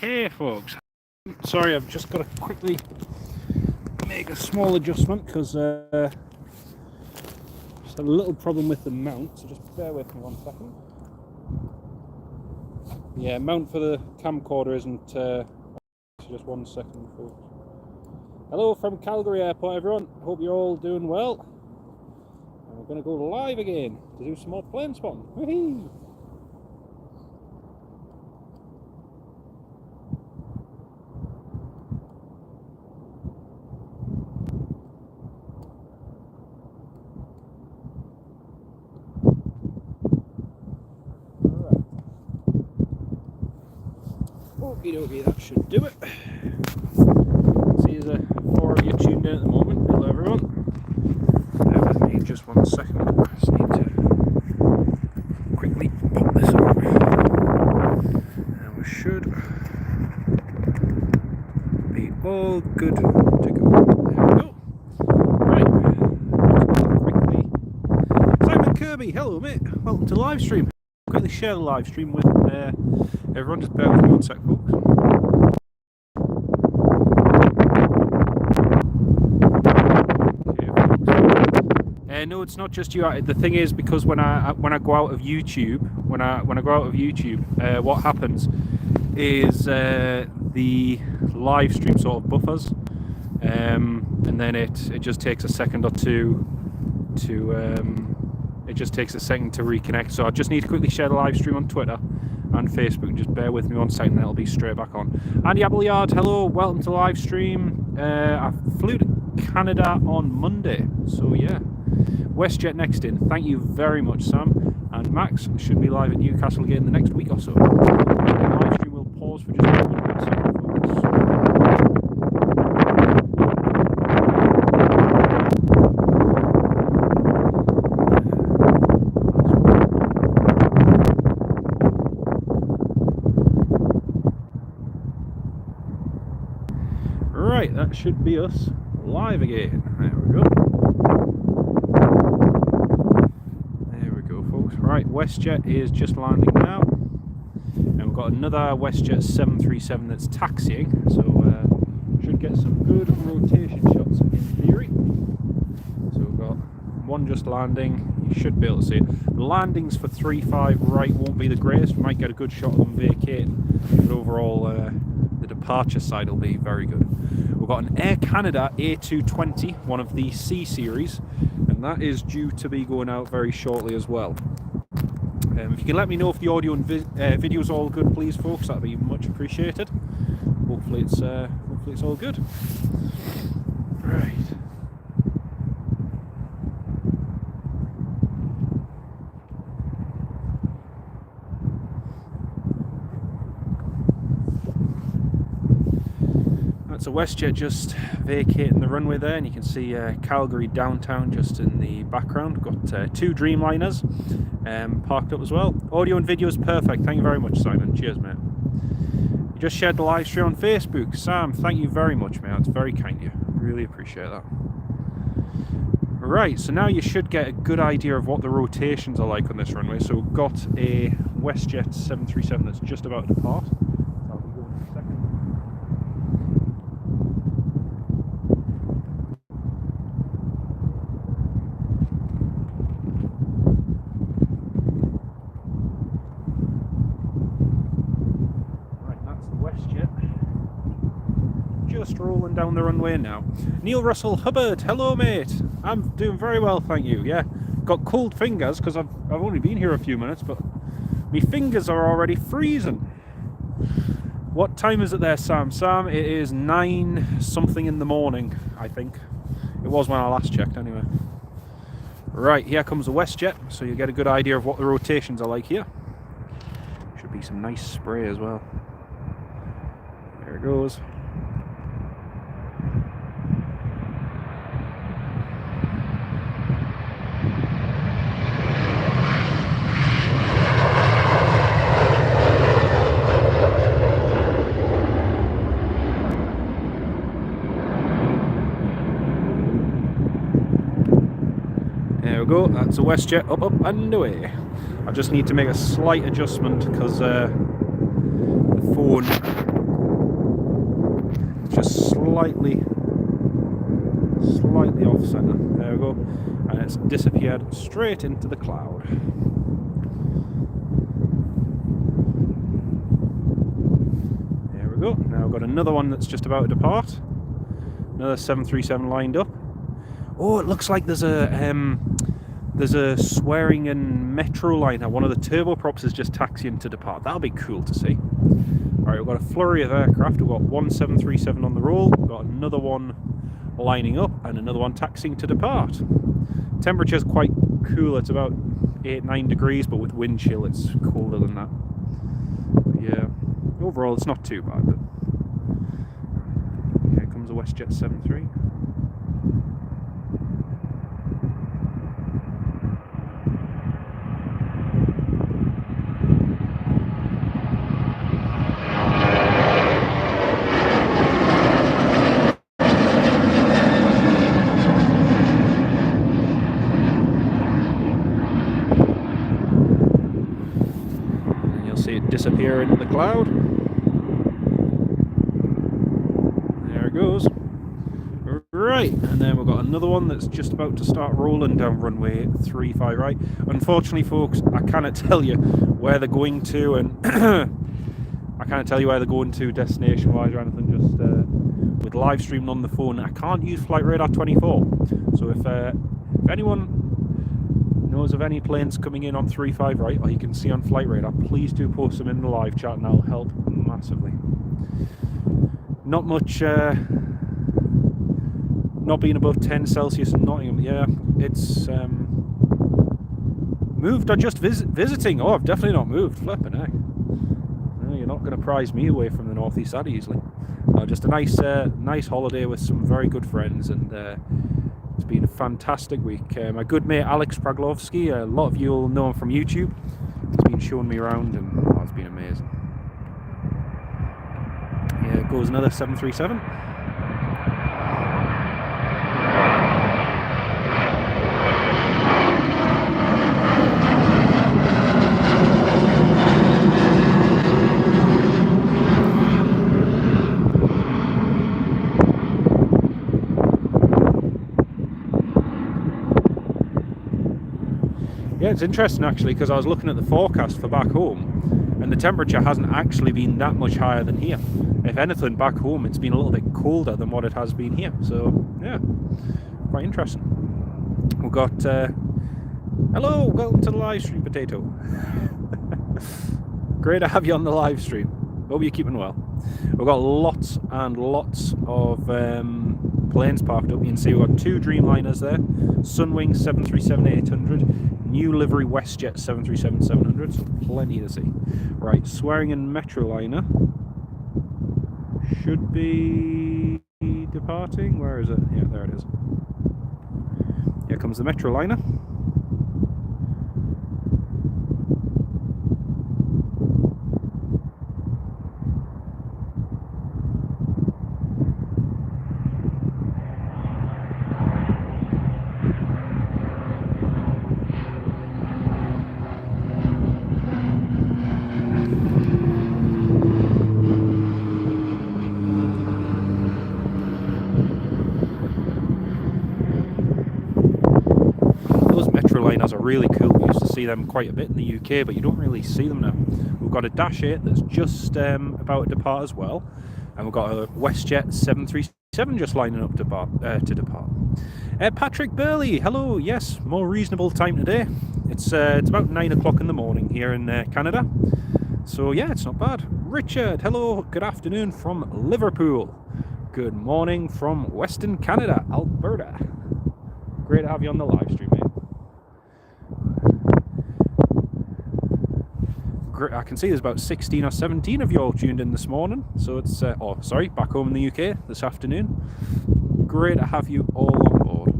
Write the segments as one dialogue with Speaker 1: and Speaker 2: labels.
Speaker 1: Okay, folks. Sorry, I've just got to quickly make a small adjustment because just had a little problem with the mount, so just bear with me 1 second. Yeah, mount for the camcorder isn't, so just 1 second, folks. Hello from Calgary Airport, everyone. Hope you're all doing well. And we're going to go live again to do some more plane spotting. Woohoo! Okie dokie, that should do it. See, there's 4 of you tuned in at the moment. Hello, everyone. Bear with me just 1 second. I just need to quickly pop this on. And we should be all good to go. There we go. Right. Quickly. Simon Kirby, hello, mate. Welcome to live stream. Quickly share the live stream with everyone. Just bear with me 1 sec, folks. No, it's not just you. The thing is, because when I go out of YouTube, what happens is the live stream sort of buffers, and then it just takes a second or two to reconnect. So I just need to quickly share the live stream on Twitter and Facebook, and just bear with me 1 second, that'll be straight back on. Andy Appleyard, hello, welcome to live stream. I flew to Canada on Monday, so yeah. WestJet next in. Thank you very much, Sam. And Max should be live at Newcastle again in the next week or so. The live stream will pause for just 1 second, folks. Right, that should be us live again. There we go. Right, WestJet is just landing now, and we've got another WestJet 737 that's taxiing, so should get some good rotation shots in theory. So we've got one just landing, you should be able to see it. The landings for 3-5 right won't be the greatest, we might get a good shot of them vacating, but overall the departure side will be very good. We've got an Air Canada A321, one of the C series, and that is due to be going out very shortly as well. If you can let me know if the audio and video is all good, please, folks, that'd be much appreciated. Hopefully it's all good. Right. That's a WestJet just vacating the runway there, and you can see Calgary downtown just in the background. We've got 2 Dreamliners parked up as well. Audio and video is perfect. Thank you very much, Simon. Cheers, mate. You just shared the live stream on Facebook. Sam, thank you very much, mate. That's very kind of you. Really appreciate that. Right, so now you should get a good idea of what the rotations are like on this runway. So we've got a WestJet 737 that's just about to depart. I'll be going in a second. Just rolling down the runway now. Neil Russell Hubbard, hello mate. I'm doing very well, thank you. Yeah, got cold fingers because I've only been here a few minutes, but my fingers are already freezing. What time is it there, Sam? Sam, it is 9 something in the morning, I think. It was when I last checked anyway. Right, here comes the WestJet, so you get a good idea of what the rotations are like here. Should be some nice spray as well. There it goes. There we go, that's a WestJet up and away. I just need to make a slight adjustment because the phone just slightly off center. There we go, and it's disappeared straight into the cloud. There we go. Now we've got another one that's just about to depart. Another 737 lined up. Oh, it looks like there's a Swearingen Metroliner. One of the turboprops is just taxiing to depart. That'll be cool to see. Alright, we've got a flurry of aircraft. We've got one 737 on the roll. We've got another one lining up and another one taxiing to depart. Temperature's quite cool. It's about 8-9 degrees, but with wind chill it's colder than that. But yeah, overall it's not too bad. But here comes a WestJet 73. Disappear into the cloud. There it goes. Right, and then we've got another one that's just about to start rolling down runway 35 right. Unfortunately, folks, I cannot tell you where they're going to, and I can't tell you where they're going to destination-wise or anything. Just with live streaming on the phone, I can't use Flight Radar 24. So if anyone knows of any planes coming in on 35 right, or you can see on Flight Radar, please do post them in the live chat, and that'll help massively. Not much, not being above 10 Celsius in Nottingham. Yeah, it's moved or just visiting. Oh, I've definitely not moved. Flipping heck. No, you're not going to prize me away from the northeast that easily. Just a nice holiday with some very good friends, and it's been a fantastic week. My good mate Alex Praglovsky, a lot of you will know him from YouTube. He's been showing me around, and it's been amazing. Here goes another 737. Yeah, it's interesting actually, because I was looking at the forecast for back home, and the temperature hasn't actually been that much higher than here. If anything, back home it's been a little bit colder than what it has been here. So yeah, quite interesting. We've got hello, welcome to the live stream, Potato. Great to have you on the live stream. Hope you're keeping well. We've got lots and lots of planes parked up. You can see we've got two Dreamliners there, Sunwing 737-800, new livery WestJet 737-700, so plenty to see. Right, Swearingen Metroliner should be departing. Where is it? Yeah, there it is. Here comes the Metroliner. Are really cool. We used to see them quite a bit in the UK, but you don't really see them now. We've got a Dash 8 that's just about to depart as well, and we've got a WestJet 737 just lining up to depart. Patrick Burley, hello. Yes, more reasonable time today. It's about 9 o'clock in the morning here in Canada, so yeah, it's not bad. Richard, hello, good afternoon from Liverpool. Good morning from Western Canada, Alberta. Great to have you on the live stream, mate. I can see there's about 16 or 17 of you all tuned in this morning, so it's back home in the UK this afternoon. Great to have you all on board.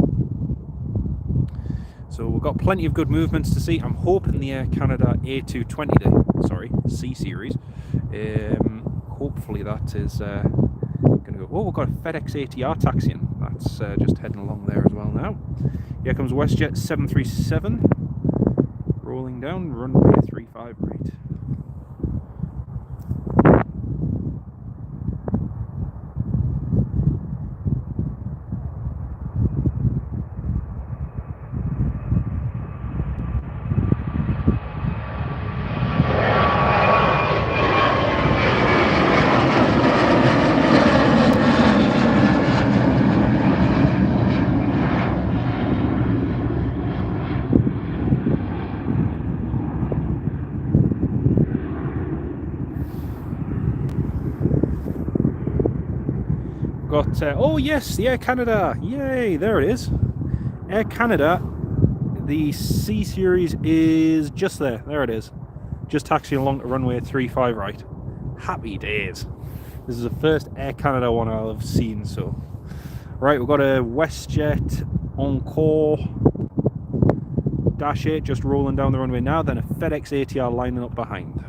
Speaker 1: So we've got plenty of good movements to see. I'm hoping the Canada A320, C series, hopefully that is going to go. Oh, we've got a FedEx ATR taxiing. That's just heading along there as well now. Here comes WestJet 737 rolling down runway 35 right. got, oh yes, the Air Canada. Yay, there it is. Air Canada, the C series is just there. There it is. Just taxiing along to runway 35 right. Happy days. This is the first Air Canada one I'll have seen, so. Right, we've got a WestJet Encore Dash 8 just rolling down the runway now, then a FedEx ATR lining up behind.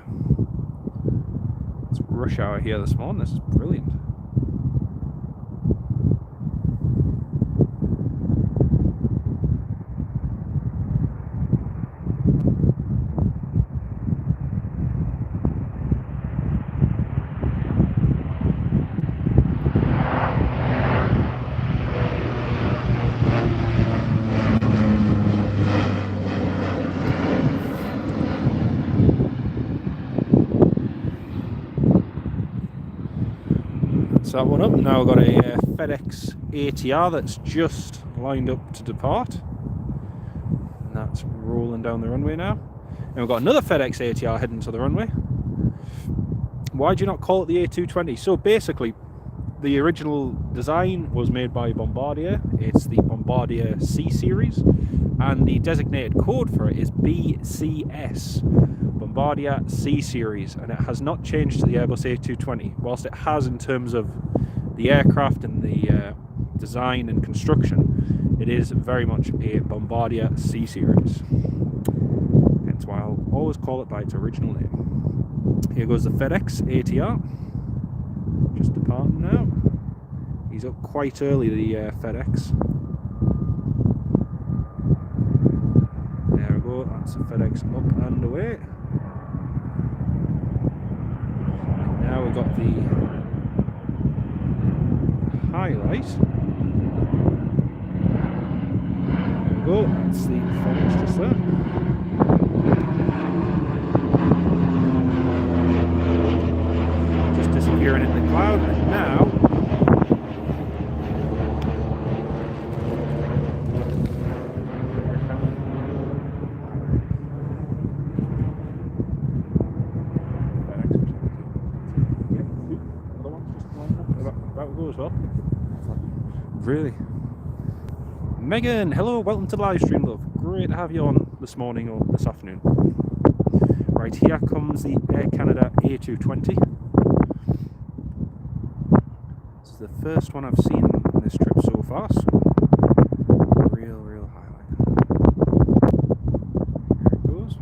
Speaker 1: It's rush hour here this morning, this is brilliant. That one up. Now we've got a FedEx ATR that's just lined up to depart, and that's rolling down the runway now. And we've got another FedEx ATR heading to the runway. Why do you not call it the A320? So basically, the original design was made by Bombardier. It's the Bombardier C series, and the designated code for it is BCS. Bombardier C series, and it has not changed to the Airbus A320, whilst it has in terms of the aircraft and the design and construction. It is very much a Bombardier C series, hence why I'll always call it by its original name. Here goes the FedEx ATR, just departing now. He's up quite early, the FedEx. There we go, that's the FedEx up and away. Now we've got the highlight. There we go, that's the FedEx just there. Just disappearing in the cloud, and now as well. Really? Megan, hello, welcome to the live stream, love. Great to have you on this morning or this afternoon. Right, here comes the Air Canada A320. This is the first one I've seen on this trip so far, so real highlight. There it goes.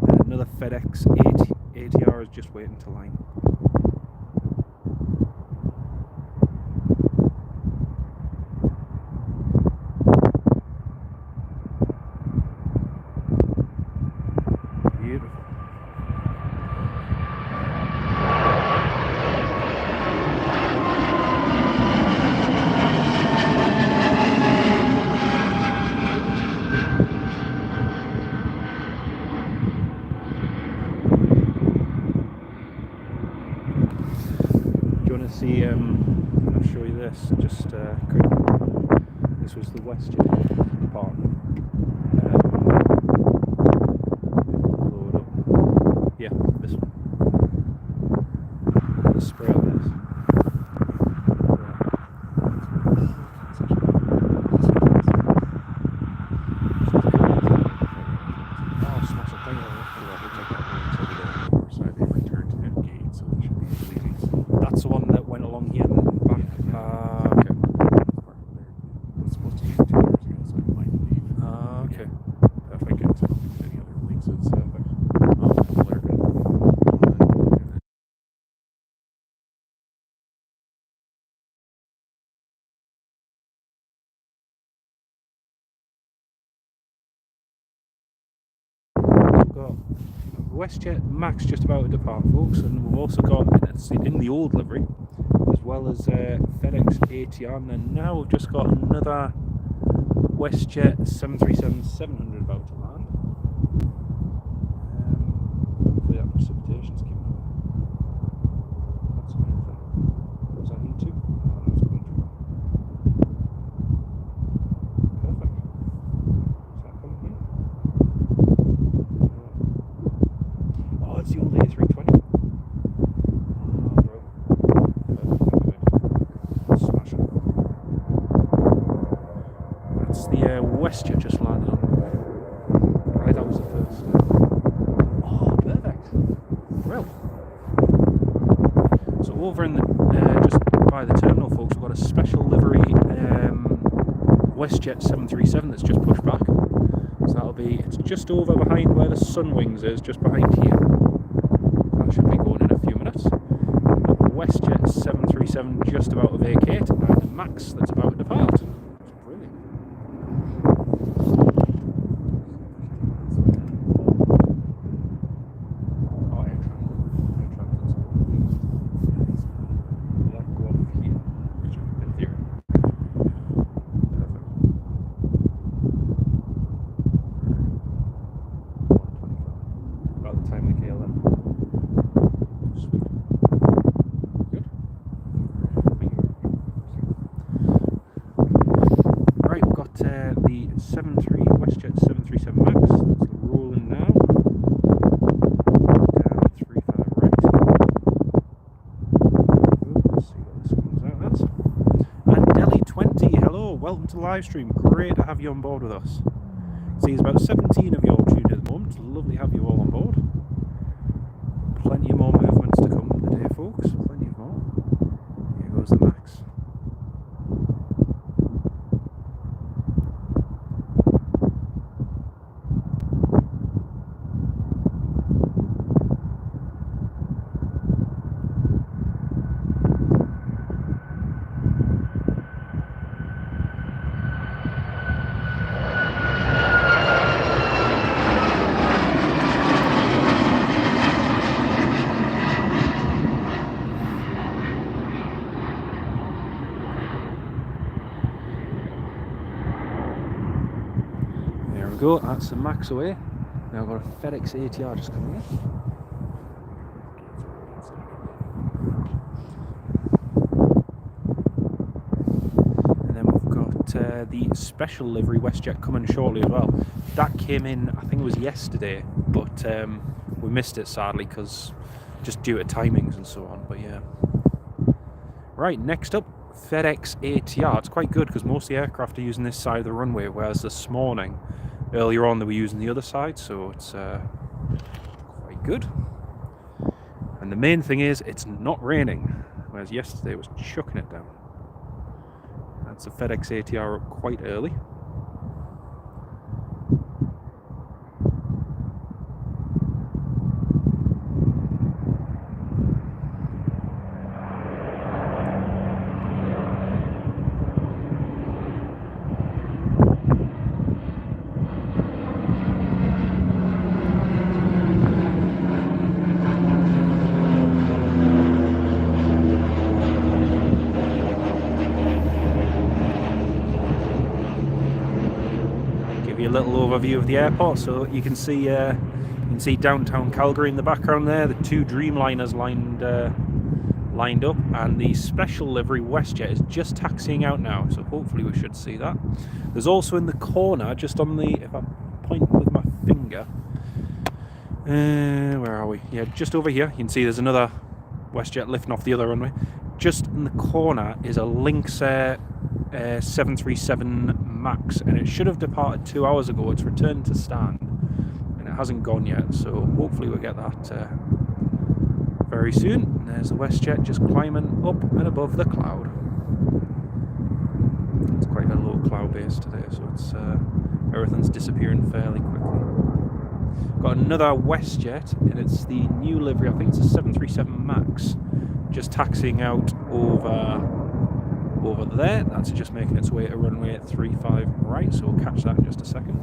Speaker 1: And another FedEx ATR is just waiting to line. See, I'll show you this just quickly. This was the WestJet part. Load up. Yeah, this one. Look at the spray on this. Oh, smash a thing on it. So they returned to that gate, so they should be leaving. That's the one that went along here and then back. Okay.
Speaker 2: It's supposed to be 2 years ago, so it might leave.
Speaker 1: Okay.
Speaker 2: If I get any other links, it's
Speaker 1: We've got WestJet Max just about to depart, folks, and we've also got in the old livery, as well as FedEx ATR, and then now we've just got another WestJet 737-700 about to land. Hopefully that precipitation's keeping up. That's amazing. What does that need to? Oh, no, it's going through. Perfect. Is that coming here? Oh, it's the old A320. Oh, bro. over in the, just by the terminal, folks, we've got a special livery WestJet 737 that's just pushed back. So that'll be, it's just over behind where the sun wings is, just behind here. That should be going in a few minutes. The WestJet 737 just about to vacate, and the MAX that's about to depart. It's brilliant. Oh, air transit's will that go off here? In theory. Perfect. 125. About the time we kill them. Sweet. Good. Thank you. Right, we've got the WestJet 737 MAX. It's rolling now. Down 35 right. Let's see what this comes out as. And Delhi20, hello, welcome to the live stream. Great to have you on board with us. See, there's about 17 of you all tuned at the moment. It's lovely to have you all on board. Plenty more movements to come today, folks. Plenty more. Here goes the MAX. There we go, that's the MAX away. Now I've got a FedEx ATR just coming in. And then we've got the special livery WestJet coming shortly as well. That came in, I think it was yesterday, but we missed it sadly because just due to timings and so on, but yeah. Right, next up, FedEx ATR. It's quite good because most of the aircraft are using this side of the runway, whereas this morning, earlier on, they were using the other side, so it's quite good. And the main thing is, it's not raining, whereas yesterday it was chucking it down. That's the FedEx ATR up quite early. A little overview of the airport, so you can see downtown Calgary in the background there. The two Dreamliners lined up, and the special livery WestJet is just taxiing out now. So hopefully we should see that. There's also in the corner, just on the, if I point with my finger, where are we? Yeah, just over here. You can see there's another WestJet lifting off the other runway. Just in the corner is a Lynx Air 737 MAX, and it should have departed 2 hours ago. It's returned to stand, and it hasn't gone yet, so hopefully we'll get that very soon. And there's the WestJet just climbing up and above the cloud. It's quite a low cloud base today, so it's everything's disappearing fairly quickly. Got another WestJet, and it's the new livery. I think it's a 737 MAX, just taxiing out over there. That's just making its way to runway 35 right, so we'll catch that in just a second.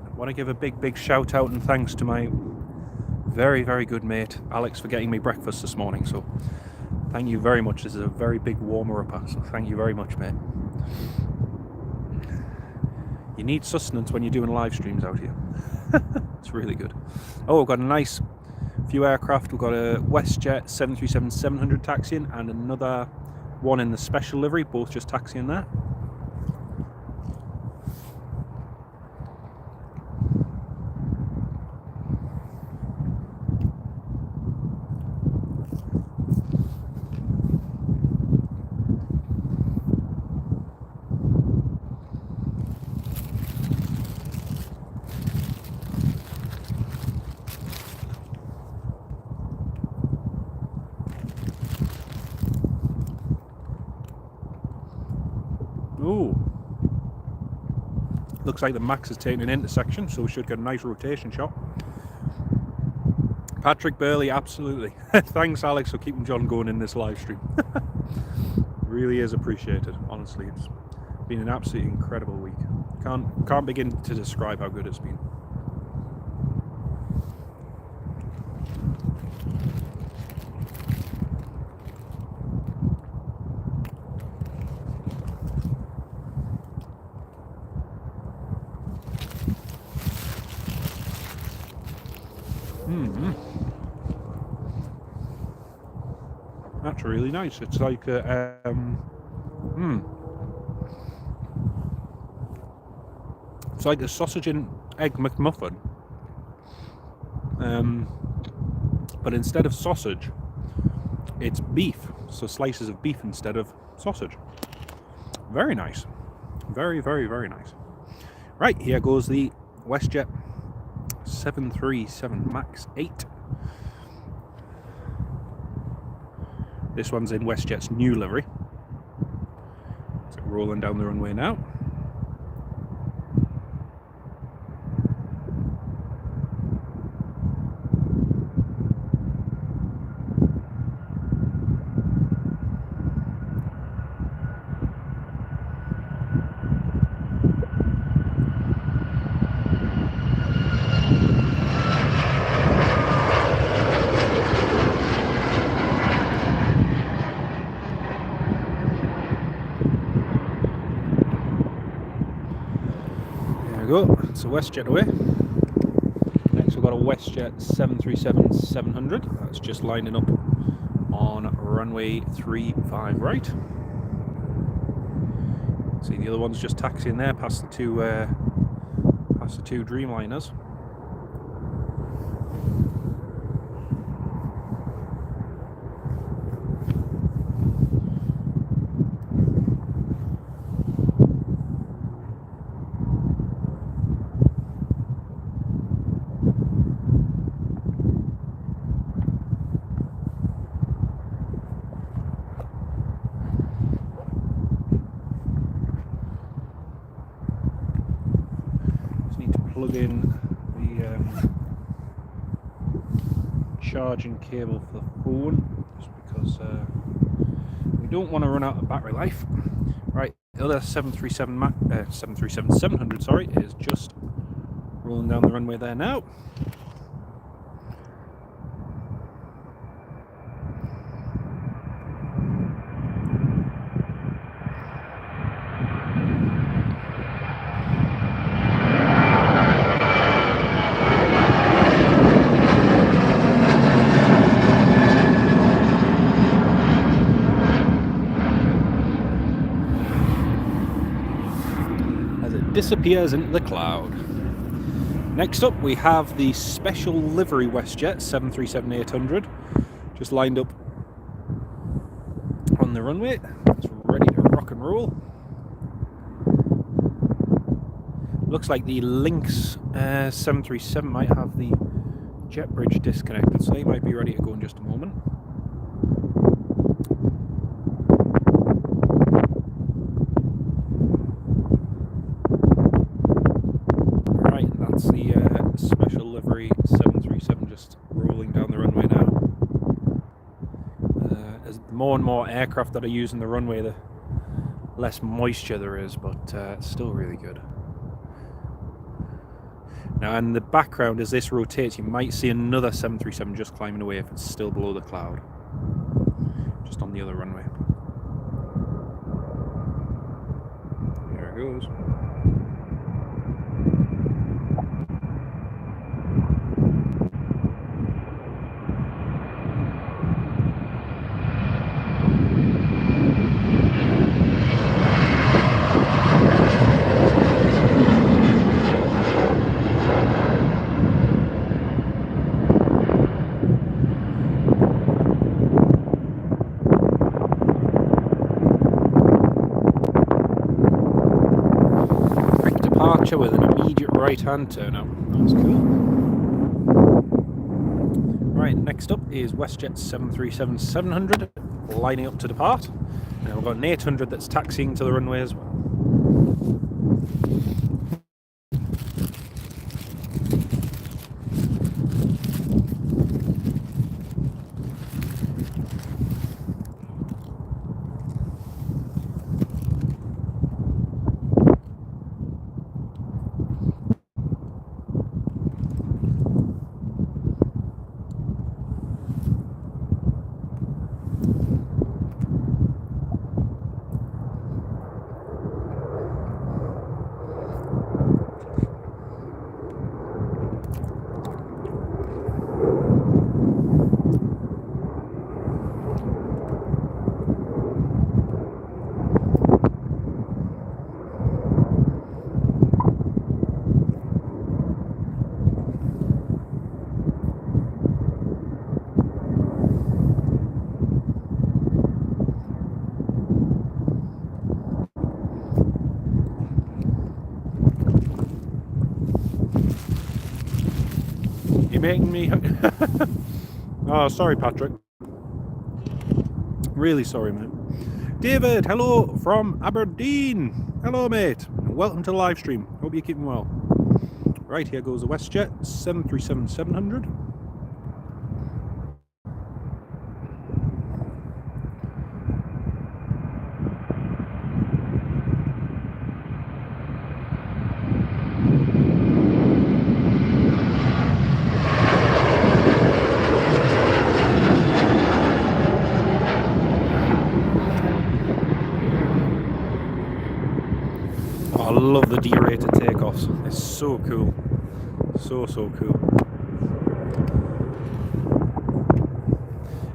Speaker 1: I want to give a big shout out and thanks to my very good mate Alex for getting me breakfast this morning, so thank you very much. This is a very big warmer-upper, so thank you very much, mate. You need sustenance when you're doing live streams out here. It's really good. Oh, we've got a nice few aircraft. We've got a WestJet 737-700 taxiing and another one in the special livery, both just taxiing there. Looks like the Max is taking an intersection, so we should get a nice rotation shot. Patrick Burley, absolutely. Thanks, Alex, for keeping John going in this live stream. Really is appreciated, honestly. It's been an absolutely incredible week. Can't begin to describe how good it's been. That's really nice. It's like a, it's like a sausage and egg McMuffin, but instead of sausage, it's beef. So slices of beef instead of sausage. Very nice. Very, very, very nice. Right, here goes the WestJet 737 MAX 8. This one's in WestJet's new livery. So rolling down the runway now. It's a WestJet away. Next we've got a WestJet 737-700. That's just lining up on runway 35 right. See the other one's just taxiing there past the two Dreamliners. Plug in the charging cable for the phone, just because we don't want to run out of battery life. Right, the other 737-700, sorry, is just rolling down the runway there now. Disappears into the cloud. Next up we have the special livery WestJet 737-800 just lined up on the runway. It's ready to rock and roll. Looks like the Lynx 737 might have the jet bridge disconnected, so they might be ready to go in just a moment. Special livery 737 just rolling down the runway now. As more and more aircraft that are using the runway, the less moisture there is, but it's still really good. Now in the background, as this rotates, you might see another 737 just climbing away if it's still below the cloud, just on the other runway. There it goes. With an immediate right-hand turn out. That's cool. Right, next up is WestJet 737-700 lining up to depart. Now we've got an 800 that's taxiing to the runway as well. You're making me... Oh, sorry, Patrick. Really sorry, mate. David, hello from Aberdeen. Hello, mate. And welcome to the live stream. Hope you're keeping well. Right, here goes the WestJet 737-700. I love the D-rated takeoffs. It's so cool. So cool.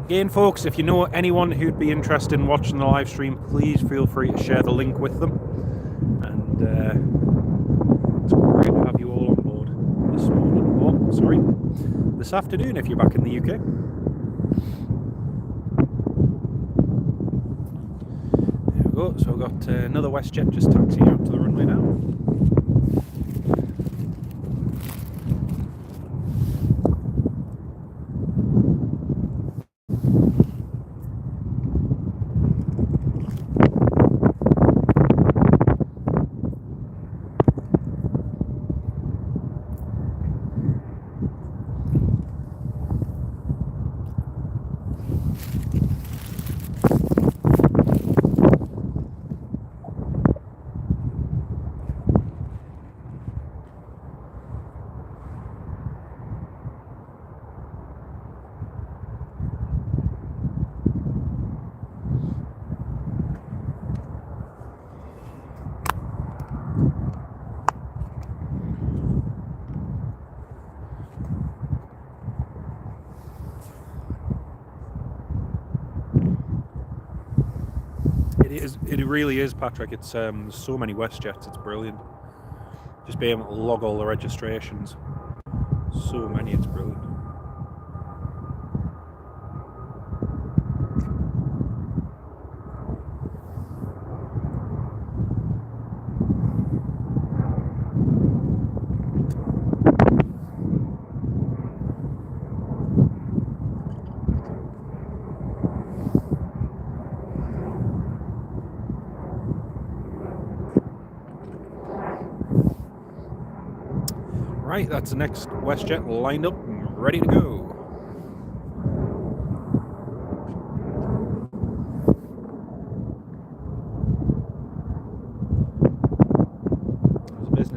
Speaker 1: Again, folks, if you know anyone who'd be interested in watching the live stream, please feel free to share the link with them. And it's great to have you all on board this morning. Oh, sorry. This afternoon, if you're back in the UK. There we go. So we've got another WestJet just taxiing out to the runway now. It really is, Patrick. It's so many WestJets. It's brilliant. Just being able to log all the registrations. So many. It's brilliant. Right, that's the next WestJet lined up and ready to go. There's a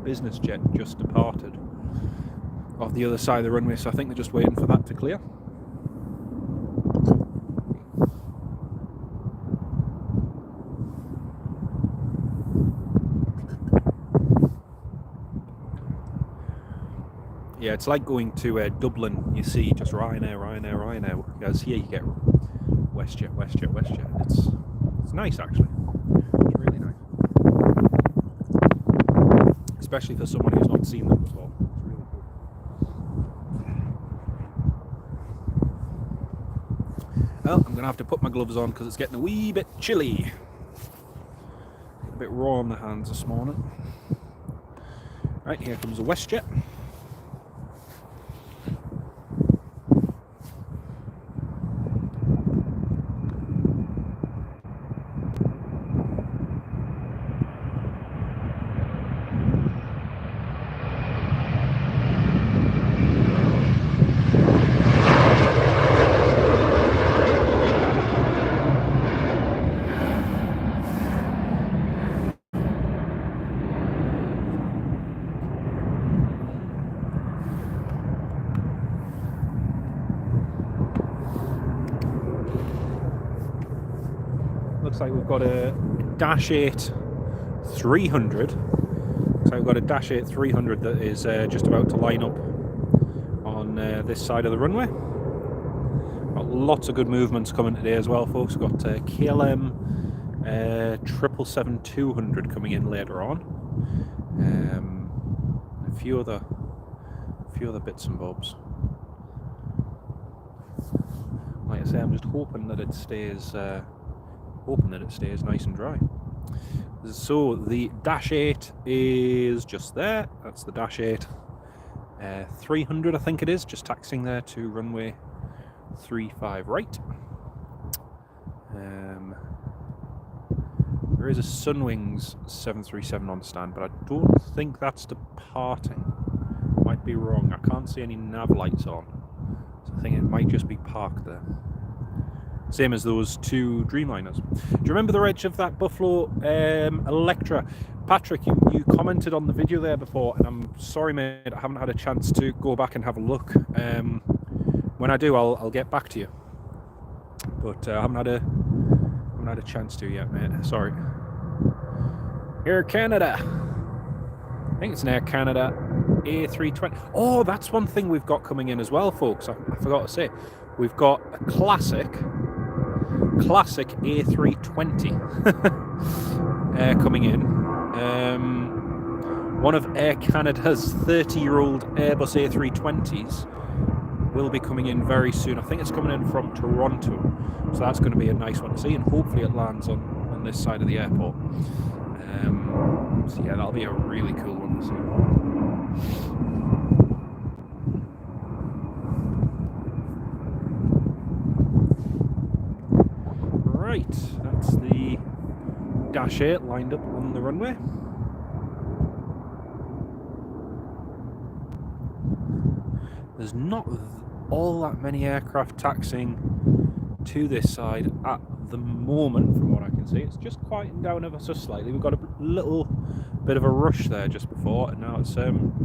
Speaker 1: business jet just departed off the other side of the runway, so I think they're just waiting for that to clear. Yeah, it's like going to Dublin, you see, just Ryanair. Because here you get WestJet. It's nice, actually. It's really nice. Especially for someone who's not seen them before. It's really cool. Well, I'm going to have to put my gloves on because it's getting a wee bit chilly. A bit raw on the hands this morning. Right, here comes a WestJet. Looks like we've got a Dash 8 300. So we've got a Dash 8 300 that is just about to line up on this side of the runway. Got lots of good movements coming today as well, folks. We've got KLM 777-200 coming in later on. A few other bits and bobs. Like I say, I'm just hoping that it stays nice and dry. So the Dash 8 is just there. That's the Dash 8. 300, I think it is, just taxiing there to runway 35 right. There is a Sunwings 737 on stand, but I don't think that's departing. Might be wrong. I can't see any nav lights on, so I think it might just be parked there. Same as those two Dreamliners. Do you remember the reg of that Buffalo Electra? Patrick, you commented on the video there before, and I'm sorry, mate, I haven't had a chance to go back and have a look. When I do, I'll get back to you. But I haven't had a chance to yet, mate. Sorry. Air Canada. I think it's an Air Canada A320. Oh, that's one thing we've got coming in as well, folks. I forgot to say. We've got a classic A320 coming in. One of Air Canada's 30-year-old Airbus A320s will be coming in very soon. I think it's coming in from Toronto, so that's going to be a nice one to see, and hopefully it lands on this side of the airport. So yeah, that'll be a really cool one to see. Right, that's the Dash 8 lined up on the runway. There's not all that many aircraft taxiing to this side at the moment, from what I can see. It's just quieting down ever so slightly. We've got a little bit of a rush there just before, and now it's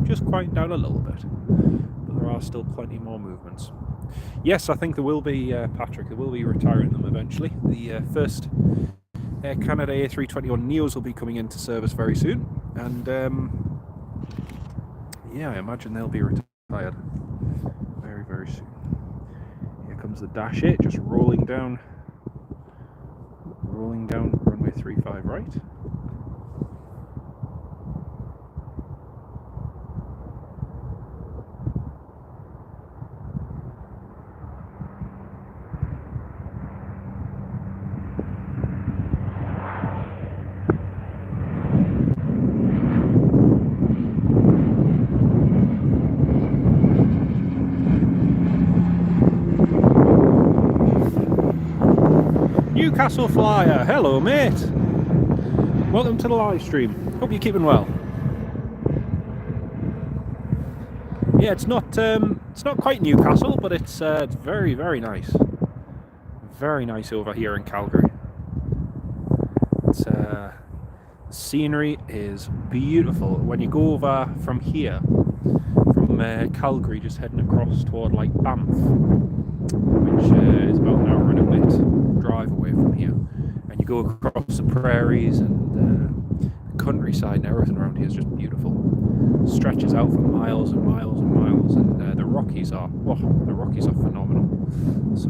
Speaker 1: just quieting down a little bit. But there are still plenty more movements. Yes, I think there will be, Patrick, there will be retiring them eventually. The first Air Canada A321 Neos will be coming into service very soon, and yeah, I imagine they'll be retired very soon. Here comes the Dash 8, just rolling down runway 35 right. Newcastle Flyer, hello mate. Welcome to the live stream. Hope you're keeping well. Yeah, it's not quite Newcastle, but it's very nice. Very nice over here in Calgary. It's the scenery is beautiful. When you go over from here, from Calgary, just heading across toward like Banff, which is about an hour and a bit drive away from here, and you go across the prairies and the countryside, and everything around here is just beautiful. It stretches out for miles and miles and miles, and the Rockies are phenomenal. So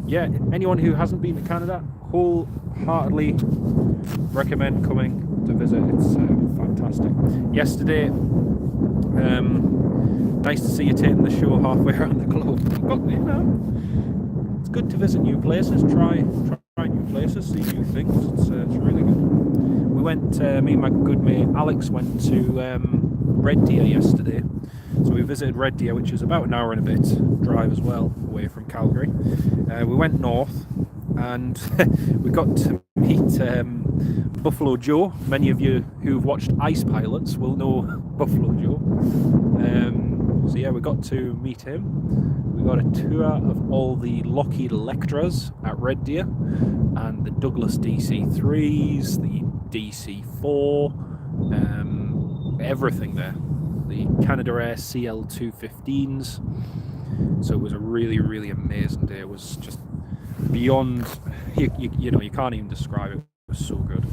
Speaker 1: yeah, anyone who hasn't been to Canada, wholeheartedly recommend coming to visit. It's fantastic. Yesterday, nice to see you taking the show halfway around the globe. But, you know, it's good to visit new places, try new places, see new things. It's really good. We went, me and my good mate Alex went to Red Deer yesterday. So we visited Red Deer, which is about an hour and a bit drive as well away from Calgary. We went north, and we got to meet Buffalo Joe. Many of you who've watched Ice Pilots will know Buffalo Joe. So yeah, we got to meet him. We got a tour of all the Lockheed Electras at Red Deer, and the Douglas DC-3s, the DC-4, everything there. The Canada Air CL215s. So it was a really amazing day. It was just beyond, you know, you can't even describe it. It was so good.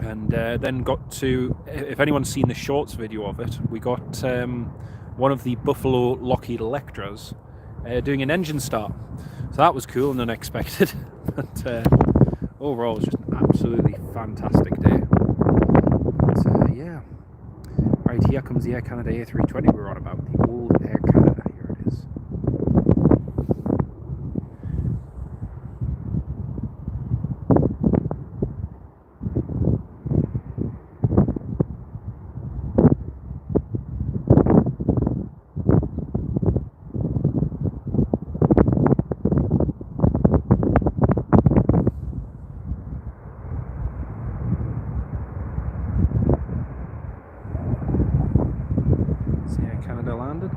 Speaker 1: And then got to, if anyone's seen the shorts video of it, we got one of the Buffalo Lockheed Electras doing an engine start. So that was cool and unexpected. But overall, it was just an absolutely fantastic day. But, yeah. Right, here comes the Air Canada A320 we were on about. The old Air Canada. Here it is. Canada landed.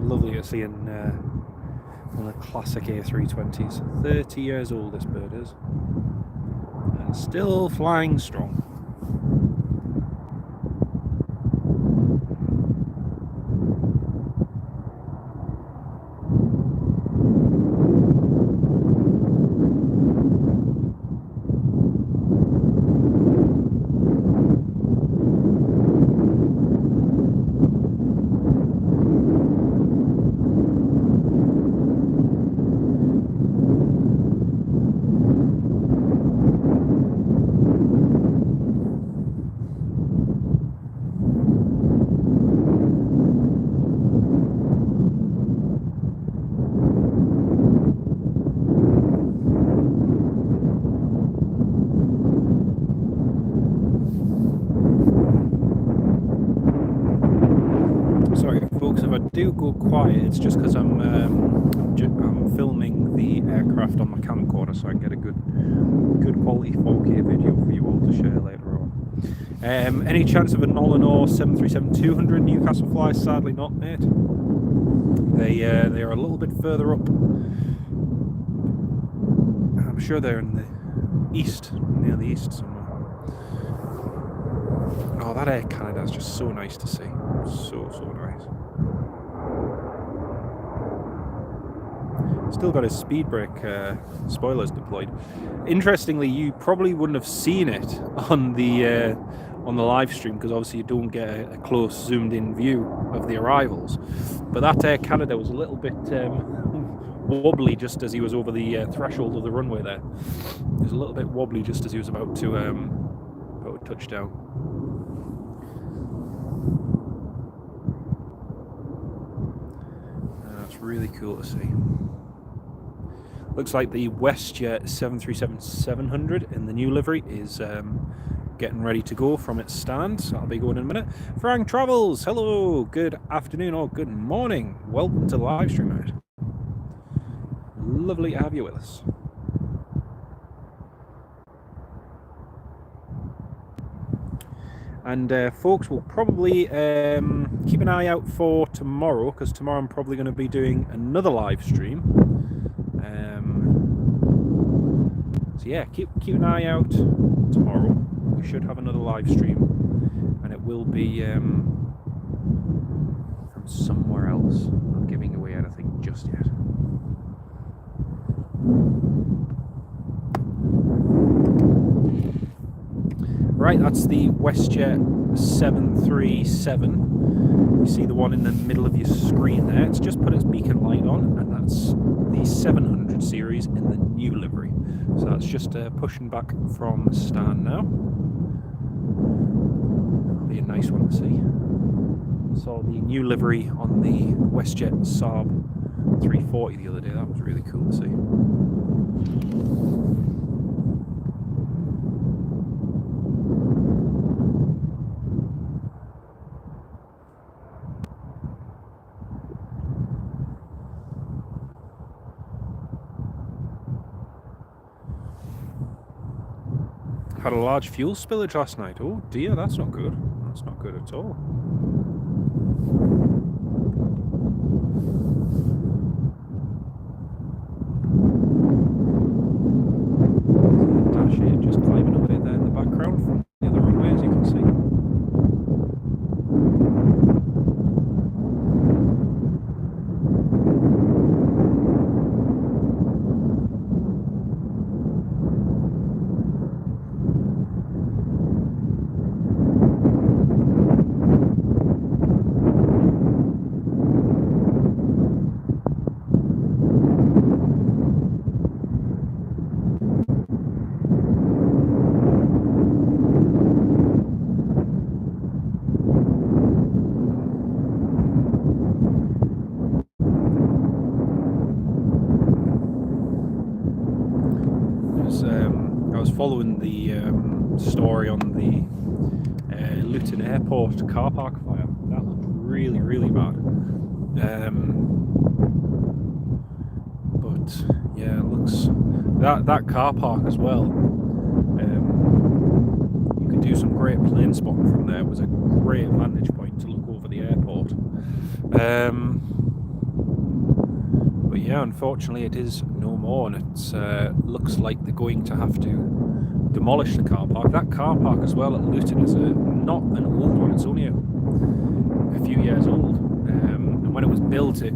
Speaker 1: Lovely to see in one of the classic A320s. 30 years old this bird is, and still flying strong. If I do go quiet, it's just because I'm filming the aircraft on my camcorder, so I can get a good quality 4K video for you all to share later on. Any chance of a Nolan 737-200 Newcastle fly? Sadly not, mate. They are a little bit further up. I'm sure they're in the east, near the east somewhere. Oh, that Air Canada is just so nice to see. So nice. Still got his speed brake spoilers deployed. Interestingly, you probably wouldn't have seen it on the live stream because obviously you don't get a close zoomed in view of the arrivals. But that Air Canada was a little bit wobbly just as he was over the threshold of the runway there. He was a little bit wobbly just as he was about to touch down. That's really cool to see. Looks like the WestJet 737-700 in the new livery is getting ready to go from its stand, so I'll be going in a minute. Frank Travels, hello, good afternoon or good morning. Welcome to the live stream, mate. Lovely to have you with us. And folks, will probably keep an eye out for tomorrow, because tomorrow I'm probably going to be doing another live stream. So yeah, keep an eye out tomorrow. We should have another live stream, and it will be from somewhere else. I'm not giving away anything just yet. Right, that's the WestJet 737. You see the one in the middle of your screen there. It's just put its beacon light on, and that's the 700 series in the new livery. So that's just pushing back from the stand now. That'll be a nice one to see. Saw the new livery on the WestJet Saab 340 the other day. That was really cool to see. Had a large fuel spillage last night. Oh dear, that's not good. That's not good at all. Dash 8 just climbing away there in the background from the other runway, as you can see. following the story on the Luton Airport car park fire. That looked really, really bad. But yeah, it looks that car park as well. You could do some great plane spotting from there. It was a great vantage point to look over the airport. But yeah, unfortunately, it is no more, and it looks like they're going to have to demolish the car park. That car park as well at Luton is not an old one. It's only a few years old, and when it was built, it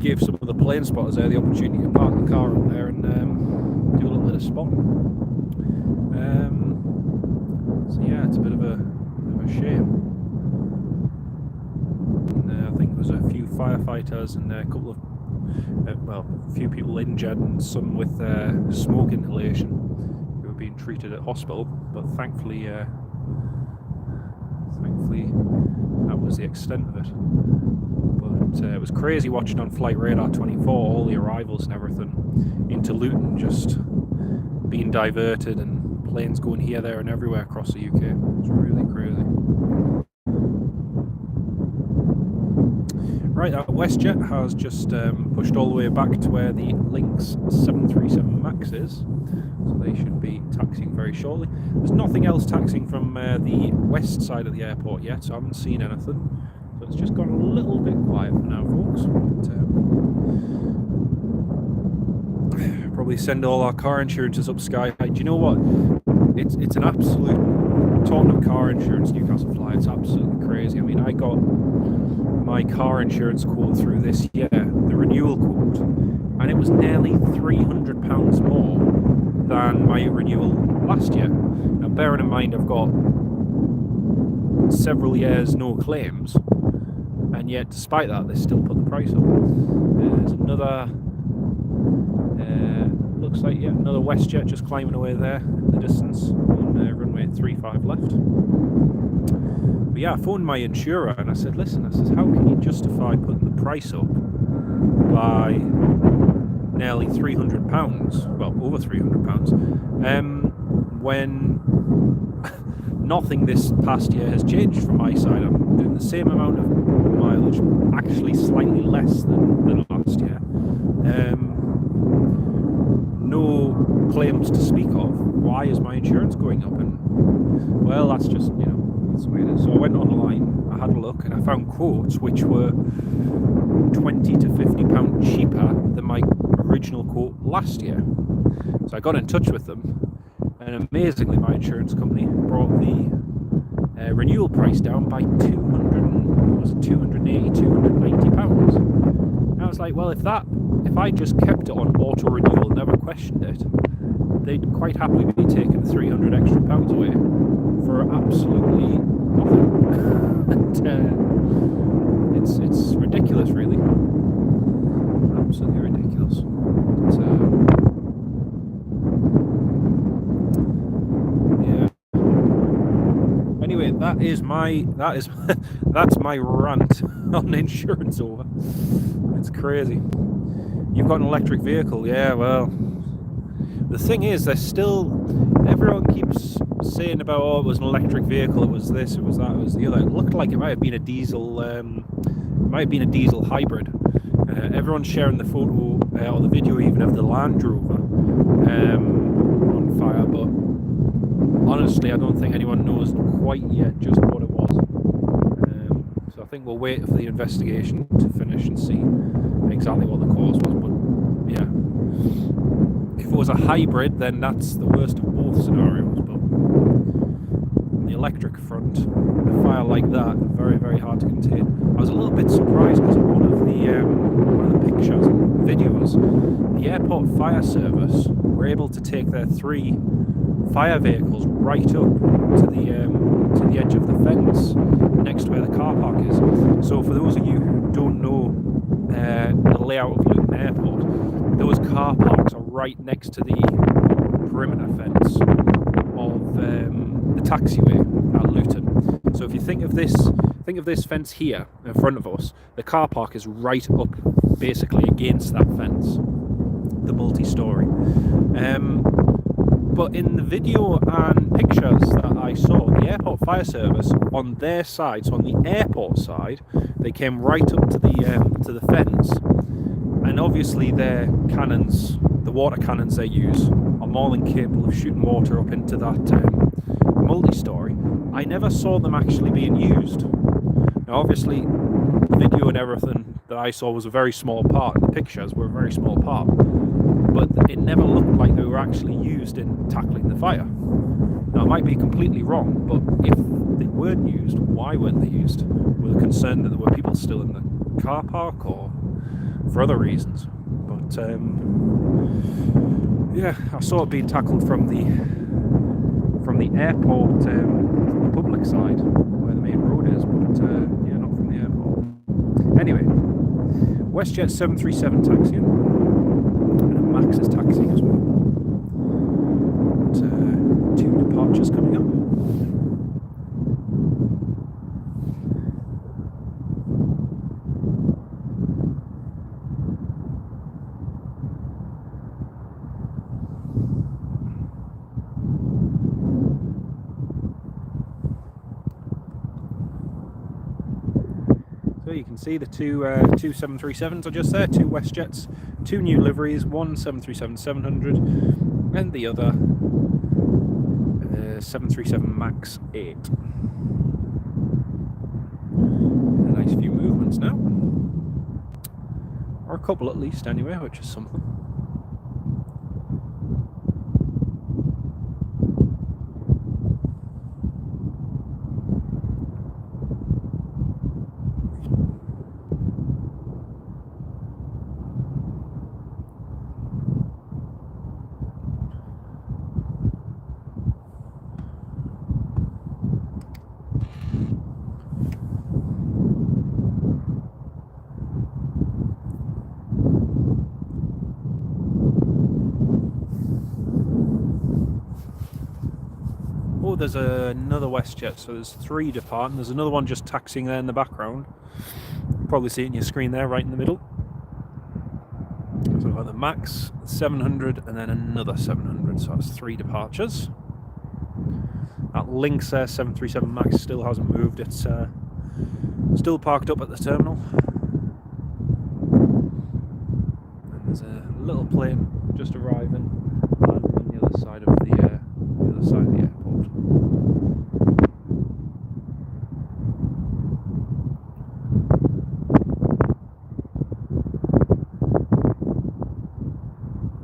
Speaker 1: gave some of the plane spotters there the opportunity to park the car up there and do a little bit of spotting. So yeah, it's a bit of a shame. And, I think there was a few firefighters and a couple of a few people injured and some with smoke inhalation who were being treated at hospital. But thankfully, that was the extent of it. But it was crazy watching on Flight Radar 24 all the arrivals and everything into Luton just being diverted and planes going here, there and everywhere across the UK. It was really crazy. Right, WestJet has just pushed all the way back to where the Lynx 737 MAX is, so they should be taxiing very shortly. There's nothing else taxiing from the west side of the airport yet, so I haven't seen anything. So it's just gone a little bit quiet for now, folks. But, probably send all our car insurances up sky high. Do you know what? It's an absolute talking of car insurance, Newcastle Fly. It's absolutely crazy. I mean, I got my car insurance quote through this year, the renewal quote, and it was nearly £300 more than my renewal last year. Now, bearing in mind I've got several years no claims, and yet despite that they still put the price up. There's another looks like another WestJet just climbing away there in the distance on runway 35 left. But yeah, I phoned my insurer and I said, listen, how can you justify putting the price up by nearly £300, well, over £300, when nothing this past year has changed from my side. I'm doing the same amount of mileage, actually slightly less than last year. No claims to speak of. Why is my insurance going up? And well, that's just, that's the way it is. So I went online, I had a look, and I found quotes which were £20 to £50 cheaper than my original quote last year. So I got in touch with them, and amazingly my insurance company brought the renewal price down by £290 and I was like, well, if I just kept it on auto renewal, never questioned it, they'd quite happily be taking £300 extra away for absolutely nothing. And, it's ridiculous, really. Absolutely ridiculous. But, yeah. Anyway, that's my rant on insurance over. It's crazy. You've got an electric vehicle, yeah, well, the thing is, everyone keeps saying about, oh, it was an electric vehicle, it was this, it was that, it was the other. It looked like it might have been a diesel, hybrid. Everyone's sharing the photo or the video even of the Land Rover on fire, but honestly, I don't think anyone knows quite yet just what it was. So I think we'll wait for the investigation to finish and see exactly what the cause was. But yeah, if it was a hybrid, then that's the worst of both scenarios. But on the electric front, a fire like that, very, very hard to contain. I was a little bit surprised because one of the pictures, videos, the airport fire service were able to take their 3 fire vehicles right up to the edge of the fence next to where the car park is. So for those of you who don't know the layout of Luton Airport, those car parks are right next to the perimeter fence of the taxiway at Luton. So if you think of this fence here in front of us, the car park is right up basically against that fence, the multi-story. But in the video and pictures that I saw, the airport fire service on their side, so on the airport side, they came right up to the fence, and obviously their cannons, the water cannons they use, are more than capable of shooting water up into that multi-story. I never saw them actually being used. Now, obviously, the video and everything that I saw was a very small part, and the pictures were a very small part. But it never looked like they were actually used in tackling the fire. Now, I might be completely wrong, but if they weren't used, why weren't they used? Were they concerned that there were people still in the car park, or for other reasons? But yeah, I saw it being tackled from the airport, the public side, where the main road is, but yeah, not from the airport. Anyway, WestJet 737 taxiing. Max is taxiing as well. But, 2 departures coming up. So you can see the two 737s are just there, 2 WestJets, 2 new liveries, one 737-700 and the other 737 MAX 8. A nice few movements now, or a couple at least anyway, which is something. Oh, there's another WestJet, so there's 3 departing. There's another one just taxiing there in the background. You'll probably see it in your screen there, right in the middle. So we've got the MAX 700 and then another 700, so that's 3 departures. That Lynx 737 MAX still hasn't moved. It's still parked up at the terminal. And there's a little plane just arriving on the other side of the airport.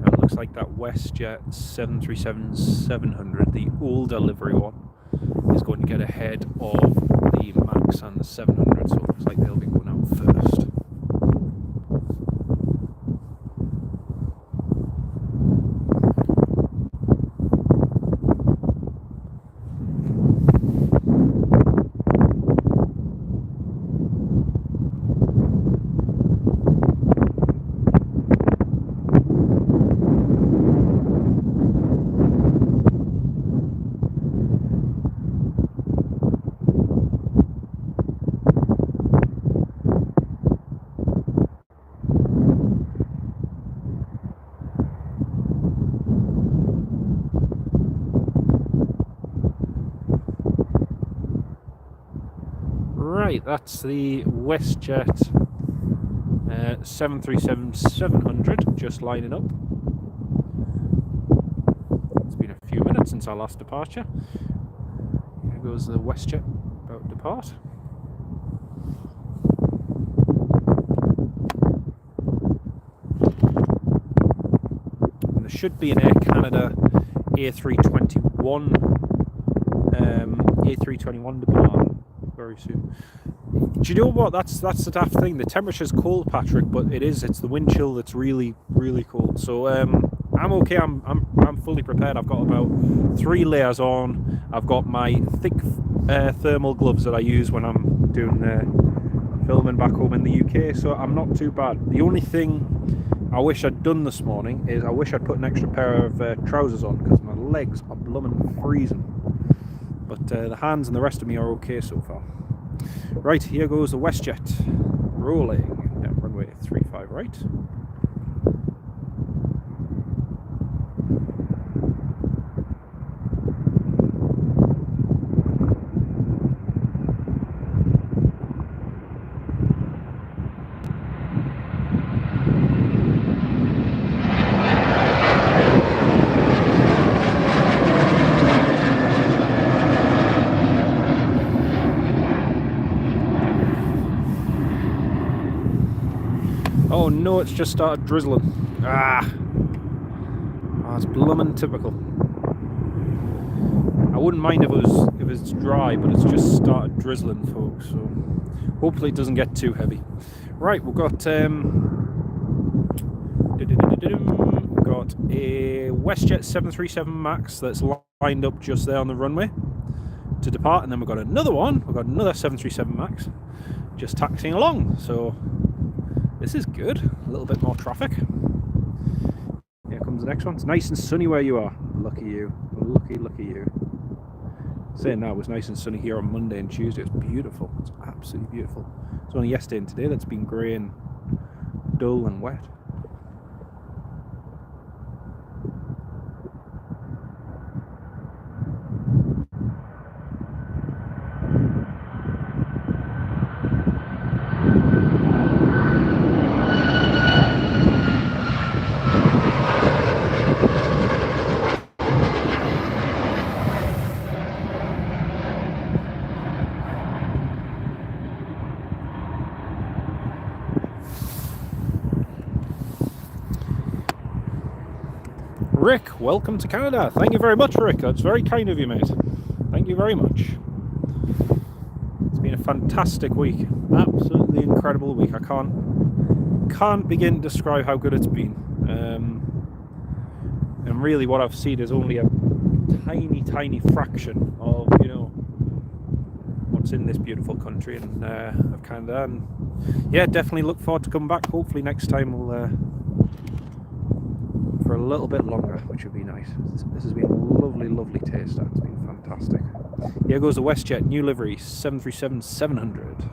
Speaker 1: It looks like that WestJet 737-700, the older livery one, is going to get ahead of the MAX and the 700, so it looks like they'll be going out first. Right, that's the WestJet 737-700 just lining up. It's been a few minutes since our last departure. Here goes the WestJet about to depart. And there should be an Air Canada A321 A321 depart very soon. Do you know what? That's the daft thing. The temperature's cold, Patrick, but it's the wind chill that's really, really cold. So I'm okay. I'm fully prepared. I've got about 3 layers on. I've got my thick thermal gloves that I use when I'm doing filming back home in the UK. So I'm not too bad. The only thing I wish I'd done this morning is I wish I'd put an extra pair of trousers on, because my legs are blooming freezing. But the hands and the rest of me are okay so far. Right, here goes the WestJet rolling down runway 35 right. Oh no, it's just started drizzling. Ah, it's bloomin' typical. I wouldn't mind if it was dry, but it's just started drizzling, folks. So hopefully it doesn't get too heavy. Right, we've got a WestJet 737 Max that's lined up just there on the runway to depart, and then we've got another one. We've got another 737 Max just taxiing along. So this is good. A little bit more traffic. Here comes the next one. It's nice and sunny where you are. Lucky you. Lucky you. Saying that, it was nice and sunny here on Monday and Tuesday. It's beautiful. It's absolutely beautiful. It's only yesterday and today that's been grey and dull and wet. Rick, welcome to Canada. Thank you very much, Rick. That's very kind of you, mate. Thank you very much. It's been a fantastic week. Absolutely incredible week. I can't begin to describe how good it's been. And really what I've seen is only a tiny fraction of, you know, what's in this beautiful country and of Canada. And yeah, definitely look forward to coming back. Hopefully next time we'll for a little bit longer, which would be nice. This has been a lovely taste. It's been fantastic. Here goes the WestJet new livery 737-700.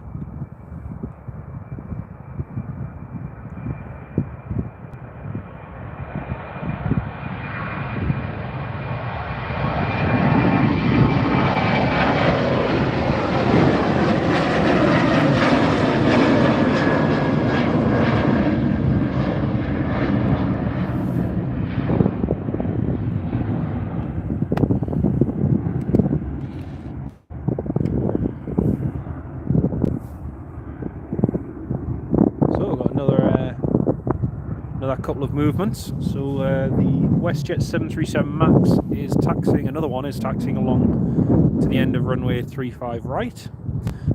Speaker 1: Couple of movements. So the WestJet 737 Max is taxiing, another one is taxiing along to the end of runway 35 right. So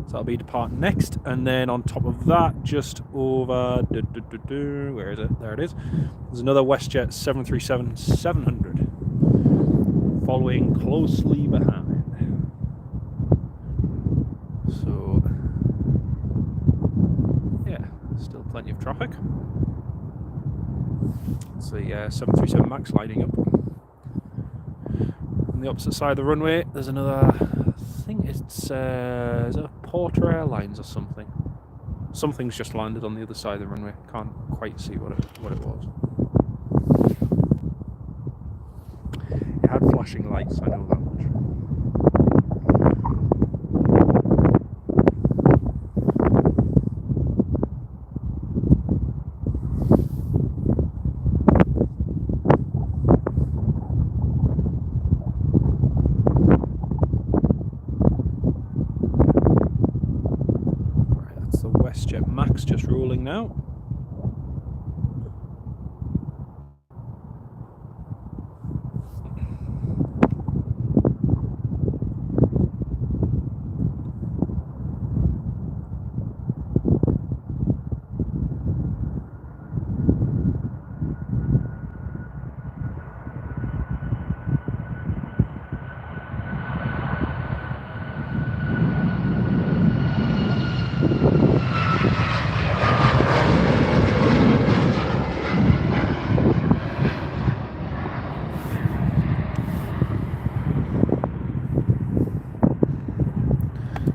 Speaker 1: that'll be depart next, and then on top of that, just over where is it? There it is. There's another WestJet 737-700 following closely behind. So yeah, still plenty of traffic. It's the 737 Max lining up. On the opposite side of the runway, there's another. I think it's is it Porter Airlines or something. Something's just landed on the other side of the runway. Can't quite see what it was. It had flashing lights. I know that much. WestJet Max just rolling now.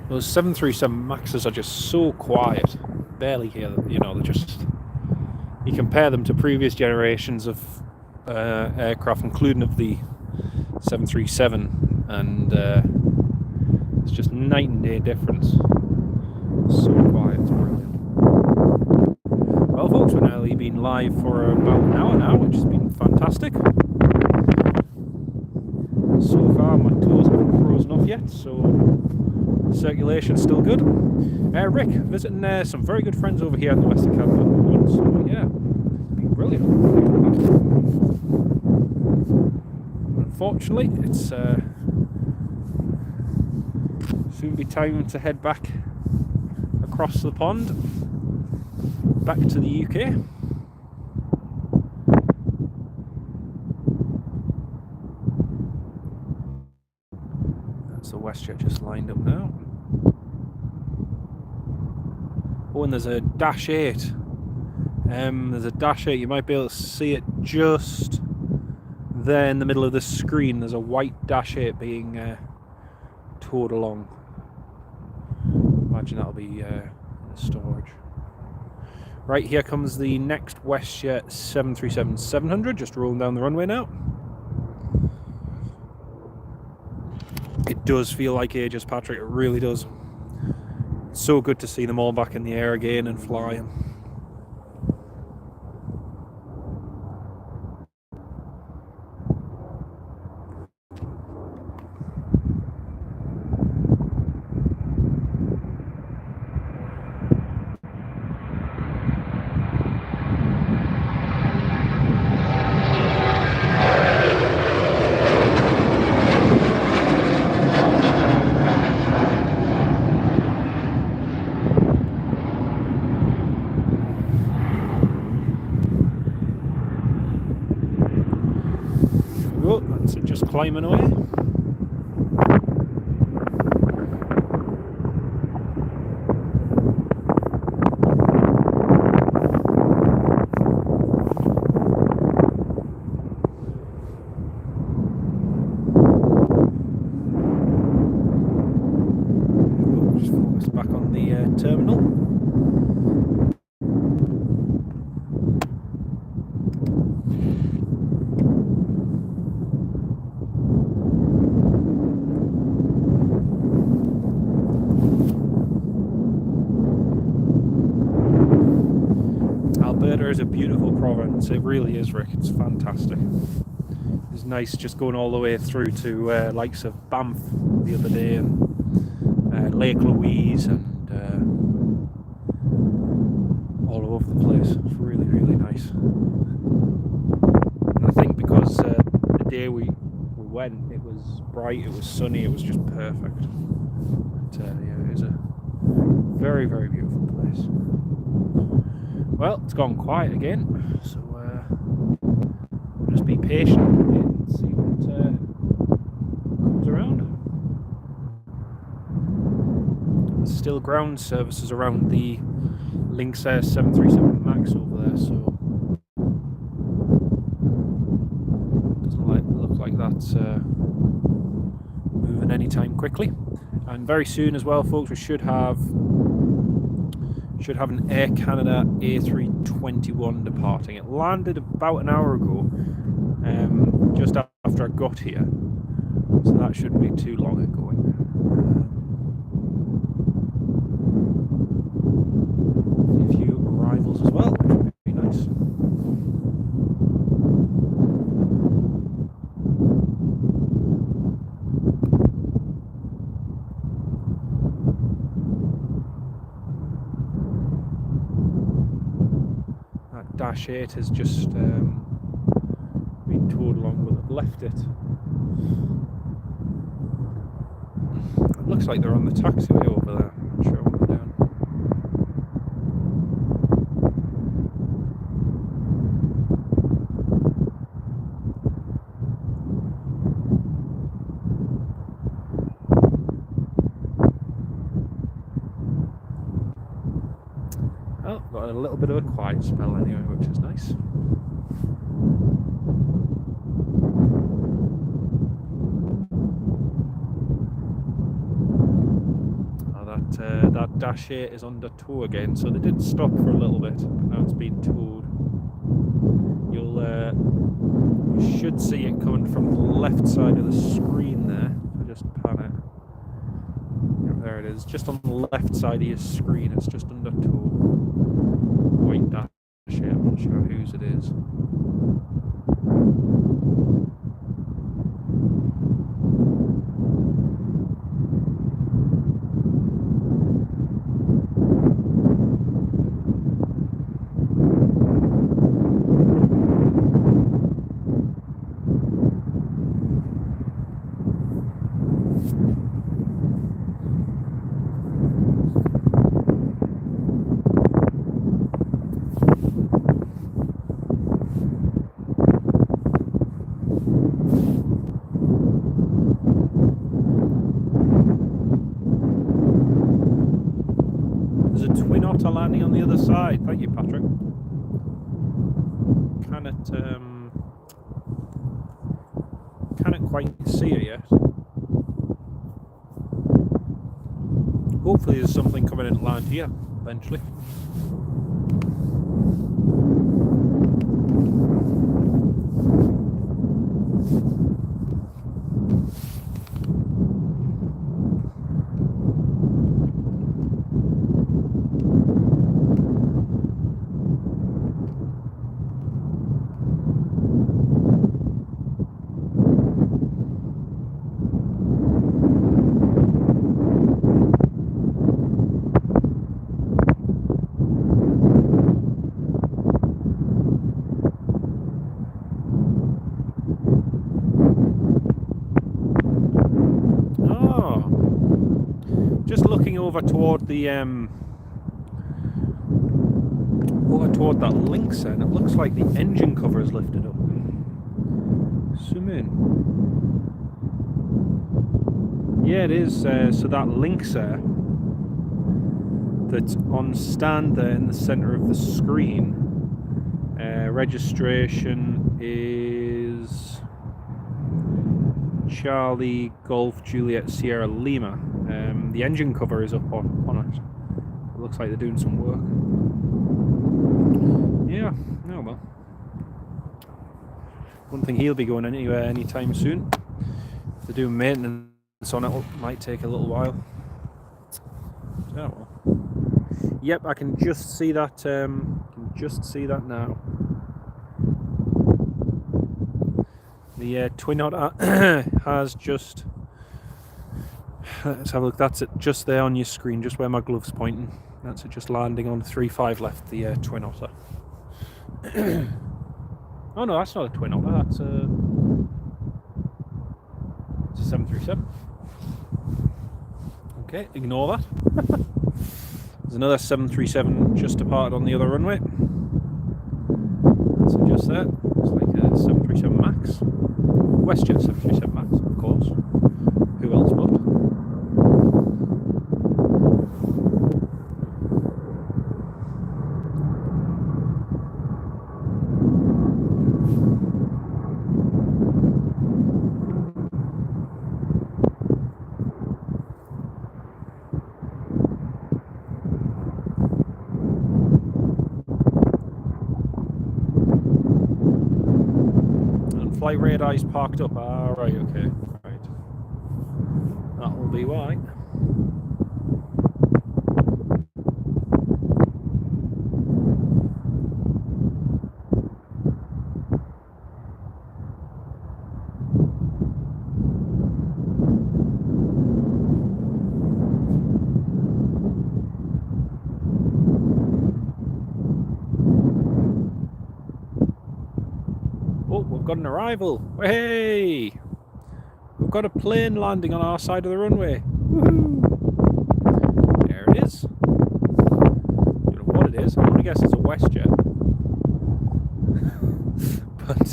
Speaker 1: Those 737 Maxes are just so quiet, barely hear them. You know, they're just. You compare them to previous generations of aircraft, including of the 737, and it's just night and day difference. So quiet, it's brilliant. Well, folks, we've nearly been live for about an hour now, which has been fantastic. So far, my toes haven't frozen off yet, so. Circulation's still good. Rick, visiting some very good friends over here in the west of Canada. So yeah, it'd be brilliant. Unfortunately, it's soon be time to head back across the pond, back to the UK. That's the WestJet just lined up now. Oh, and there's a Dash 8. There's a Dash 8. You might be able to see it just there in the middle of the screen. There's a white Dash 8 being towed along. Imagine that'll be in storage. Right, here comes the next WestJet 737-700, just rolling down the runway now. It does feel like ages, Patrick, it really does. It's so good to see them all back in the air again and flying. Oh, that's it, just climbing away. Just focus back on the terminal. Alberta is a beautiful province, it really is, Rick. It's fantastic. It's nice just going all the way through to likes of Banff the other day, and Lake Louise, and all over the place. It's really, really nice. And I think because the day we went, it was bright, it was sunny, it was just perfect. But, yeah, it is a very, very beautiful place. Well, it's gone quiet again, so just be patient and see what comes around. There's still ground services around the Lynx Air 737 MAX over there, so doesn't look like that's moving anytime quickly. And very soon as well, folks, we should have an Air Canada A321 departing. It landed about an hour ago, just after I got here, so that shouldn't be too long ago. A few arrivals as well, which would be nice. Dash 8 has just been towed along, but they've left it. It looks like they're on the taxiway over there. I'm not sure what they're doing. Oh, got a little bit of a quiet spell anyway, which is nice. Oh, that Dash 8 is under tow again, so they did stop for a little bit, but now it's been towed. You should see it coming from the left side of the screen there. If I just pan it. Yeah, there it is, just on the left side of your screen. It's just under tow. White Dash 8, I'm not sure whose it is. a Twin Otter landing on the other side. Thank you, Patrick. Cannot quite see it yet. Hopefully there's something coming in to land here eventually. Over toward the over toward that Lynx, and it looks like the engine cover is lifted up. Zoom in. Yeah, it is. So that Lynx that's on stand there in the center of the screen. Registration is Charlie Golf Juliet Sierra Lima. The engine cover is up on it. It looks like they're doing some work. Yeah, oh well. Don't think he'll be going anywhere anytime soon. If they're doing maintenance on it, it might take a little while. Oh well. Yep, I can just see that. Now. The Twin Otter has just. Let's have a look. That's it, just there on your screen, just where my glove's pointing. That's it, just landing on 3.5 left. The Twin Otter. Oh no, that's not a Twin Otter. That's a 737. Okay, ignore that. There's another 737 just departed on the other runway. That's it just there. It's like a 737 Max. WestJet 737 Max, of course. Who else but? Flight radar is parked up. Ah, right, okay. Right. That will be why. Got an arrival. Hey, we've got a plane landing on our side of the runway. Woohoo! There it is. Don't know what it is. I'm gonna guess it's a WestJet. But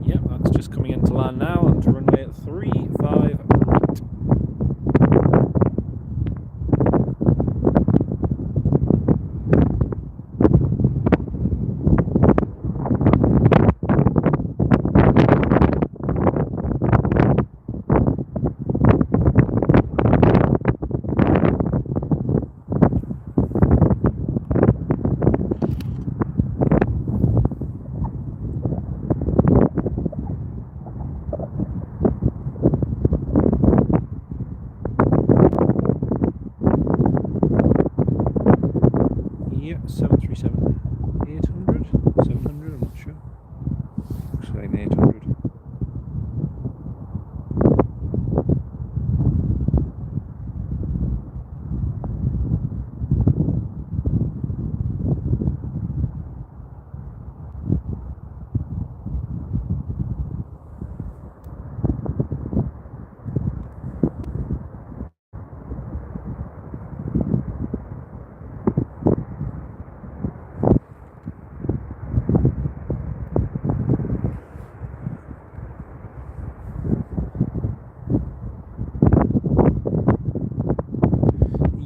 Speaker 1: yeah, that's just coming in to land now onto runway 35.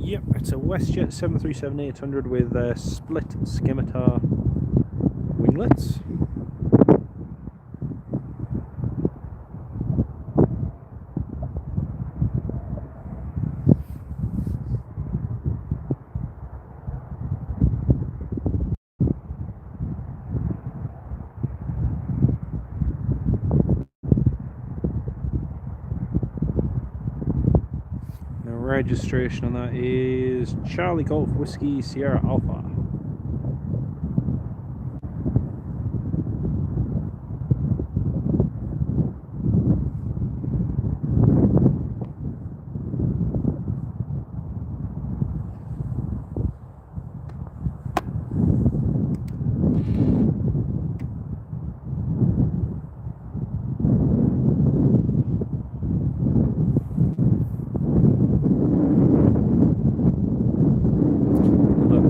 Speaker 1: Yep, it's a WestJet 737-800 with split scimitar winglets. Registration on that is Charlie Golf Whiskey Sierra Alpha.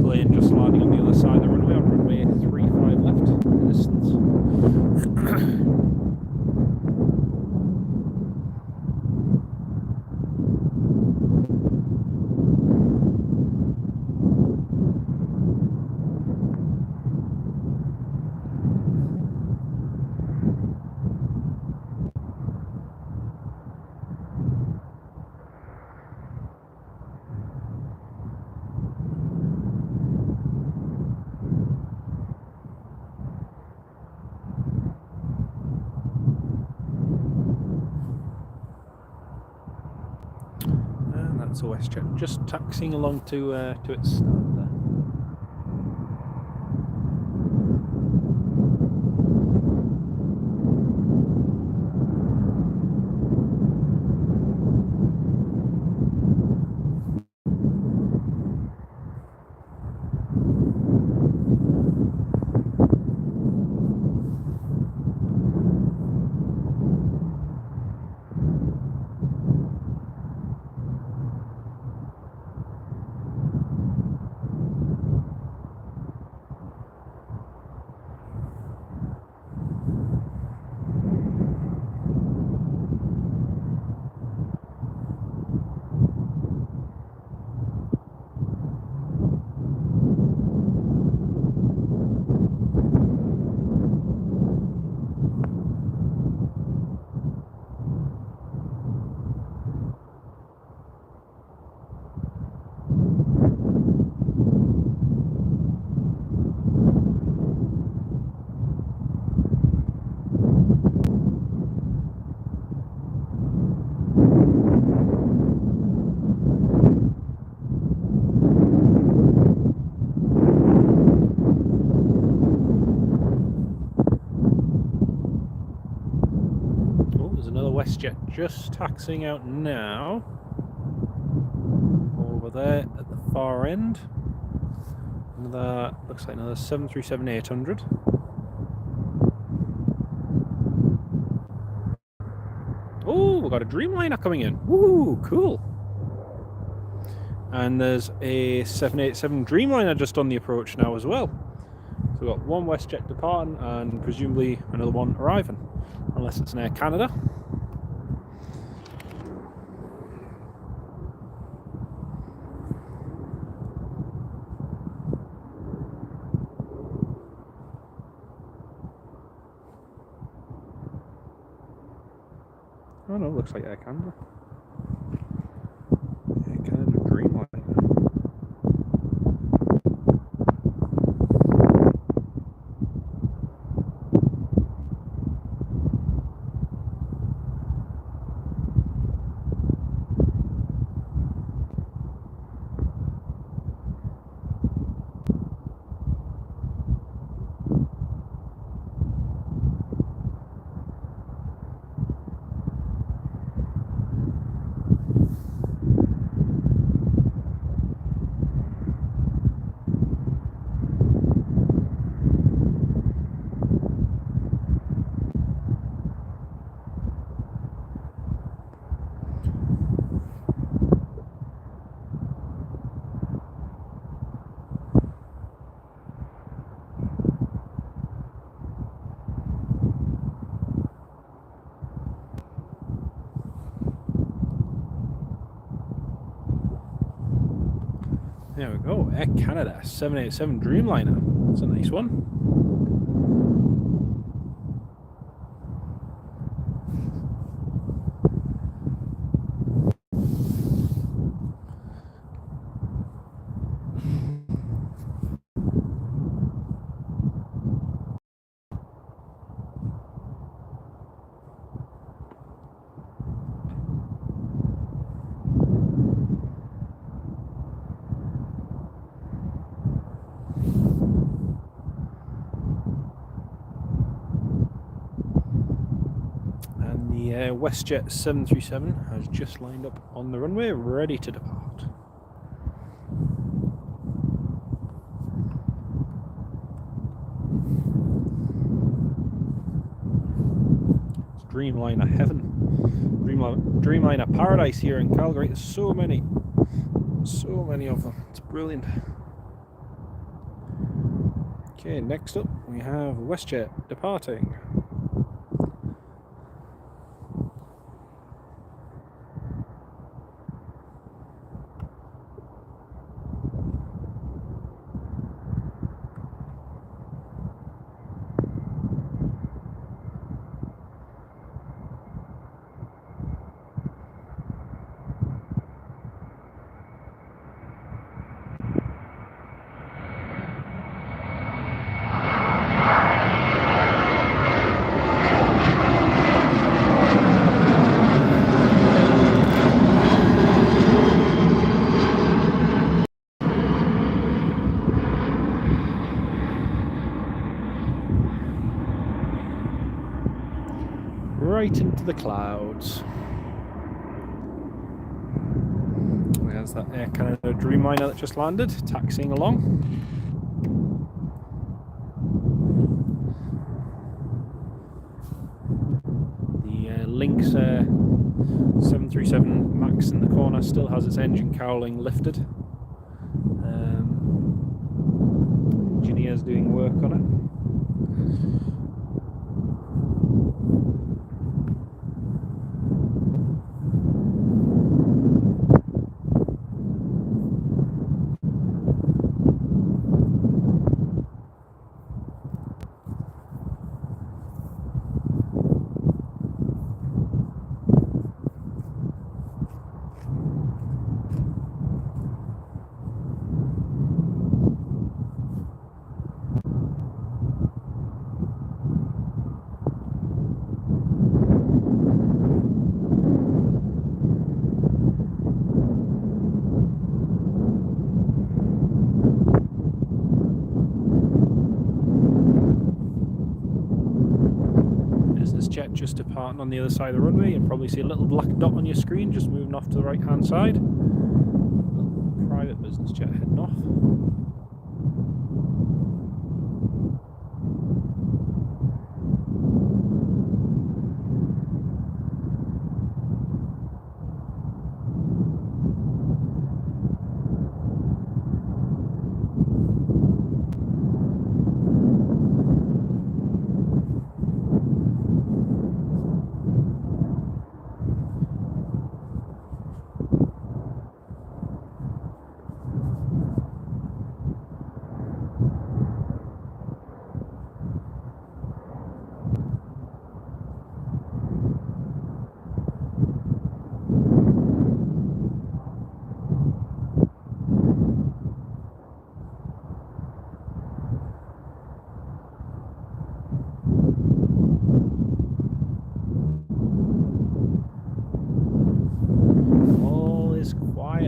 Speaker 1: Plane just landing on the other side of the runway on runway 35 left in the distance. That's a WestJet just taxiing along to its start there. WestJet just taxiing out now. Over there at the far end. Another, looks like another 737-800. Oh, we've got a Dreamliner coming in. Woo, cool. And there's a 787 Dreamliner just on the approach now as well. So we've got one WestJet departing and presumably another one arriving. Unless it's an Air Canada. Oh no, looks like Air Canada. Air Canada Dreamliner. There we go. Air Canada 787 Dreamliner. That's a nice one. The WestJet 737 has just lined up on the runway, ready to depart. It's Dreamliner heaven. Dreamliner paradise here in Calgary. There's so many of them. It's brilliant. Okay, next up we have WestJet departing. Right into the clouds. There's that Air Canada Dreamliner that just landed, taxiing along. The Lynx 737 MAX in the corner still has its engine cowling lifted. Engineers doing work on it. Jet just departing on the other side of the runway. You'll probably see a little black dot on your screen just moving off to the right hand side. Private business jet heading off.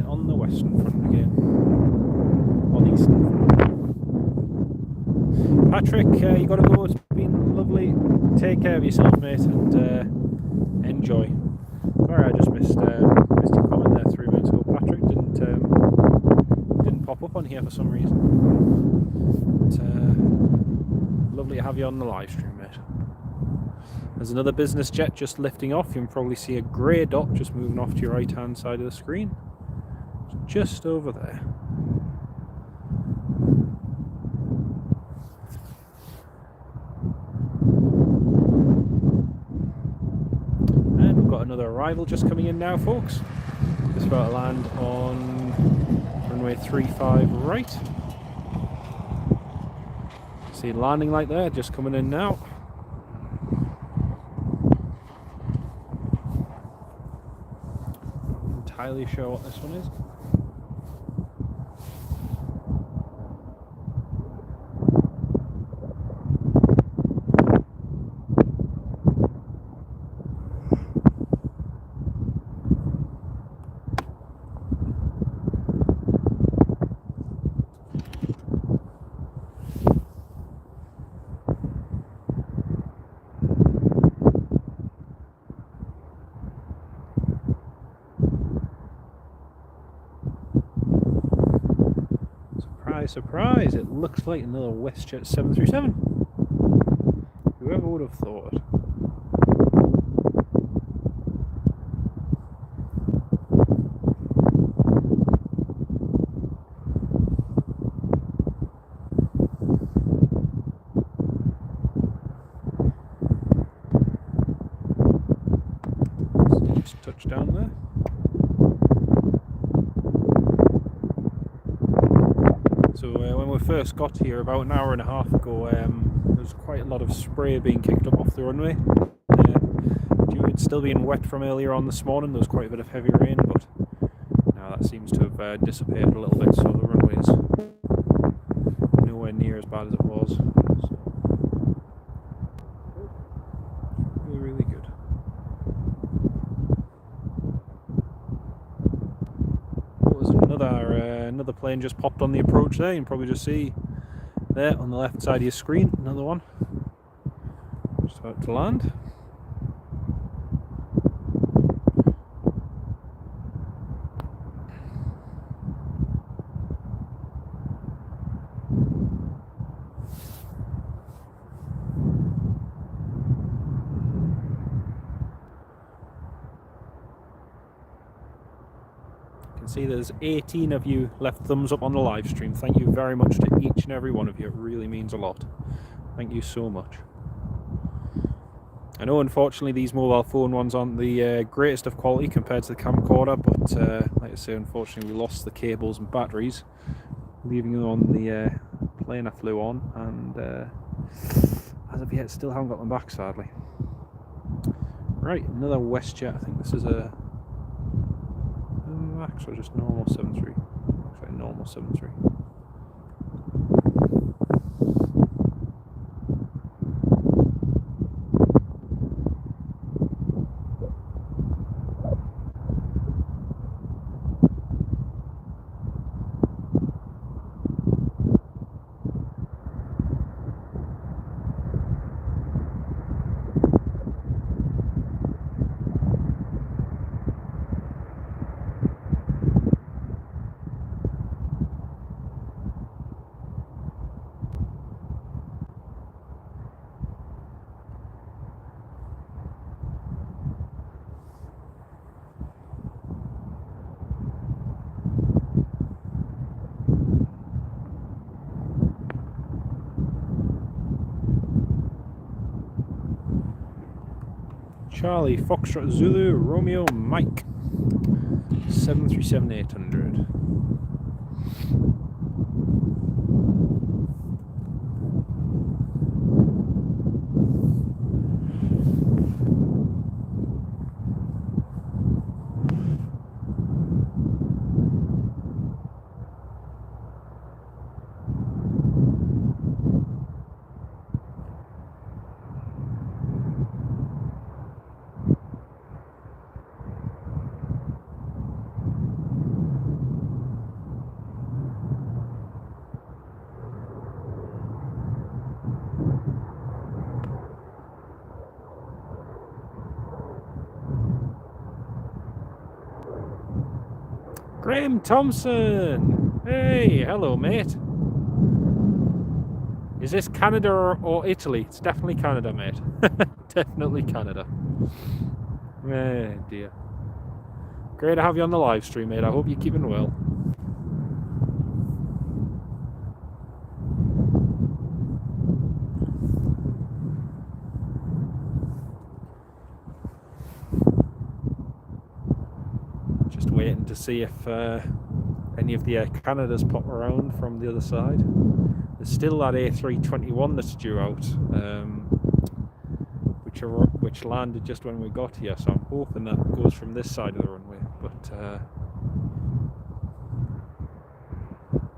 Speaker 1: On the western front again, on the eastern front. Patrick, you got to go. It's been lovely. Take care of yourself, mate, and enjoy. Sorry, I just missed your comment there 3 minutes ago. Patrick didn't pop up on here for some reason. But, lovely to have you on the live stream, mate. There's another business jet just lifting off. You can probably see a grey dot just moving off to your right hand side of the screen. Just over there. And we've got another arrival just coming in now, folks. Just about to land on runway runway 35 right. See landing light there, just coming in now. Not entirely sure what this one is. Surprise, it looks like another WestJet 737. Whoever would have thought? Just touch down there. So when we first got here about an hour and a half ago, there was quite a lot of spray being kicked up off the runway. Due to it still being wet from earlier on this morning, there was quite a bit of heavy rain, but now that seems to have dissipated a little bit, so the runway is nowhere near as bad as it was. So, really, really good. What was another plane just popped on the approach there? You can probably just see there on the left side of your screen, another one just about to land. See, there's 18 of you left thumbs up on the live stream. Thank you very much to each and every one of you. It really means a lot. Thank you so much. I know unfortunately these mobile phone ones aren't the greatest of quality compared to the camcorder, but like I say, unfortunately we lost the cables and batteries, leaving them on the plane I flew on, and as of yet still haven't got them back, sadly. Right, another WestJet. I think this is a Max or just normal 73? Looks like normal 73. Charlie, Foxtrot, Zulu, Romeo, Mike, 737-800. Graham Thompson! Hey, hello mate. Is this Canada or Italy? It's definitely Canada, mate. Definitely Canada. Eh, dear. Great to have you on the live stream, mate. I hope you're keeping well. Just waiting to see if any of the Air Canadas pop around from the other side. There's still that A321 that's due out, which landed just when we got here, so I'm hoping that goes from this side of the runway, but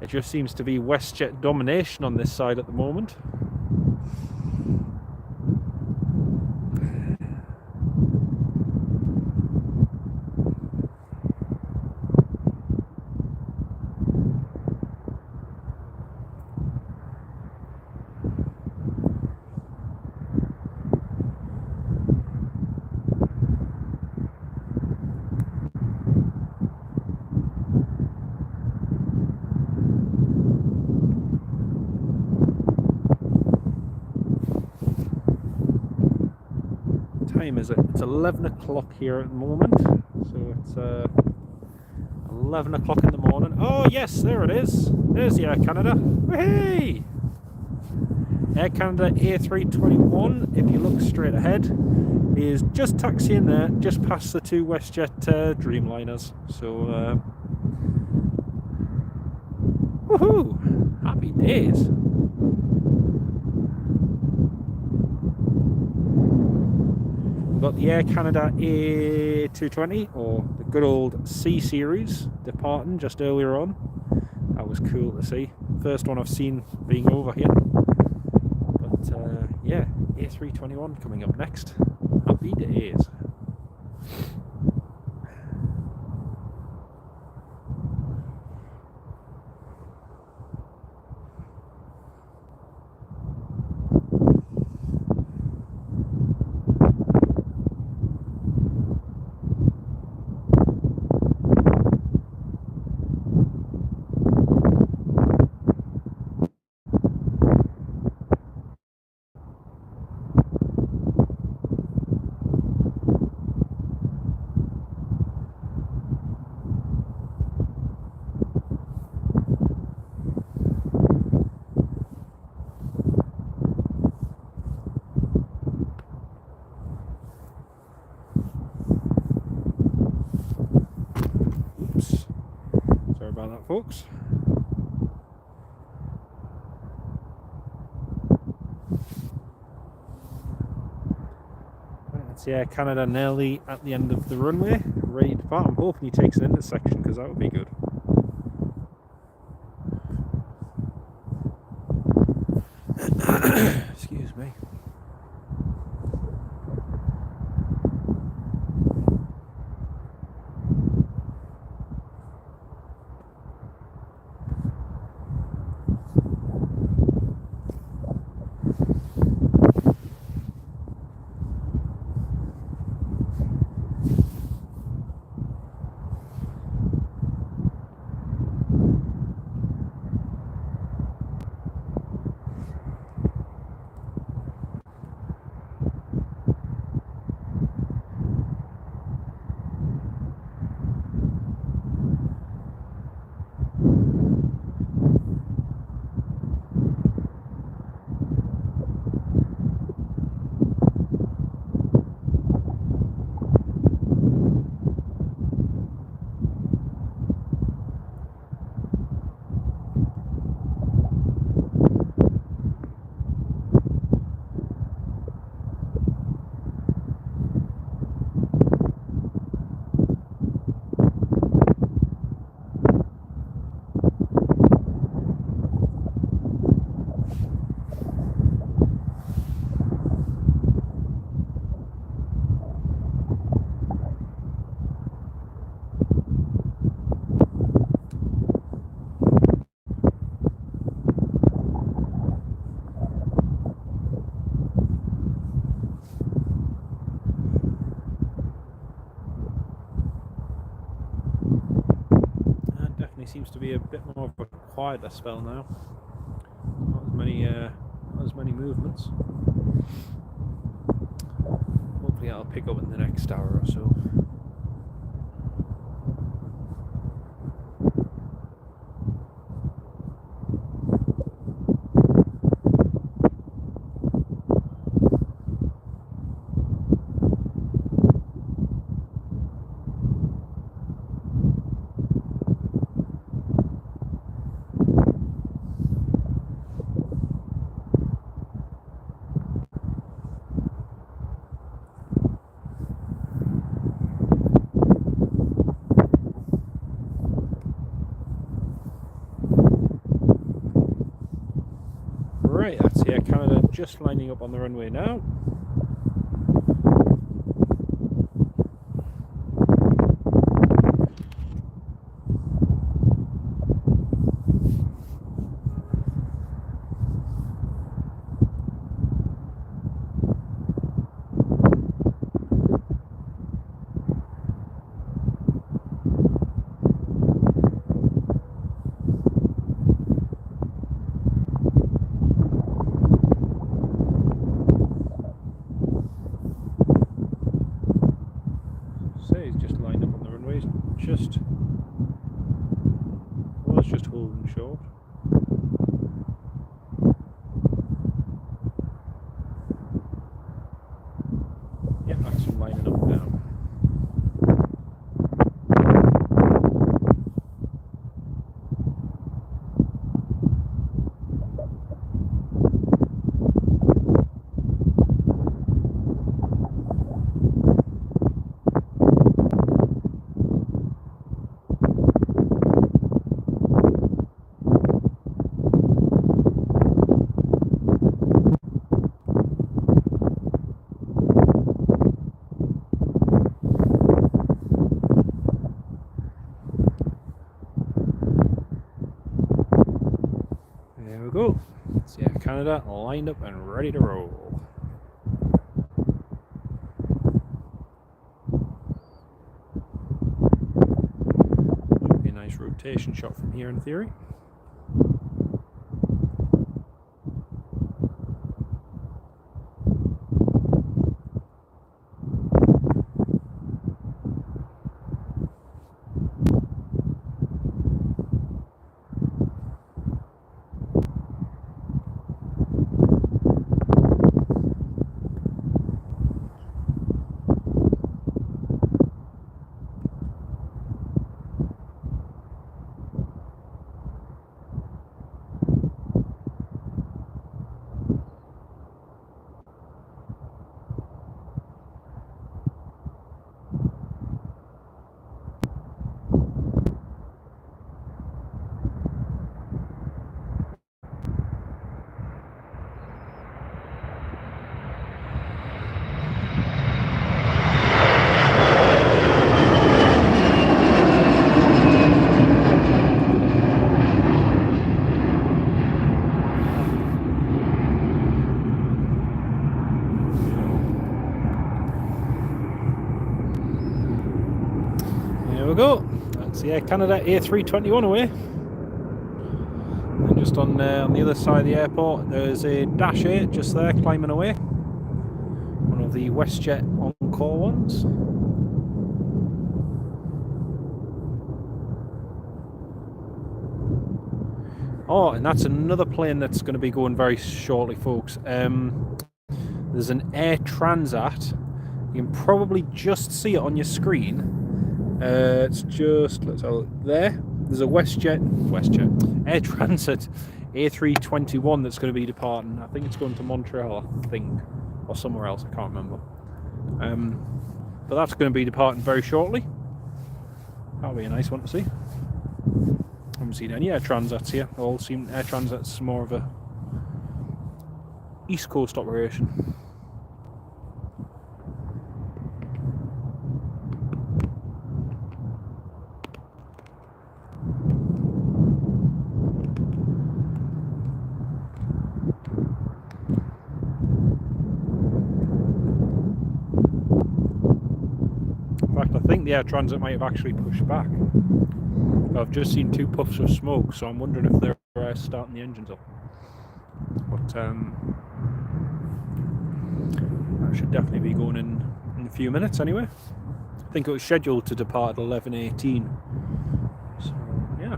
Speaker 1: it just seems to be WestJet domination on this side at the moment. It's 11 o'clock here at the moment, so it's 11 o'clock in the morning. Oh yes, there it is. There's the Air Canada. Hey! Air Canada A321, if you look straight ahead, is just taxiing there, just past the two WestJet Dreamliners. So, woohoo! Happy days. Got the Air Canada A320, or the good old C series, departing just earlier on. That was cool to see. First one I've seen being over here. But yeah, A321 coming up next. Happy days. Folks. Right, that's the Air Canada nearly at the end of the runway, ready to depart. I'm hoping he takes an intersection because that would be good. Excuse me. Seems to be a bit more of a quieter spell now. Not as many movements. Hopefully that'll pick up in the next hour or so. Right, that's Air Canada just lining up on the runway now. Just holding short. Yeah, that's lining up now. There we go. It's Air Canada lined up and ready to roll. Should be a nice rotation shot from here in theory. There we go. That's the Air Canada A321 away. And just on the other side of the airport, there's a Dash 8 just there climbing away. One of the WestJet on-call ones. Oh, and that's another plane that's going to be going very shortly, folks. There's an Air Transat. You can probably just see it on your screen. It's just, let's have a look there. There's a WestJet Air Transat A321 that's going to be departing. I think it's going to Montreal, I think, or somewhere else. I can't remember. But that's going to be departing very shortly. That'll be a nice one to see. I haven't seen any Air Transats here. All seem Air Transats more of a East Coast operation. I think the Air Transat might have actually pushed back. I've just seen 2 puffs of smoke, so I'm wondering if they're starting the engines up. But that should definitely be going in a few minutes anyway. I think it was scheduled to depart at 11:18. So yeah.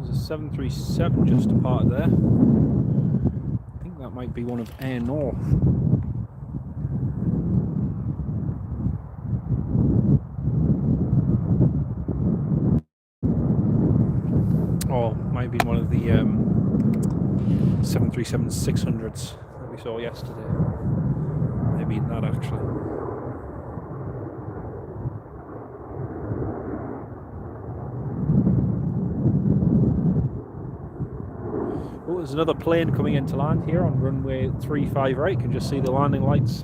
Speaker 1: There's a 737 just departed there. I think that might be one of Air North. Or might be one of the 737-600s that we saw yesterday. Maybe not actually. another plane coming into land here on runway 35 You can just see the landing lights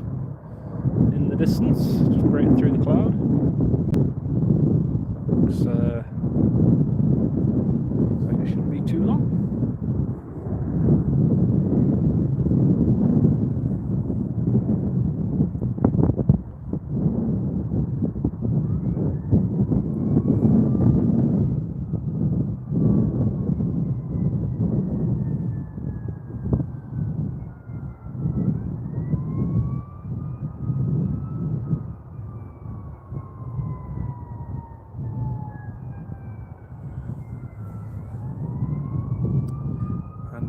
Speaker 1: in the distance, just breaking through the cloud. Looks like it shouldn't be too long.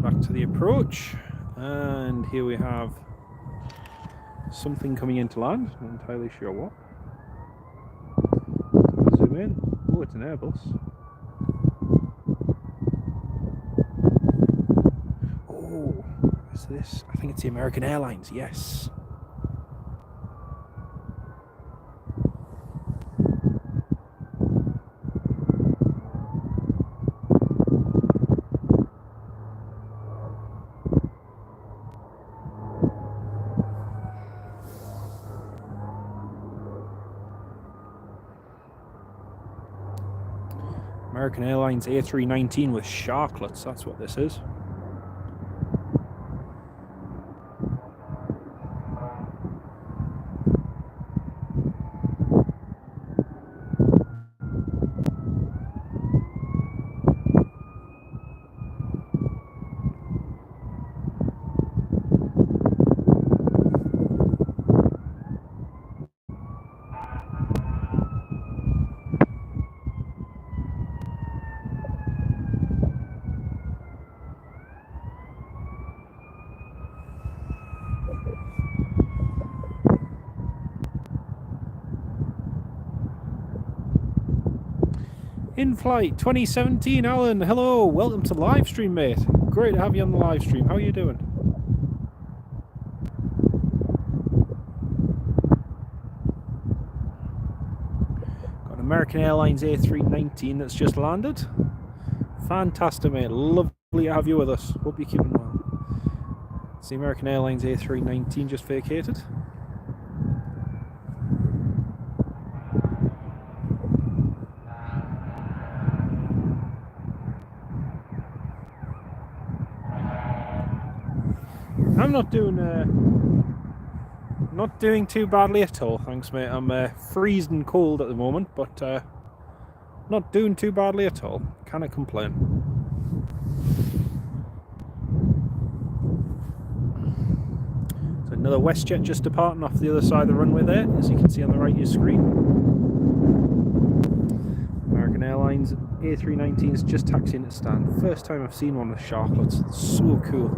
Speaker 1: Back to the approach, and here we have something coming into land. Not entirely sure what. Zoom in. Oh, it's an Airbus. Oh, what's this? I think it's the American Airlines. Yes. American Airlines A319 with sharklets, that's what this is. In flight 2017, Alan. Hello, welcome to the live stream, mate. Great to have you on the live stream. How are you doing? Got an American Airlines A319 that's just landed. Fantastic, mate. Lovely to have you with us. Hope you're keeping well. It's the American Airlines A319 just vacated. I'm not doing too badly at all, thanks, mate. I'm freezing cold at the moment, but not doing too badly at all. Cannot complain. So another WestJet just departing off the other side of the runway there, as you can see on the right of your screen. American Airlines A319 is just taxiing its stand. First time I've seen one with sharklets. It's so cool.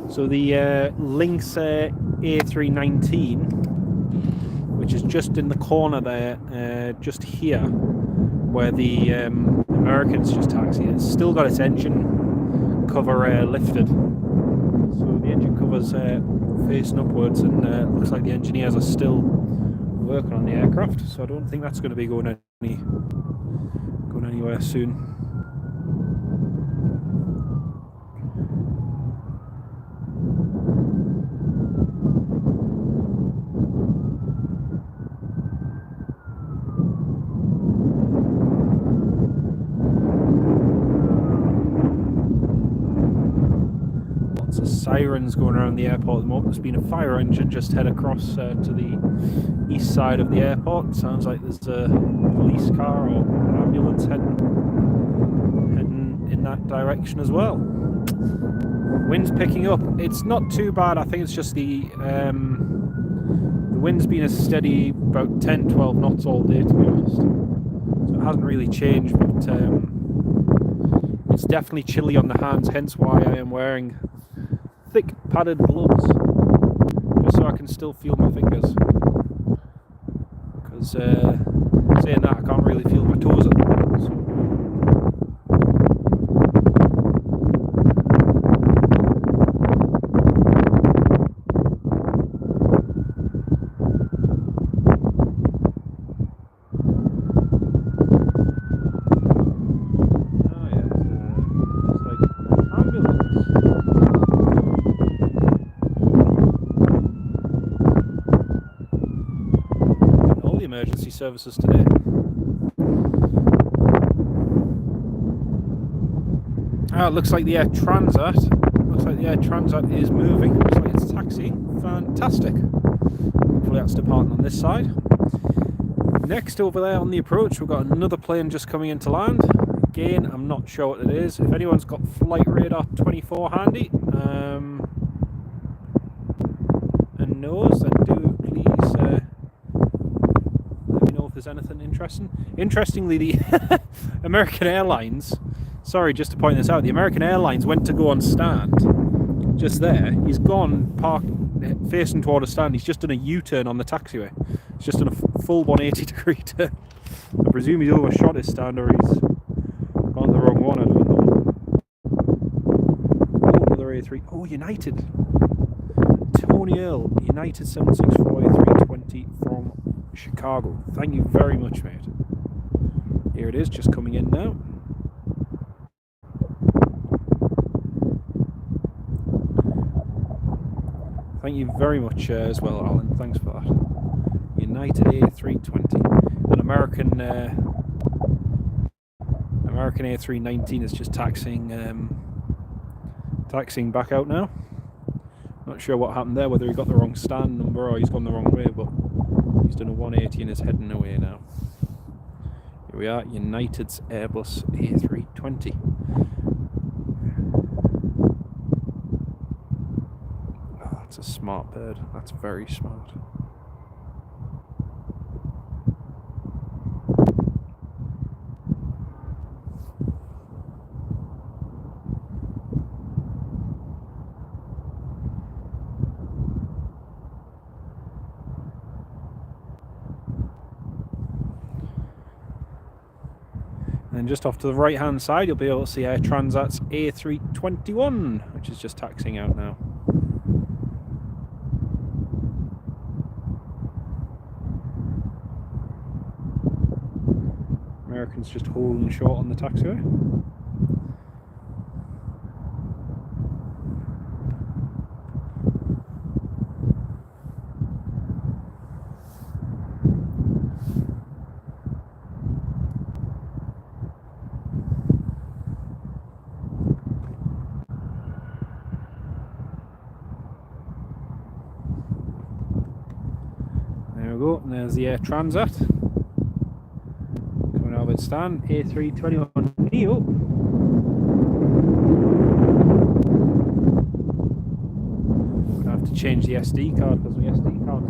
Speaker 1: So the Lynx A319, which is just in the corner there, just here, where the Americans just taxied, it's still got its engine cover lifted. So the engine cover's facing upwards, and it looks like the engineers are still working on the aircraft. So I don't think that's going to be going anywhere soon. Sirens going around the airport at the moment. There's been a fire engine just head across to the east side of the airport. Sounds like there's a police car or ambulance heading in that direction as well. Wind's picking up. It's not too bad. I think it's just the wind's been a steady about 10-12 knots all day, to be honest. So it hasn't really changed, but it's definitely chilly on the hands, hence why I am wearing thick padded gloves, just so I can still feel my fingers. saying that, I can't really feel my toes at the moment. So. Emergency services today. It looks like the Air Transat. Looks like the Air Transat is moving. Looks like it's taxiing. Fantastic. Hopefully that's departing on this side. Next, over there on the approach, we've got another plane just coming into land. Again, I'm not sure what it is. If anyone's got Flight Radar 24 handy and knows, then do please. There's anything interesting. Interestingly, the American Airlines, sorry, just to point this out, the American Airlines went to go on stand just there. He's gone parked facing toward a stand. He's just done a U-turn on the taxiway. He's just done a full 180 degree turn. I presume he's overshot his stand or he's gone the wrong one. I don't know. Oh, another A3. Oh, United. Tony Earl, United 764 A320 from Chicago. Thank you very much, mate. Here it is, just coming in now. Thank you very much as well, Alan. Thanks for that. United A320. An American A319 is just taxiing back out now. Not sure what happened there, whether he got the wrong stand number or he's gone the wrong way, but he's done a 180 and is heading away now. Here we are, United's Airbus A320. Oh, that's a smart bird. That's very smart. And just off to the right hand side, you'll be able to see Air Transat's A321, which is just taxiing out now. Americans just holding short on the taxiway. And there's the Air Transat coming over its stand, A321 Neo. I have to change the SD card because the SD card.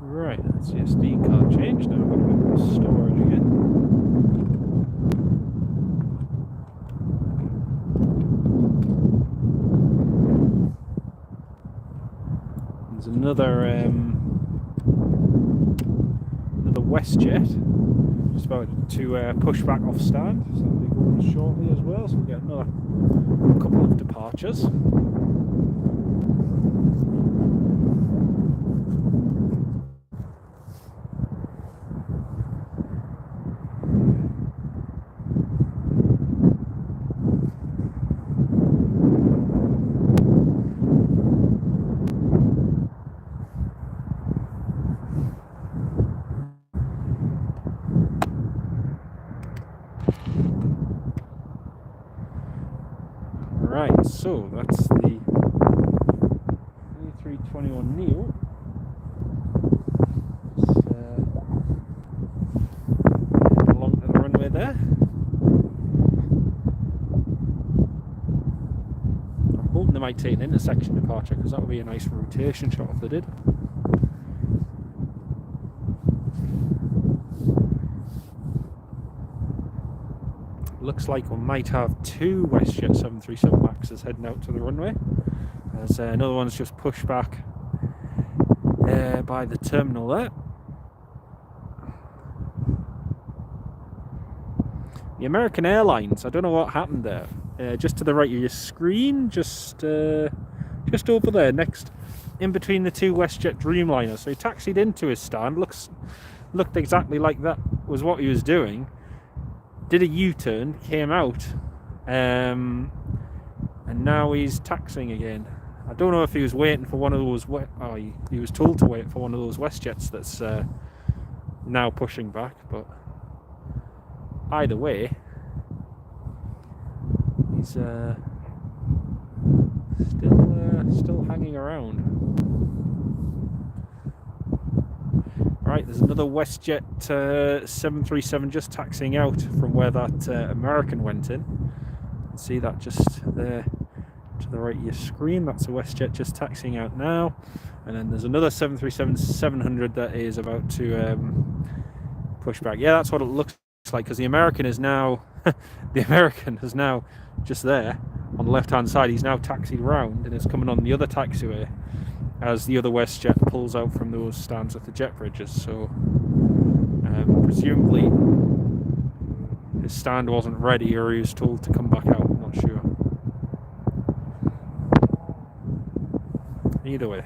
Speaker 1: Right, that's the SD card change. Now I've got a bit more storage again. There's another WestJet just about to push back off stand, so that'll be going shortly as well. So we'll get another couple of departures. So that's the A321 Neo. Along to the runway there. I'm hoping they might take an intersection departure, because that would be a nice rotation shot if they did. Looks like we might have two WestJet 737 Maxes heading out to the runway, as another one's just pushed back by the terminal there. The American Airlines, I don't know what happened there. Just to the right of your screen, just over there, next in between the two WestJet Dreamliners. So he taxied into his stand, looked exactly like that was what he was doing. Did a U-turn, came out, and now he's taxiing again. I don't know if he was waiting for one of those, he was told to wait for one of those WestJets that's now pushing back, but either way, he's still hanging around. Right, there's another WestJet 737 just taxiing out from where that American went in. You can see that just there to the right of your screen. That's a WestJet just taxiing out now. And then there's another 737-700 that is about to push back. Yeah, that's what it looks like, because the American is now just there on the left-hand side. He's now taxied around and is coming on the other taxiway as the other WestJet pulls out from those stands at the jet bridges. So presumably his stand wasn't ready, or he was told to come back out. I'm not sure. Either way.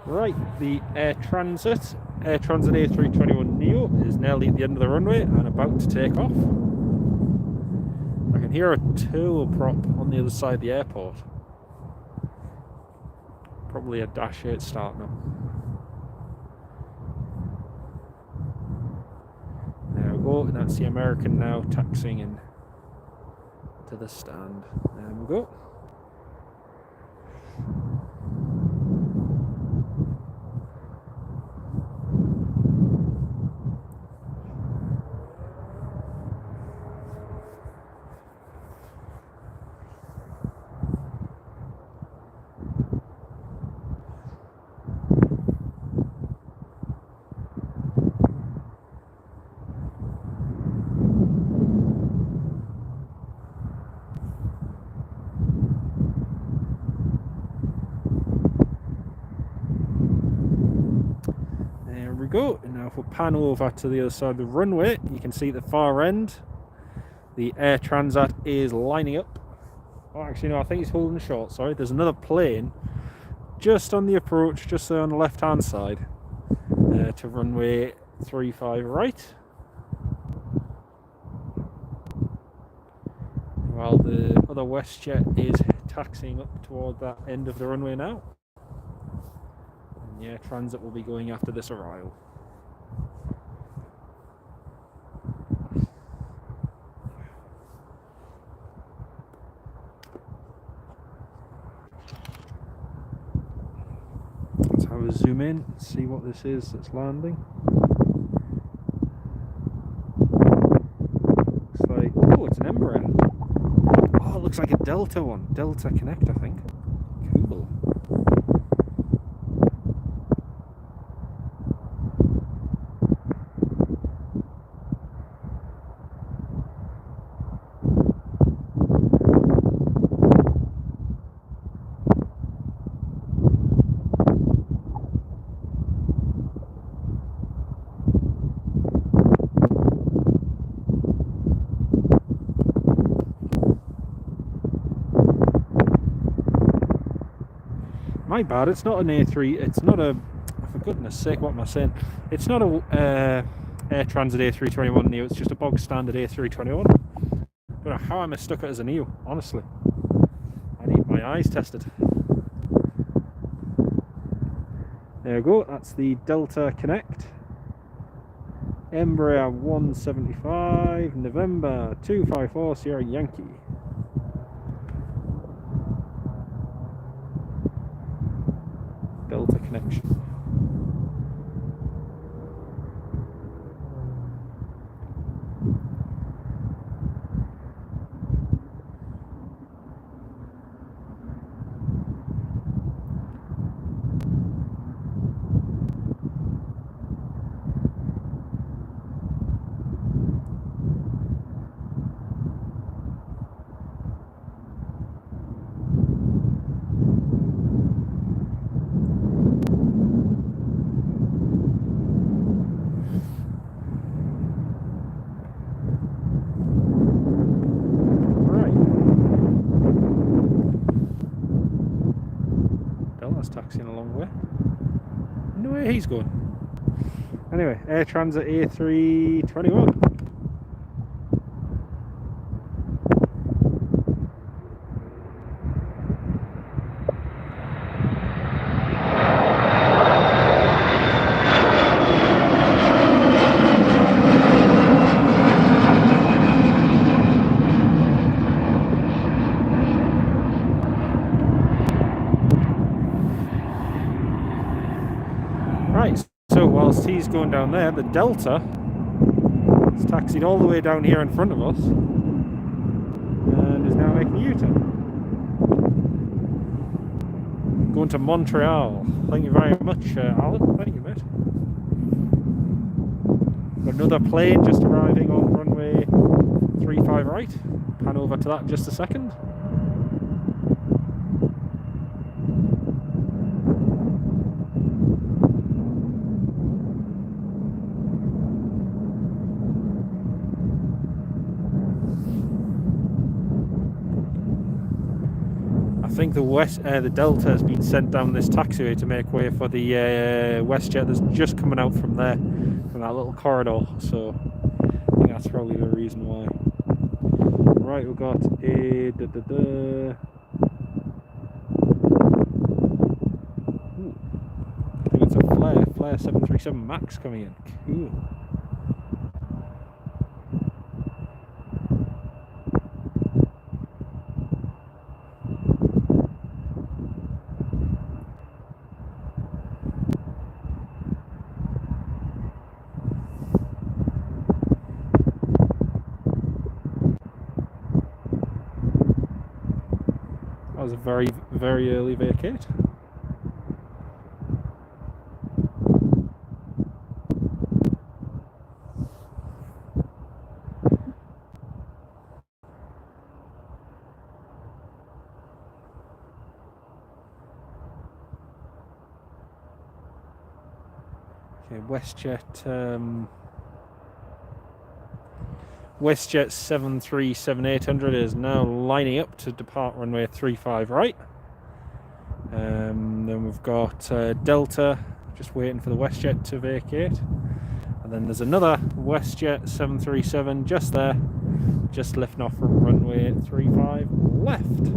Speaker 1: Right, the Air Transit A321 Neo is nearly at the end of the runway and about to take off. I can hear a turboprop on the other side of the airport. Probably a Dash 8 starting up. There we go, and that's the American now taxiing in to the stand. There we go. Go. And now if we pan over to the other side of the runway, you can see at the far end the Air Transat is lining up. Oh, actually no, I think he's holding short, sorry. There's another plane just on the approach, just there on the left hand side to runway 35 right, while the other WestJet is taxiing up toward that end of the runway now. Yeah, Transit will be going after this arrival. Let's have a zoom in, see what this is that's landing. Looks like, oh, it's an Embraer. Oh, it looks like a Delta one. Delta Connect, I think. Cool. My bad, it's not an A3, it's not a, for goodness sake, what am I saying? It's not a Air Transit A321 Neo, it's just a bog standard A321. I don't know how I mistook it as a Neo, honestly. I my eyes tested. There we go, that's the Delta Connect. Embraer 175, November 254 Sierra Yankee. Delta connection. Delta's taxiing a long way. No way he's going. Anyway, Air Transat A321. Right, so whilst he's going down there, the Delta is taxied all the way down here in front of us and is now making a U-turn. Going to Montreal. Thank you very much, Alan. Thank you, mate. Got another plane just arriving on runway 35 right. Pan over to that in just a second. I think the Delta has been sent down this taxiway to make way for the WestJet that's just coming out from there, from that little corridor. So I think that's probably the reason why. Right, we've got a Ooh. I think it's a Flare 737 Max coming in. Cool. That was a very, very early vacate. Okay, WestJet 737-800 is now lining up to depart runway 35 right. Then we've got Delta just waiting for the WestJet to vacate. And then there's another WestJet 737 just there, just lifting off from runway 35 left.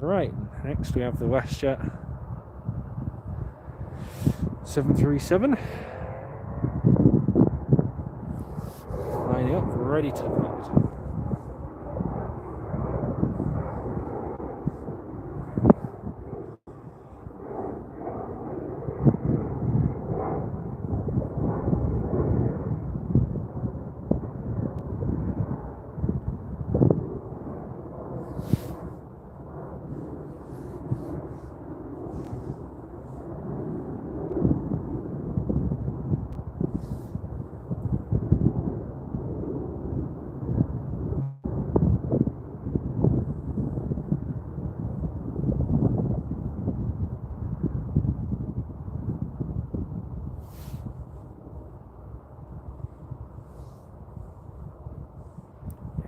Speaker 1: Right, next we have the WestJet 737 lining up, ready to depart.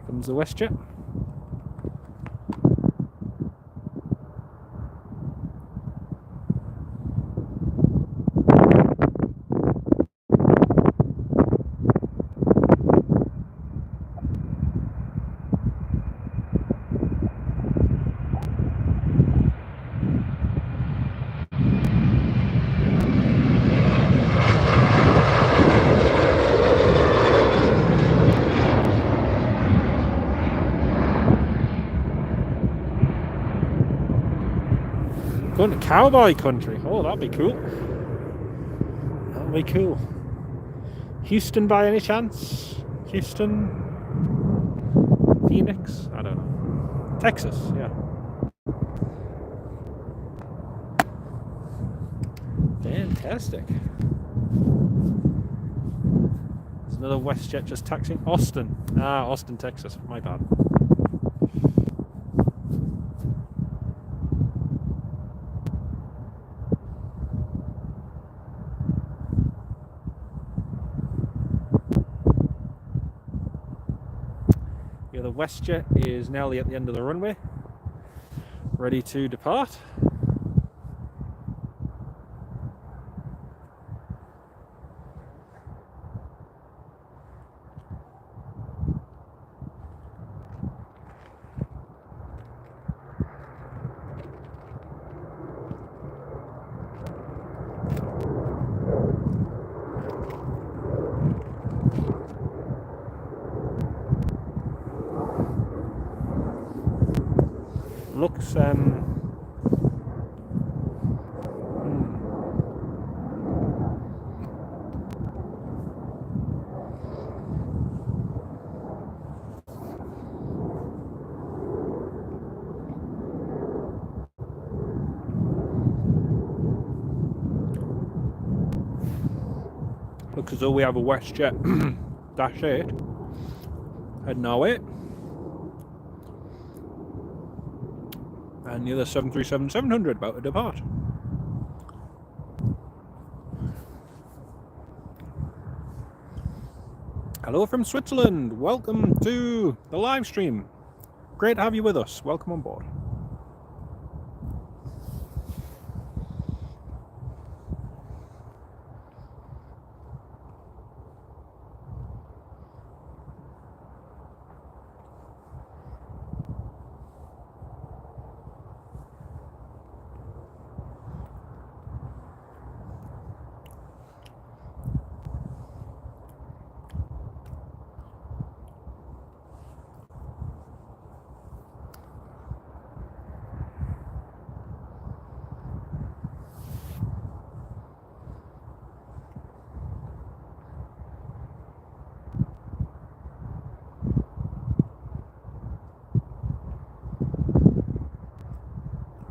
Speaker 1: Comes the WestJet. Going to cowboy country. Oh, that'd be cool. That'd be cool. Houston by any chance? Houston? Phoenix? I don't know. Texas, yeah. Fantastic. There's another WestJet just taxiing. Austin. Ah, Austin, Texas. My bad. Yeah, the WestJet is nearly at the end of the runway, ready to depart. Looks looks as though we have a WestJet -8 heading our way. And the other 737-700 about to depart. Hello from Switzerland. Welcome to the live stream. Great to have you with us. Welcome on board.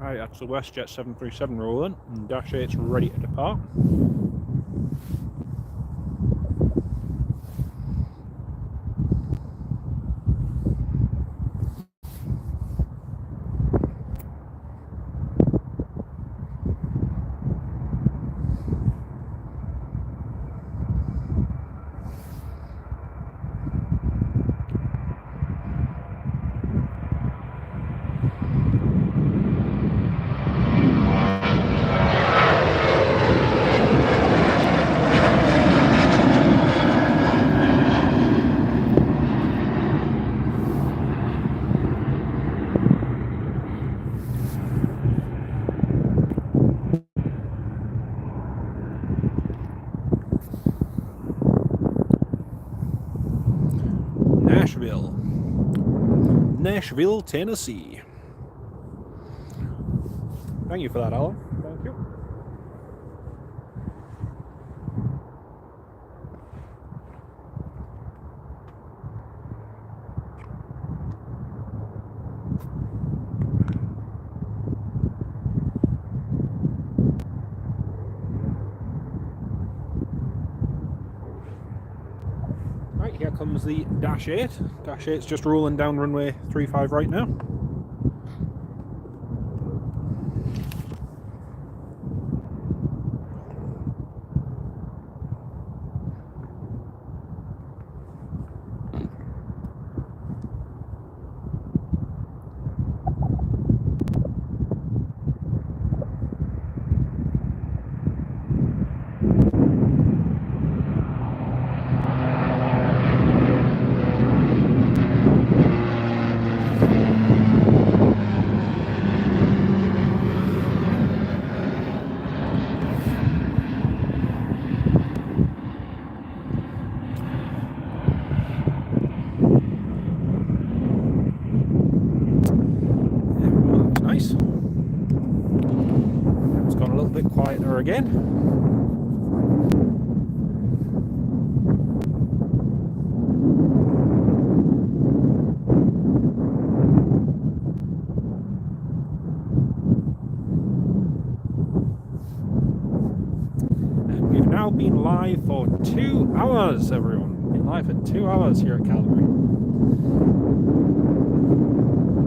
Speaker 1: Right, that's the WestJet 737 rolling, and -8's ready to depart. Nashville, Tennessee. Thank you for that, Alan. Thank you. Right, here comes the -8. -8's just rolling down runway 35 right now. quieter again. We've now been live for 2 hours, everyone. Been live for 2 hours here at Calgary.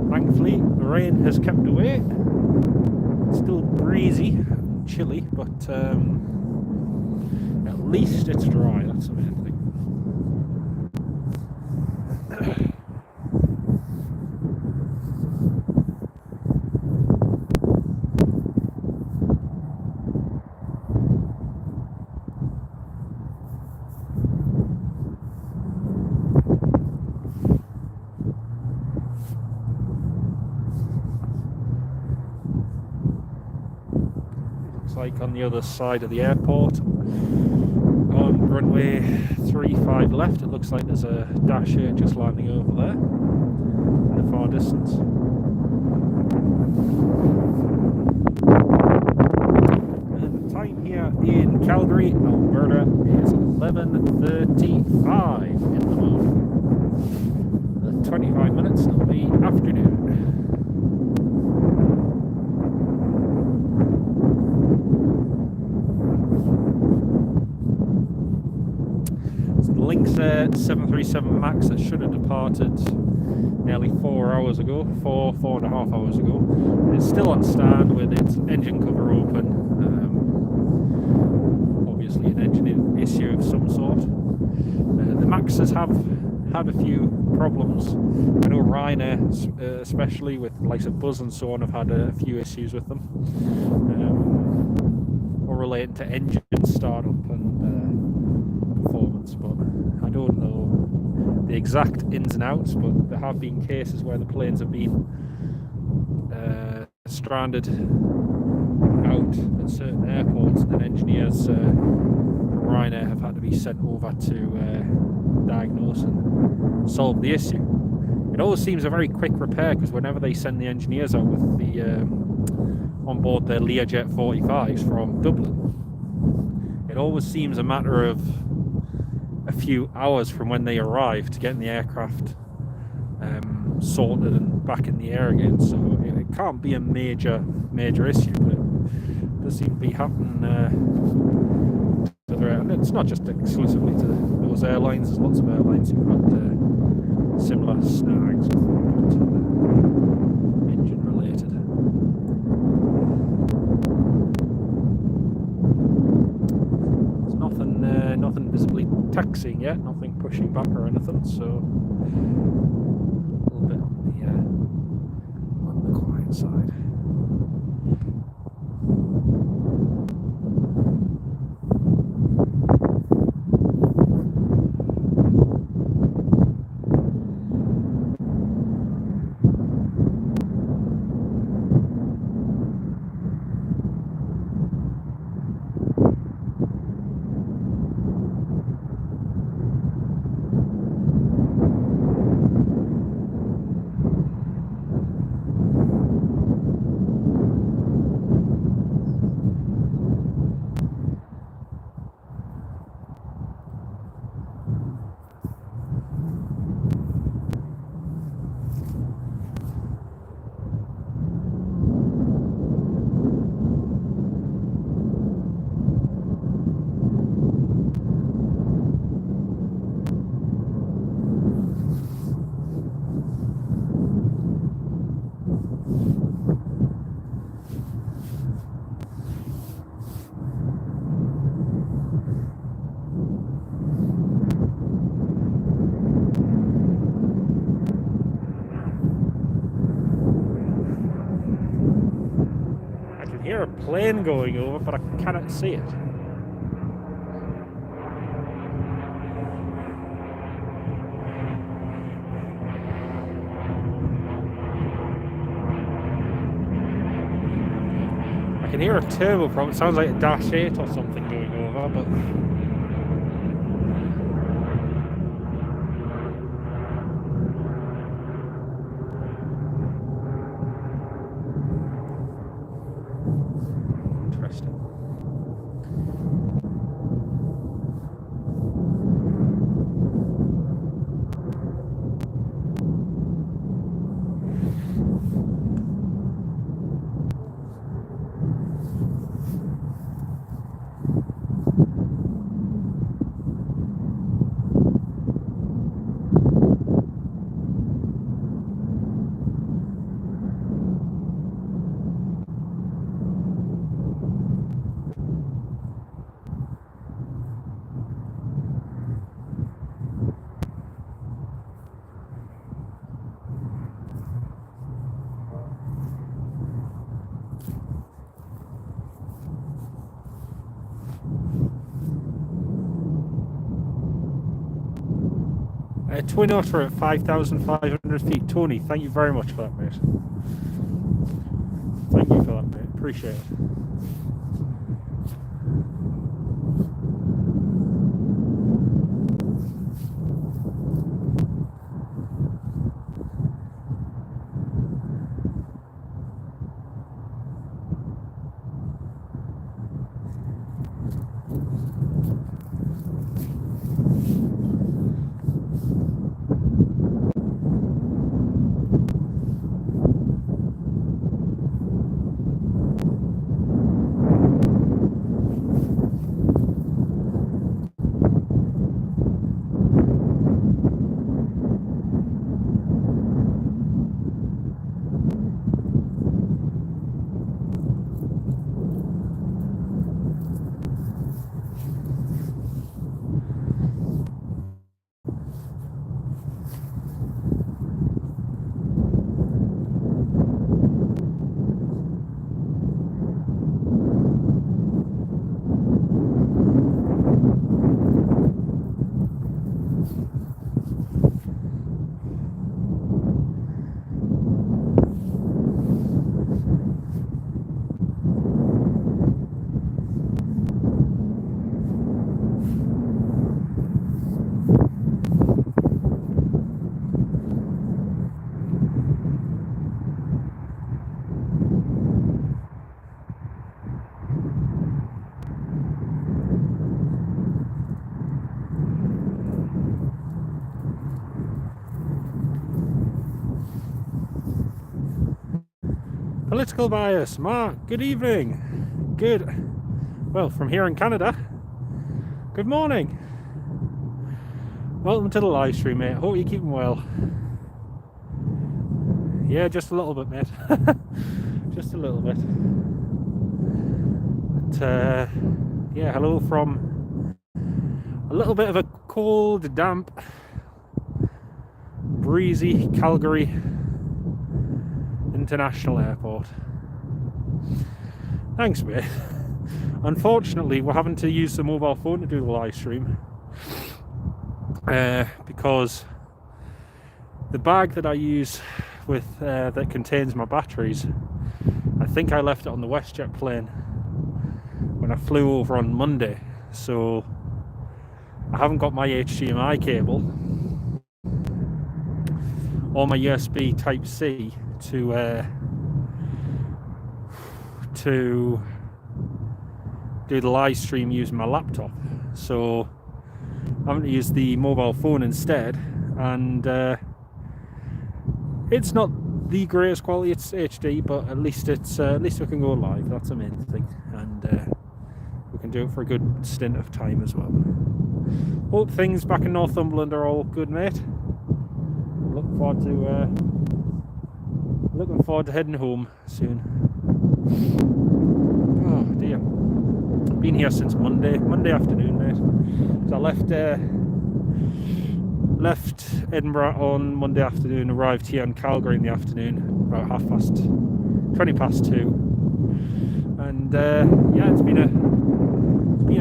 Speaker 1: Thankfully, the rain has kept away. It's still breezy and chilly, but at least it's dry. That's the main thing. Like on the other side of the airport on runway 35 left, it looks like there's a Dash 8 just landing over there in the far distance. And the time here in Calgary, Alberta is 11:35 in the morning. 25 minutes of the afternoon. Lynx 737 MAX that should have departed nearly 4 hours ago, four and a half hours ago. It's still on stand with its engine cover open. Obviously an engine issue of some sort. The MAXes have had a few problems. I know Ryanair, especially with the likes of Buzz and so on, have had a few issues with them. Or relating to engine startup and performance, but I don't know the exact ins and outs, but there have been cases where the planes have been stranded out at certain airports, and engineers Ryanair have had to be sent over to diagnose and solve the issue. It always seems a very quick repair, because whenever they send the engineers out with the on board their Learjet 45s from Dublin, it always seems a matter of a few hours from when they arrive to getting the aircraft sorted and back in the air again. So it can't be a major issue, but it does seem to be happening and it's not just exclusively to those airlines. There's lots of airlines who've had similar snags, engine related. There's nothing visibly taxiing yet, nothing pushing back or anything, so a little bit on the quiet side. A plane going over, but I cannot see it. I can hear a turboprop. It sounds like a Dash 8 or something going over, but interesting. Twin Otter at 5,500 feet. Tony, thank you very much for that, mate. Thank you for that, mate. Appreciate it. Political bias. Mark, good evening. Good. Well, from here in Canada, good morning. Welcome to the live stream, mate. Hope you're keeping well. Yeah, just a little bit, mate. Just a little bit. But, yeah, hello from a little bit of a cold, damp, breezy Calgary International Airport. Thanks, mate. Unfortunately, we're having to use the mobile phone to do the live stream because the bag that I use with that contains my batteries, I think I left it on the WestJet plane when I flew over on Monday, so I haven't got my HDMI cable or my USB Type-C to do the live stream using my laptop, so I'm going to use the mobile phone instead, and it's not the greatest quality, it's HD, but at least we can go live. That's the main thing, and we can do it for a good stint of time as well. Hope things back in Northumberland are all good, mate. Looking forward to heading home soon. Oh dear. Been here since Monday afternoon, mate. So I left Edinburgh on Monday afternoon, arrived here in Calgary in the afternoon, about 20 past 2. And yeah, it's been a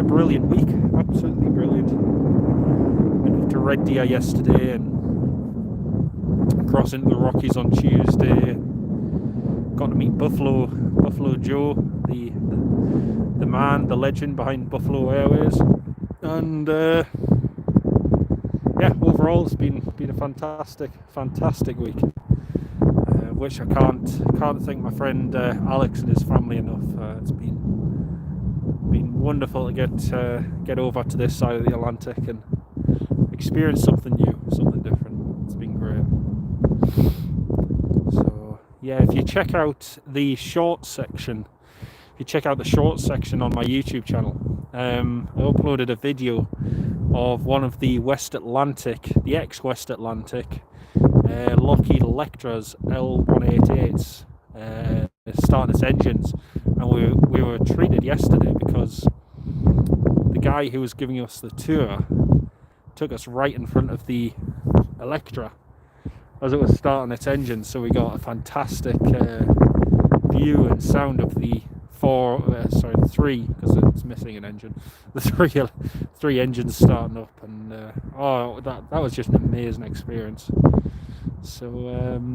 Speaker 1: brilliant week, absolutely brilliant. Went up to Red Deer yesterday and crossed into the Rockies on Tuesday. Got to meet Buffalo Joe, the man, the legend behind Buffalo Airways, and yeah, overall it's been a fantastic week, which I can't thank my friend Alex and his family enough. It's been wonderful to get over to this side of the Atlantic and experience something new, something different. It's been great. So yeah, if you check out the short section on my YouTube channel, I uploaded a video of one of the ex-West Atlantic Lockheed Electra's L188s starting its engines, and we were treated yesterday because the guy who was giving us the tour took us right in front of the Electra as it was starting its engine, so we got a fantastic view and sound of the three, because it's missing an engine. The three engines starting up, and that was just an amazing experience. So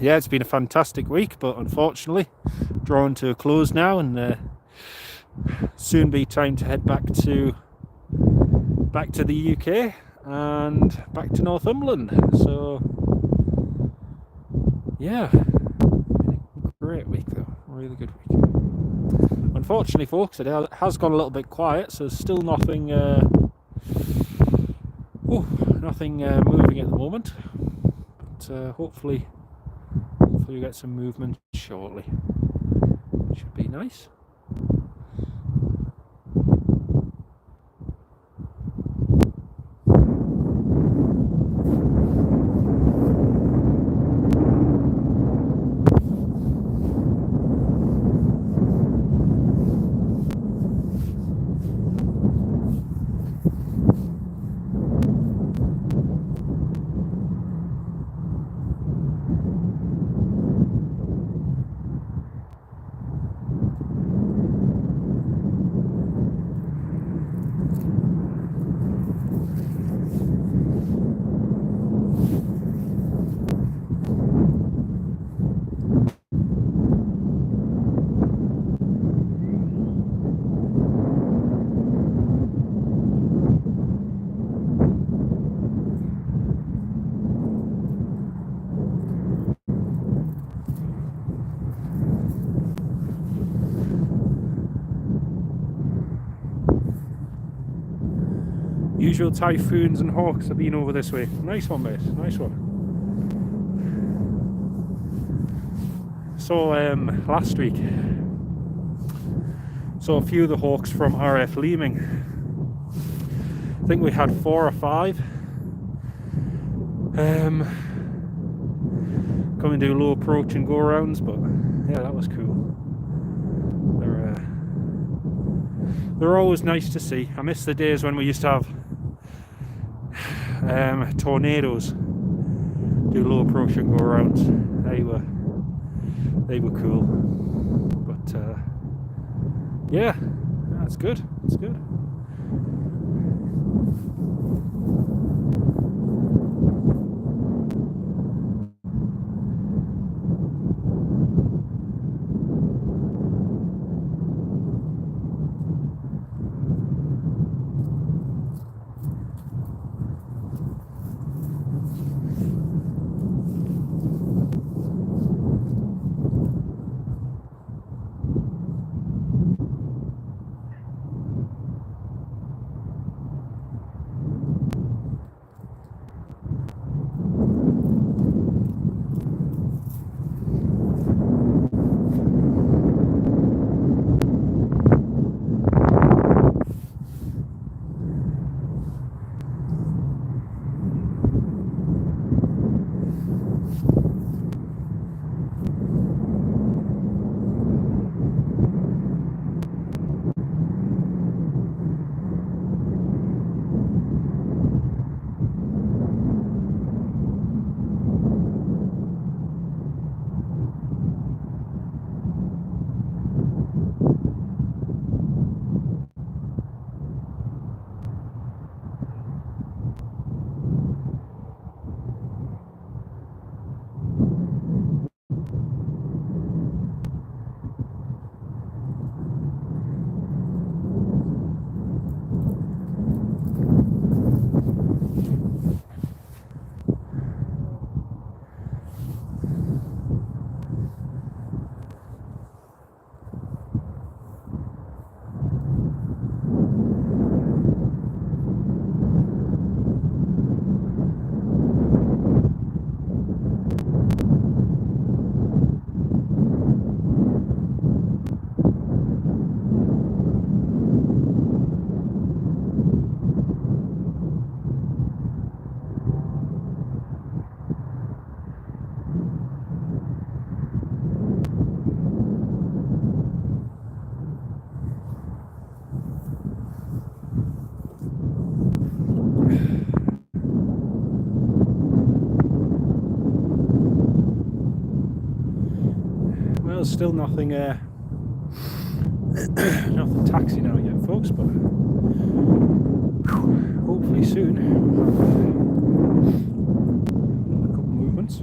Speaker 1: yeah, it's been a fantastic week, but unfortunately drawing to a close now, and soon be time to head back to the UK and back to Northumberland. So yeah, great week though, really good week. Unfortunately, folks, it has gone a little bit quiet, so there's still nothing moving at the moment, but hopefully we get some movement shortly. Should be nice. Usual typhoons and hawks have been over this way. Nice one, mate. Nice one. So last week, saw a few of the hawks from RF Leeming. I think we had 4 or 5. Come and do low approach and go arounds, but yeah, that was cool. They're always nice to see. I miss the days when we used to have tornadoes, do low approach and go arounds. They were cool, but yeah, that's good. It's good. Well, still nothing Nothing taxi now yet, folks, but hopefully soon we'll have a couple movements.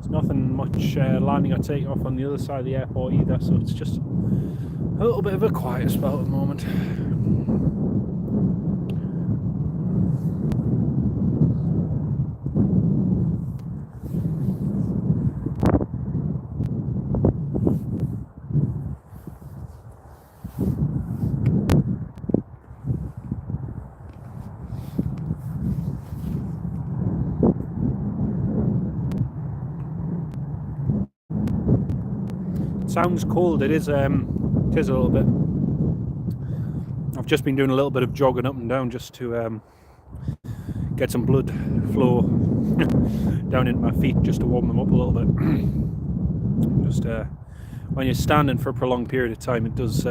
Speaker 1: Nothing much landing or taking off on the other side of the airport either, so it's just a little bit of a quiet spell at the moment. Sounds cold. It is a little bit. I've just been doing a little bit of jogging up and down just to get some blood flow down into my feet, just to warm them up a little bit. Just when you're standing for a prolonged period of time, it does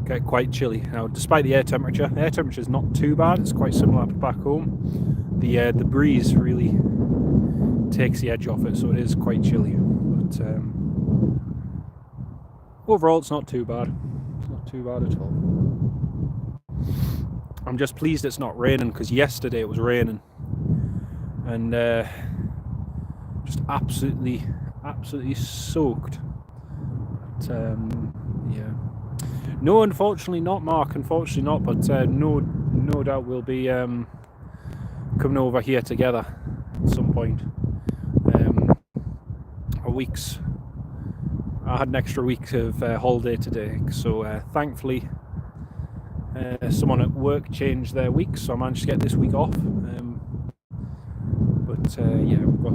Speaker 1: get quite chilly. Now, despite the air temperature is not too bad. It's quite similar back home. The breeze really takes the edge off it, so it is quite chilly. But overall, it's not too bad. It's not too bad at all. I'm just pleased it's not raining, because yesterday it was raining, and just absolutely soaked. But yeah, no, unfortunately not, Mark. Unfortunately not. But no doubt we'll be coming over here together at some point. I had an extra week of holiday today, so thankfully someone at work changed their week, so I managed to get this week off. But yeah, we're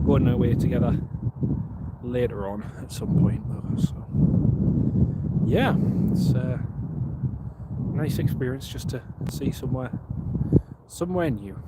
Speaker 1: going away together later on at some point, though. So yeah, it's a nice experience just to see somewhere new.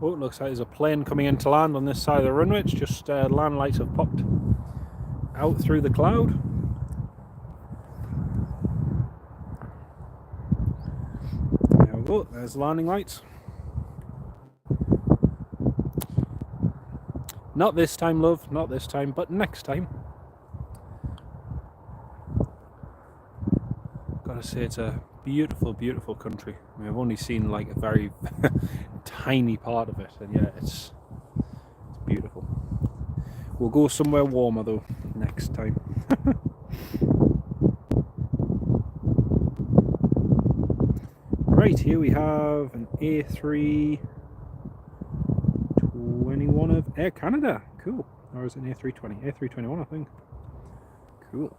Speaker 1: Oh, it looks like there's a plane coming in to land on this side of the runway. It's just land lights have popped out through the cloud. There we go, there's the landing lights. Not this time, love, not this time, but next time. Gotta say, it's a beautiful, beautiful country. I mean, I've only seen like a very tiny part of it, and yeah, it's beautiful. We'll go somewhere warmer though next time. Right, here we have an A321 of Air Canada. Cool. Or is it an A320? A321, I think. Cool.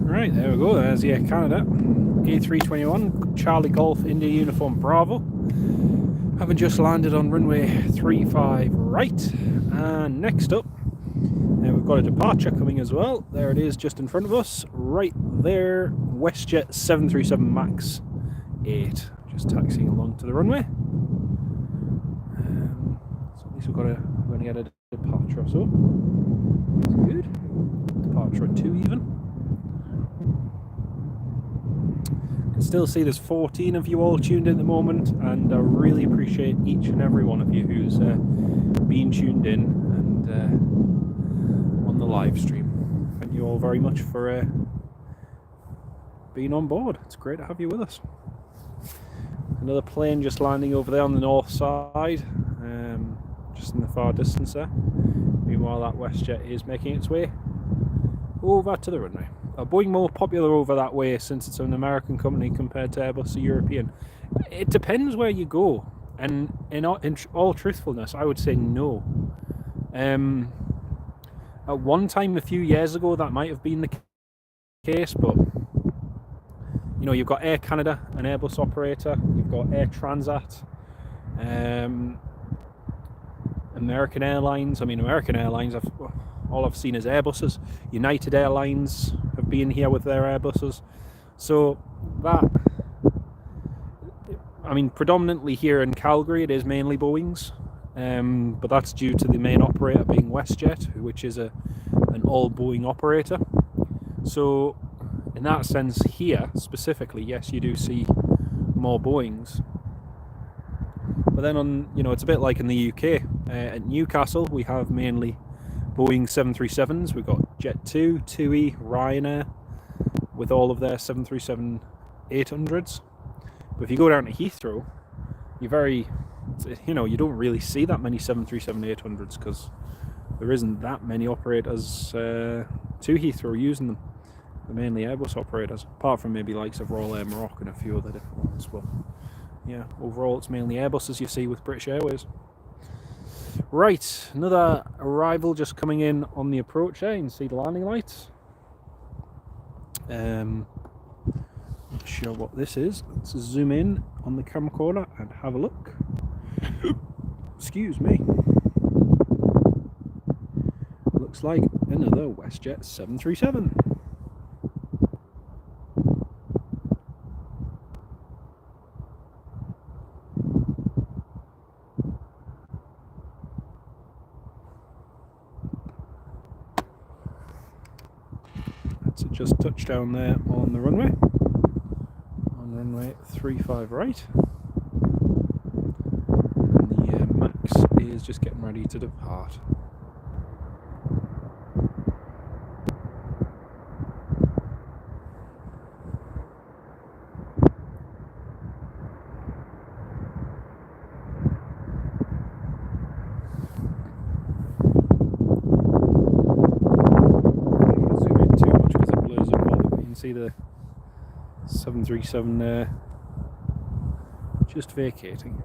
Speaker 1: Right, there we go. There's the Canada A321 Charlie Golf India Uniform Bravo. Having just landed on runway 35 right. And next up, we've got a departure coming as well. There it is, just in front of us. Right there, WestJet 737 MAX 8. Just taxiing along to the runway. So at least we're going to get a departure or so. That's good. Departure at 2 even. Can still see there's 14 of you all tuned in at the moment, and I really appreciate each and every one of you who's been tuned in and on the live stream. Thank you all very much for being on board. It's great to have you with us. Another plane just landing over there on the north side, just in the far distance there. Meanwhile, that WestJet is making its way over to the runway. Boeing more popular over that way since it's an American company compared to Airbus, a European. It depends where you go, and in all truthfulness, I would say no. At one time, a few years ago, that might have been the case, but you know, you've got Air Canada, an Airbus operator. You've got Air Transat, American Airlines. I mean, American Airlines, all I've seen is Airbuses. United Airlines have been here with their Airbuses. So that, I mean, predominantly here in Calgary, it is mainly Boeings. But that's due to the main operator being WestJet, which is an all Boeing operator. So in that sense here, specifically, yes, you do see more Boeings. But then on, you know, it's a bit like in the UK. At Newcastle, we have mainly Boeing 737s. We've got Jet2, TUI, Ryanair, with all of their 737-800s. But if you go down to Heathrow, you don't really see that many 737-800s because there isn't that many operators to Heathrow using them. They're mainly Airbus operators, apart from maybe likes of Royal Air Morocco and a few other different ones. But yeah, overall it's mainly Airbuses you see with British Airways. Right, another arrival just coming in on the approach there. You can see the landing lights. Not sure what this is. Let's zoom in on the camera corner and have a look. Excuse me. Looks like another WestJet 737. That's it, just touched down there on the runway. On runway 35 right. And the MAX is just getting ready to depart. See the 737 there just vacating.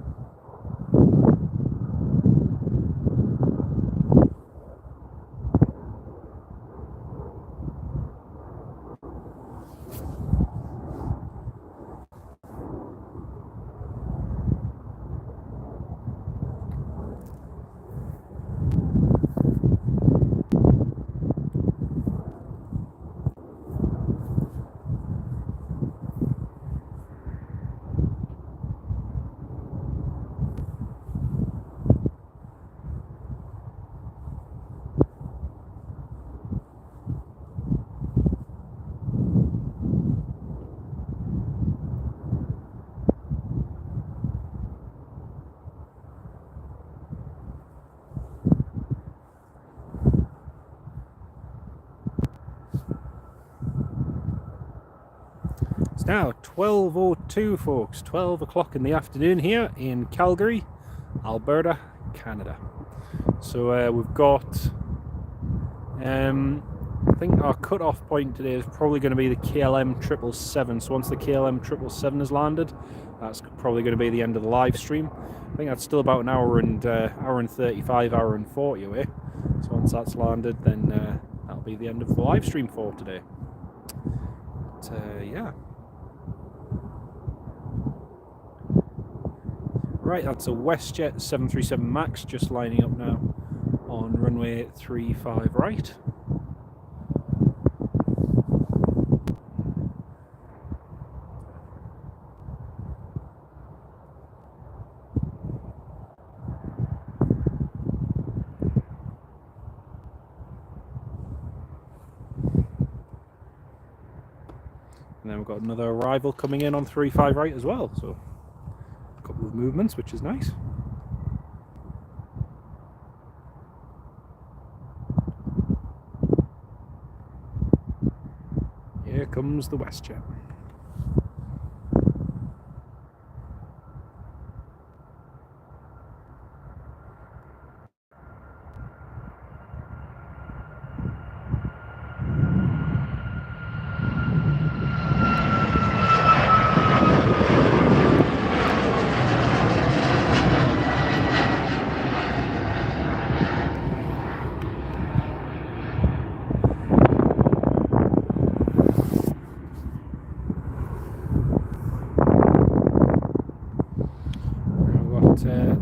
Speaker 1: It's now 12:02, folks. 12 o'clock in the afternoon here in Calgary, Alberta, Canada. So we've got, I think our cut-off point today is probably going to be the KLM 777. So once the KLM 777 has landed, that's probably going to be the end of the live stream. I think that's still about an hour and 35, hour and 40 away. So once that's landed, then that'll be the end of the live stream for today. But yeah. Right, that's a WestJet 737 MAX just lining up now on runway 35 right. And then we've got another arrival coming in on 35 right as well, so a couple of movements, which is nice. Here comes the WestJet.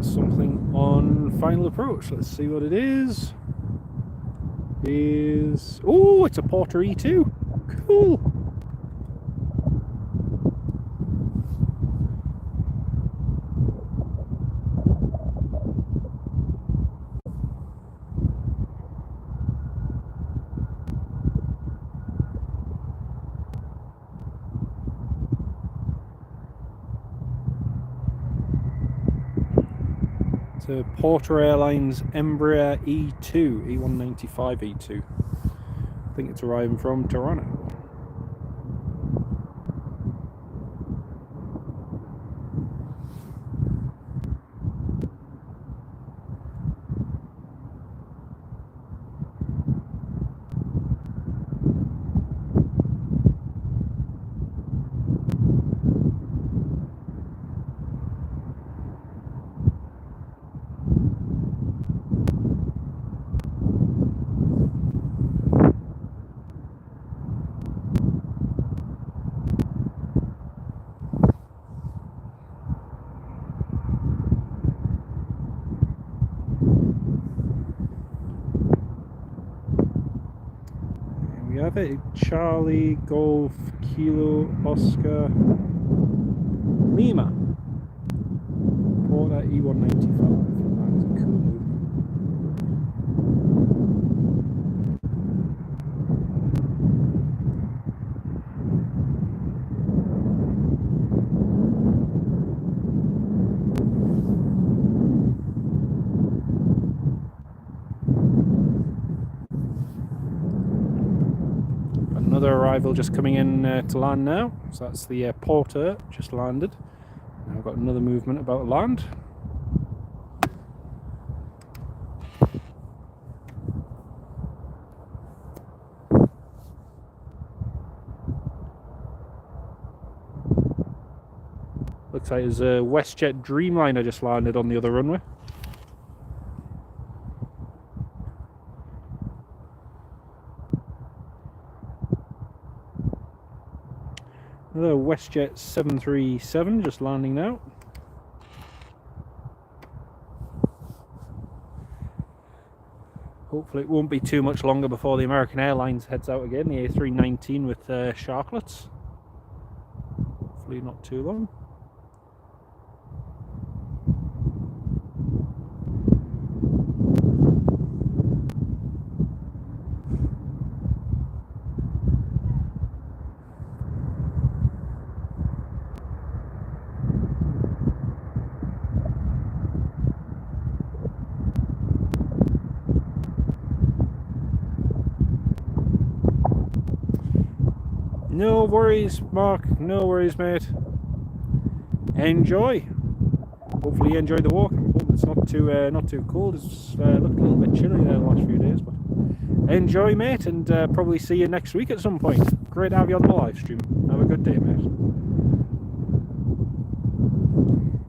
Speaker 1: Something on final approach. Let's see what it is. Oh, it's a Porter E2. Cool. To Porter Airlines Embraer E2, E195 E2. I think it's arriving from Toronto. We have it, Charlie Golf Kilo Oscar Lima Porter E195. That's a cool movement. Another arrival just coming in to land now. So that's the Porter just landed. Now I've got another movement about to land. Looks like there's a WestJet Dreamliner just landed on the other runway. Another WestJet 737 just landing now. Hopefully it won't be too much longer before the American Airlines heads out again, the A319 with sharklets. Hopefully not too long. No worries, Mark. No worries, mate. Enjoy. Hopefully you enjoy the walk. I'm hoping it's not too cold. It's looked a little bit chilly there the last few days, but enjoy, mate, and probably see you next week at some point. Great to have you on the live stream. Have a good day, mate.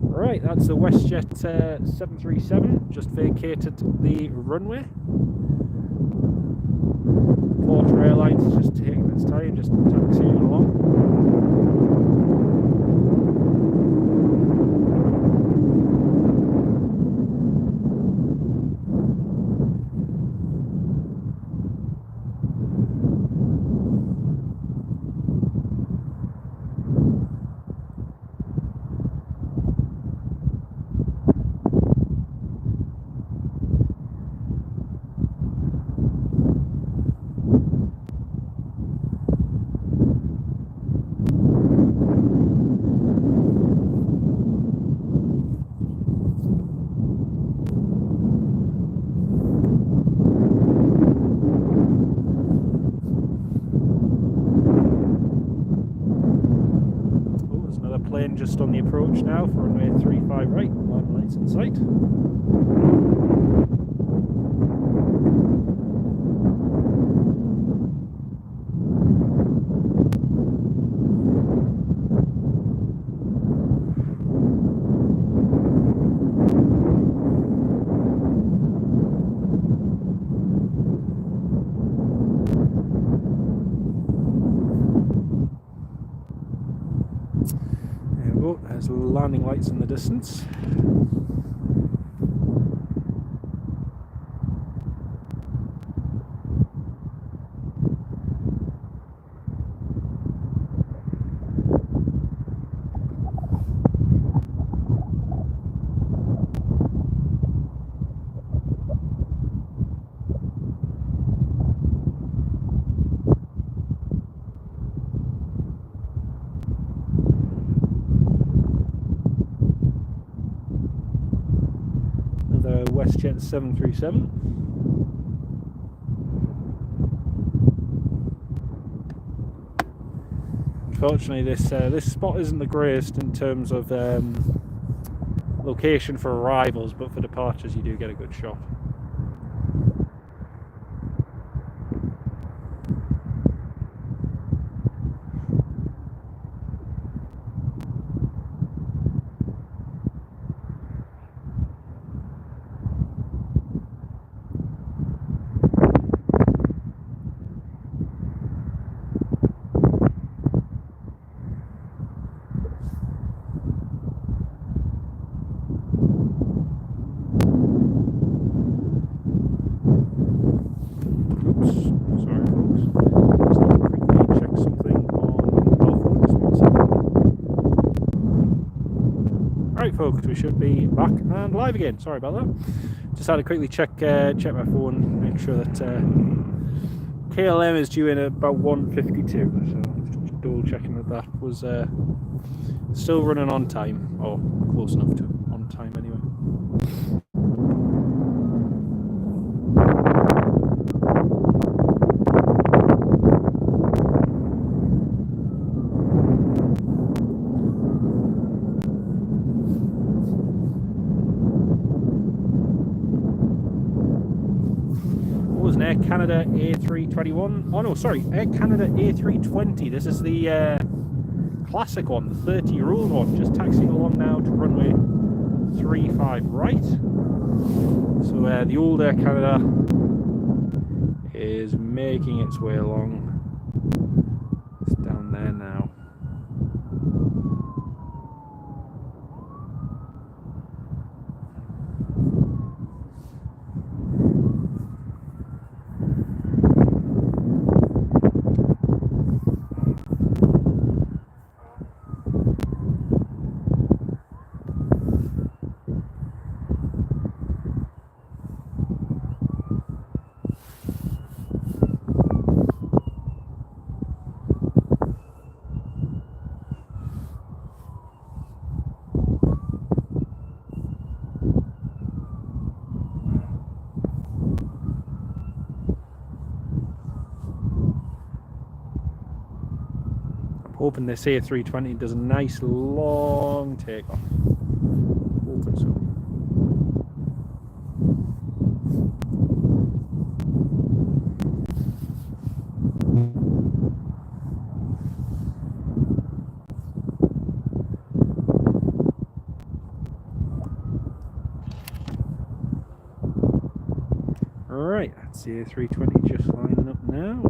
Speaker 1: Right. Right, that's the WestJet 737, just vacated the runway. Porter Airlines is just taking its time, just taxiing along. Plane just on the approach now for runway 35 right, landing lights in sight. There's landing lights in the distance. The WestJet 737. Unfortunately, this spot isn't the greatest in terms of location for arrivals, but for departures you do get a good shot. Right folks, we should be back and live again. Sorry about that. Just had to quickly check my phone, make sure that KLM is due in at about 1:52. So just double checking that was still running on time, or close enough to on time anyway. Air Canada A321. Oh no, sorry, Air Canada A320. This is the classic one, the 30-year-old one. Just taxiing along now to runway 35 right. So the old Air Canada is making its way along. It's down there now. Hoping this A320 does a nice long takeoff. Hoping so. It's the A320 just lining up now.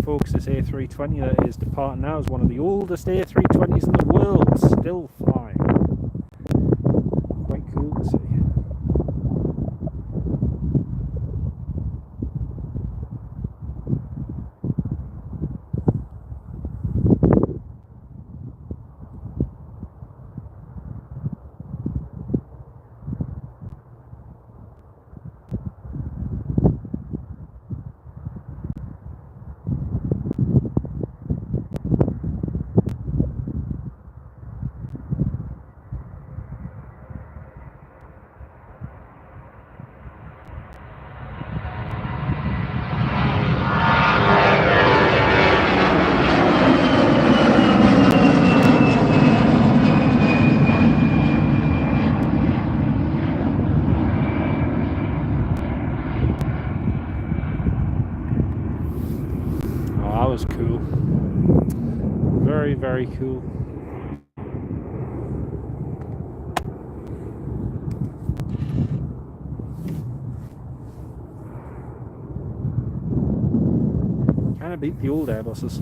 Speaker 1: Folks, this A320 that is departing now is one of the oldest A320s in the world, still flying. Quite cool to see. Was cool. Very, very cool. Kind of beat the old Airbuses.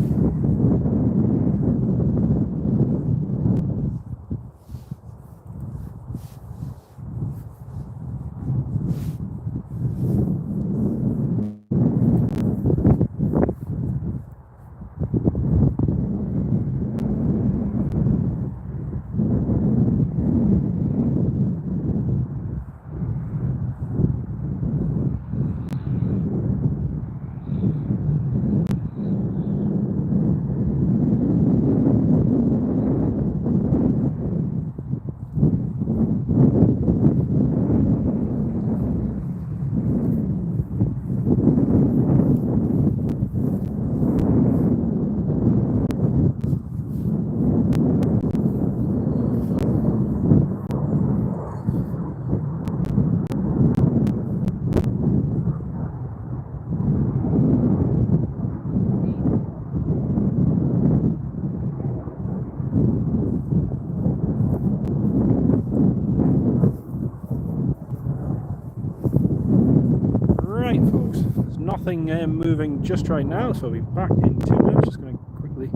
Speaker 1: Nothing moving just right now, so I'll be back in 2 minutes. Just going to quickly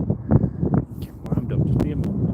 Speaker 1: get wound up. Just be a moment.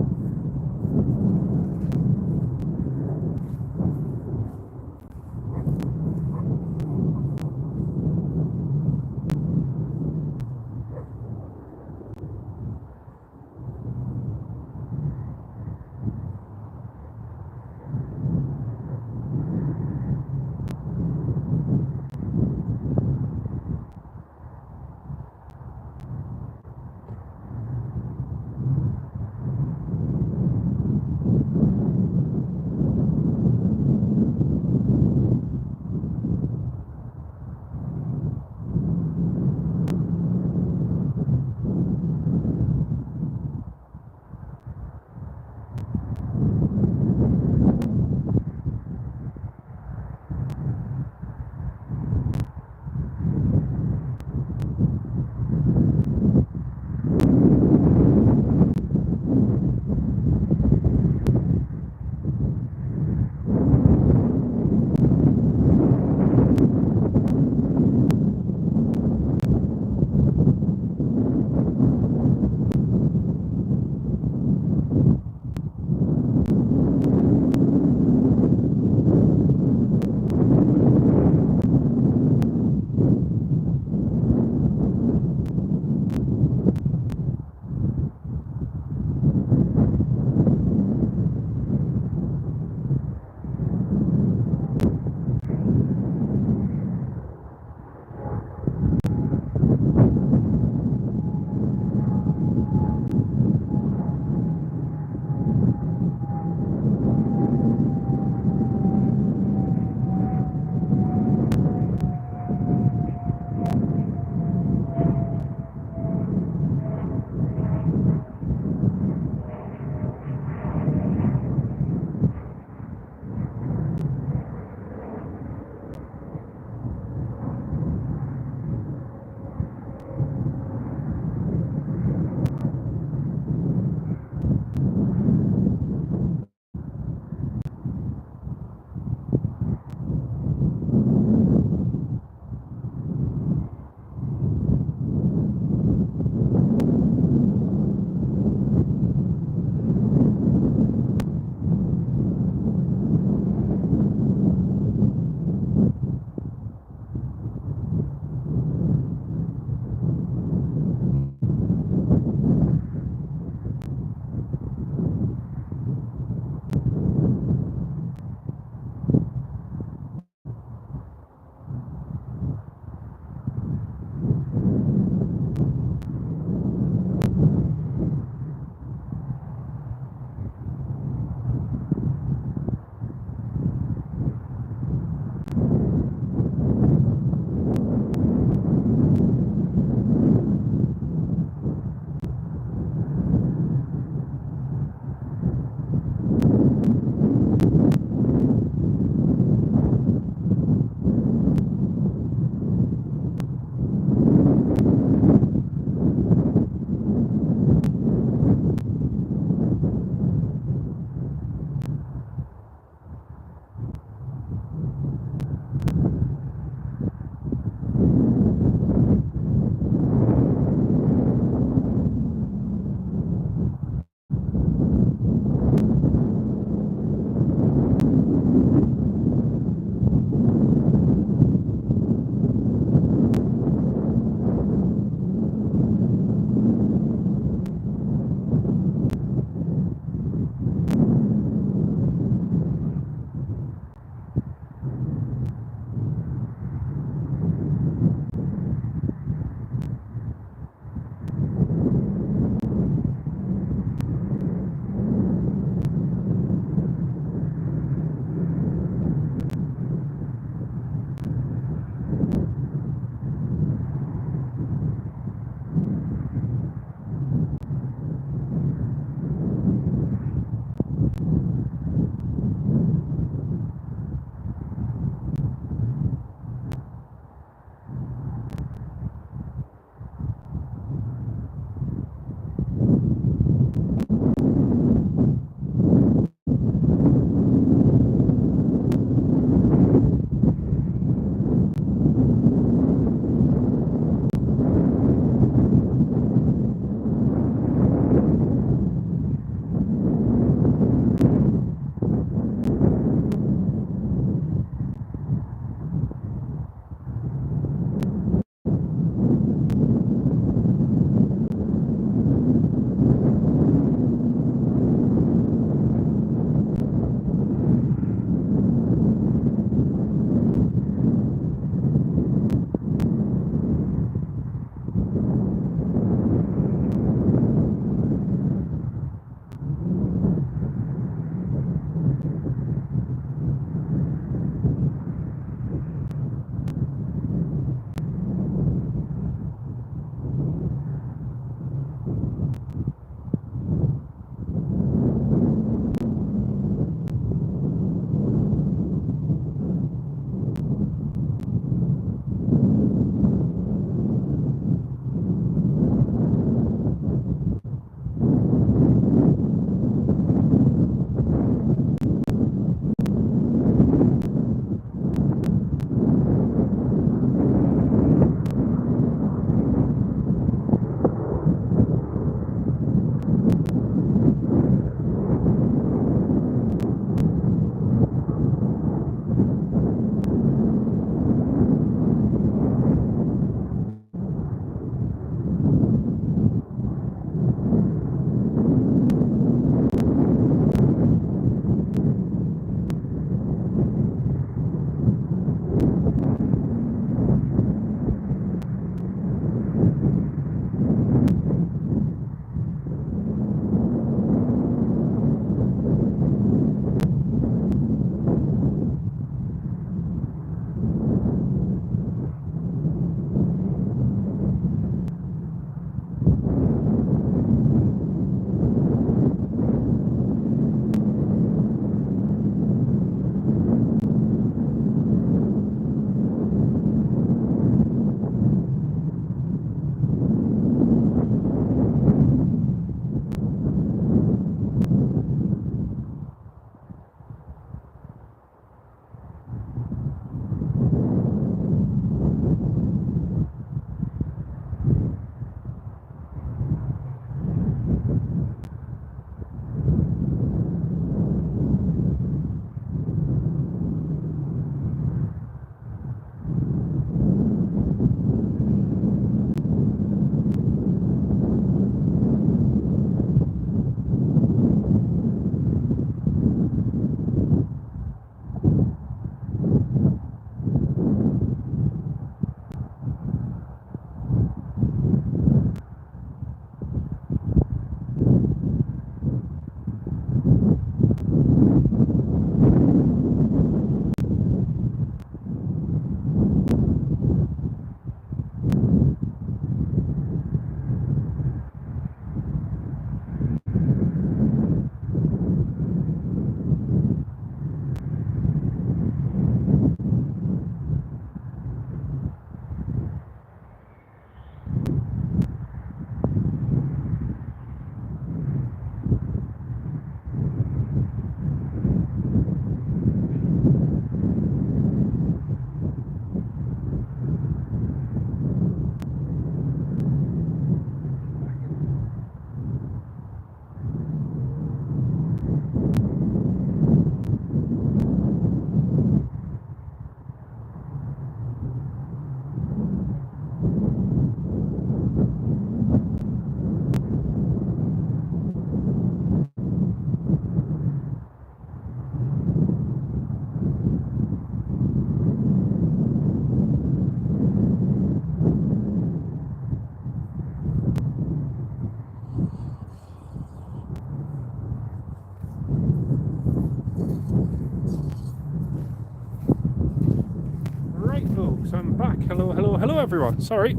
Speaker 1: folks, I'm back. Hello everyone. Sorry.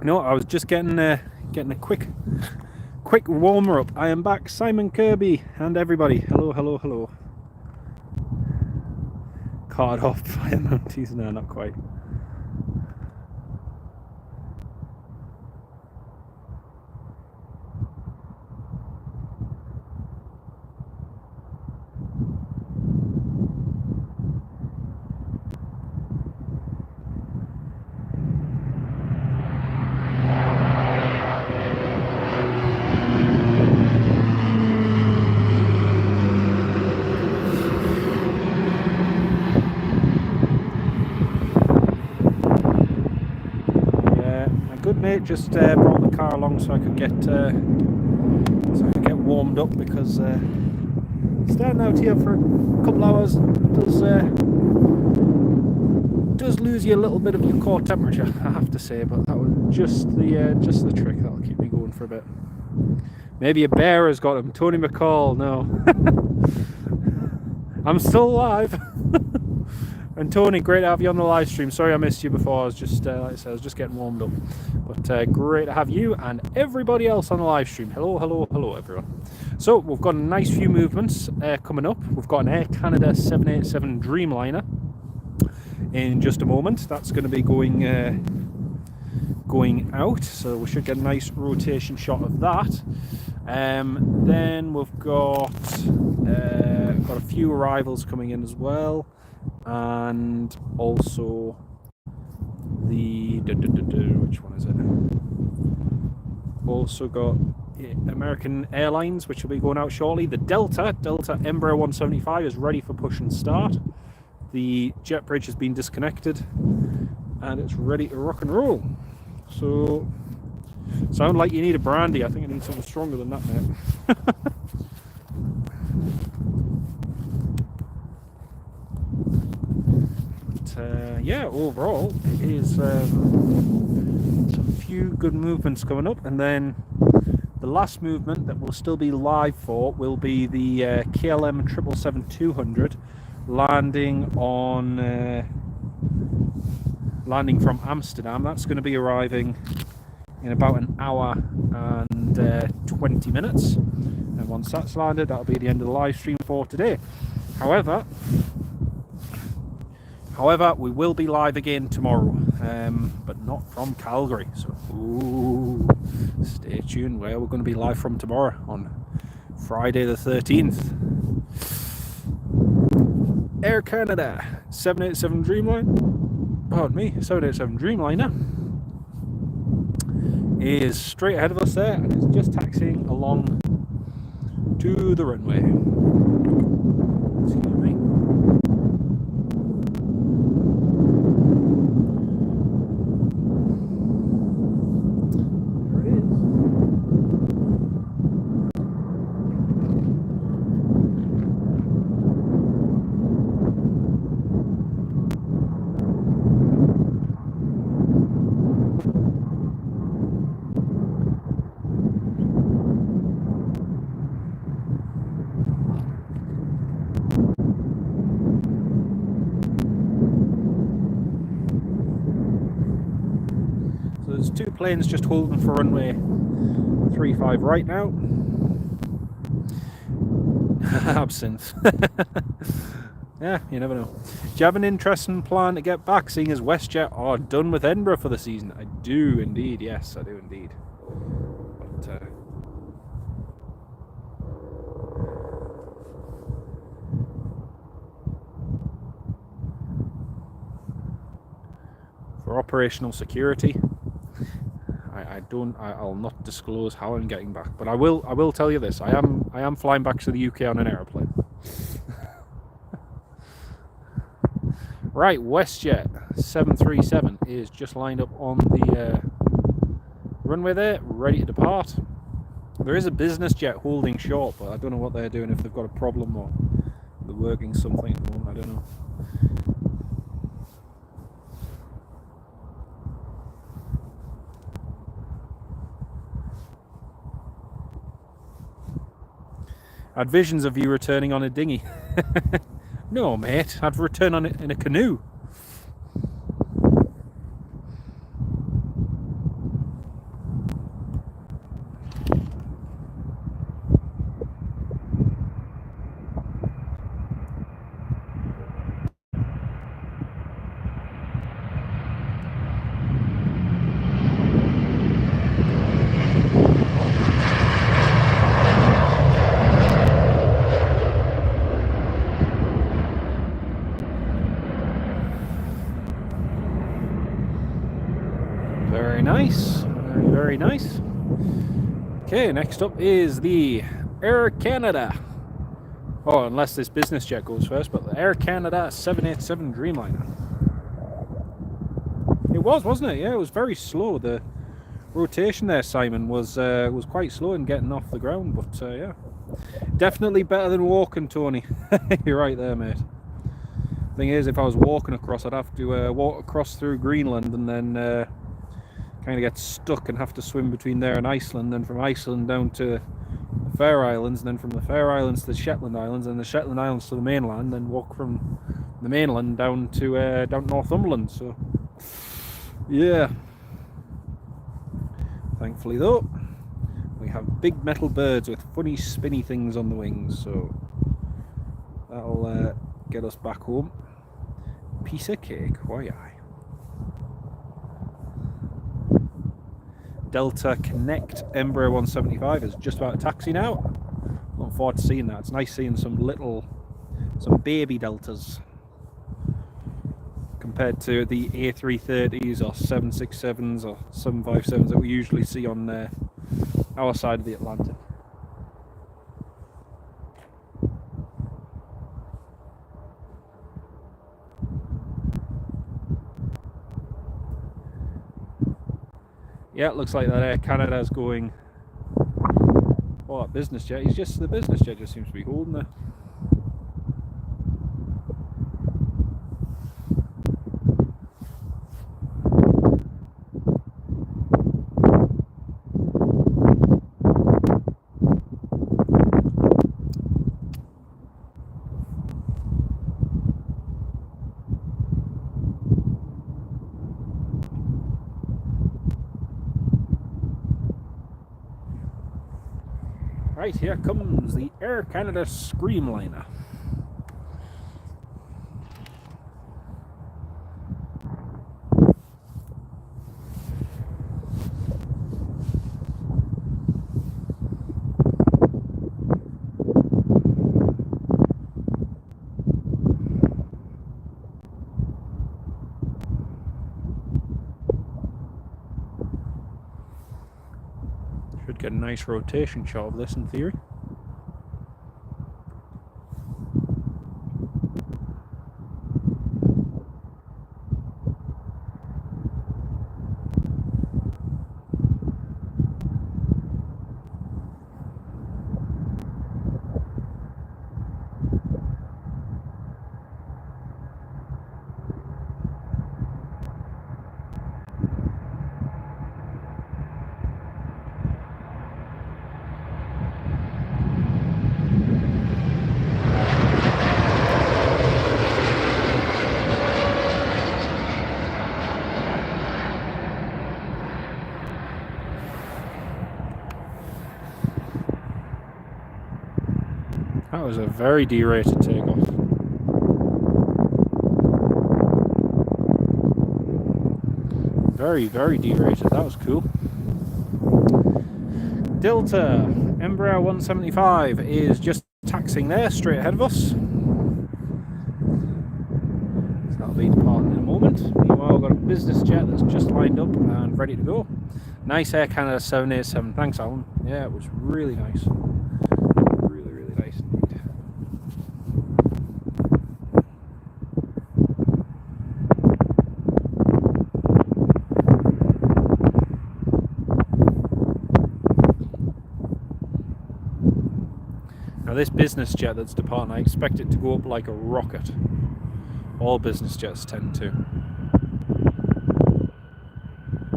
Speaker 1: No, I was just getting a quick warmer up. I am back. Simon Kirby and everybody. Hello. Card off by a Mounties. No, not quite. Mate just brought the car along so I could get warmed up, because standing out here for a couple hours does lose you a little bit of your core temperature, I have to say. But that was just the trick that'll keep me going for a bit. Maybe a bear has got him. Tony McCall, no. I'm still alive. And Tony, great to have you on the live stream. Sorry I missed you before. I was just, like I said, I was just getting warmed up. But great to have you and everybody else on the live stream. Hello, everyone. So we've got a nice few movements coming up. We've got an Air Canada 787 Dreamliner in just a moment. That's going to be going out. So we should get a nice rotation shot of that. Then we've got a few arrivals coming in as well. And also the which one is it? Also got American Airlines, which will be going out shortly. The Delta Embraer 175 is ready for push and start. The jet bridge has been disconnected and it's ready to rock and roll. So sound like you need a brandy. I think I need something stronger than that, mate. yeah, overall it is some few good movements coming up, and then the last movement that we'll still be live for will be the KLM 777-200 landing from Amsterdam. That's going to be arriving in about an hour and 20 minutes, and once that's landed, that'll be the end of the live stream for today. However, we will be live again tomorrow, but not from Calgary, so stay tuned where we're going to be live from tomorrow on Friday the 13th. Air Canada 787 Dreamliner, pardon me, 787 Dreamliner is straight ahead of us there, and it's just taxiing along to the runway. Excuse me. There it is. There's two planes just holding for runway 35 right now. Absinthe. Yeah, you never know. Do you have an interesting plan to get back, seeing as WestJet are done with Edinburgh for the season? I do indeed, yes, I do indeed. But, for operational security, I'll not disclose how I'm getting back, but I will tell you this: I am flying back to the UK on an aeroplane. Right, WestJet 737 is just lined up on the runway there, ready to depart. There is a business jet holding short, but I don't know what they're doing, if they've got a problem or they're working something at the moment, I don't know. I had visions of you returning on a dinghy. No, mate, I'd return on it in a canoe. Very nice, very nice. Okay, next up is the Air Canada. Oh, unless this business jet goes first, but the Air Canada 787 Dreamliner. It was, wasn't it? Yeah, it was very slow. The rotation there, Simon, was quite slow in getting off the ground, but yeah, definitely better than walking, Tony. You're right there, mate. Thing is, if I was walking across, I'd have to walk across through Greenland and then kind of get stuck and have to swim between there and Iceland, then from Iceland down to the Faroe Islands, and then from the Faroe Islands to the Shetland Islands, and the Shetland Islands to the mainland, then walk from the mainland down to Northumberland. So yeah, thankfully though, we have big metal birds with funny spinny things on the wings, so that'll get us back home. Piece of cake, why aye. Delta Connect Embraer 175 is just about a taxi now. Looking forward to seeing that. It's nice seeing some baby Deltas compared to the A330s or 767s or 757s that we usually see on our side of the Atlantic. Yeah, it looks like that Air Canada is going. Oh, that business jet. The business jet just seems to be holding there. Right, here comes the Air Canada Dreamliner. Should get a nice rotation shot of this in theory. That was a very D-rated takeoff. Very, very D-rated. That was cool. Delta Embraer 175 is just taxiing there, straight ahead of us. So that'll be departing in a moment. Meanwhile, we've got a business jet that's just lined up and ready to go. Nice Air Canada 787. Thanks, Alan. Yeah, it was really nice. Really, really nice indeed. Now this business jet that's departing, I expect it to go up like a rocket. All business jets tend to.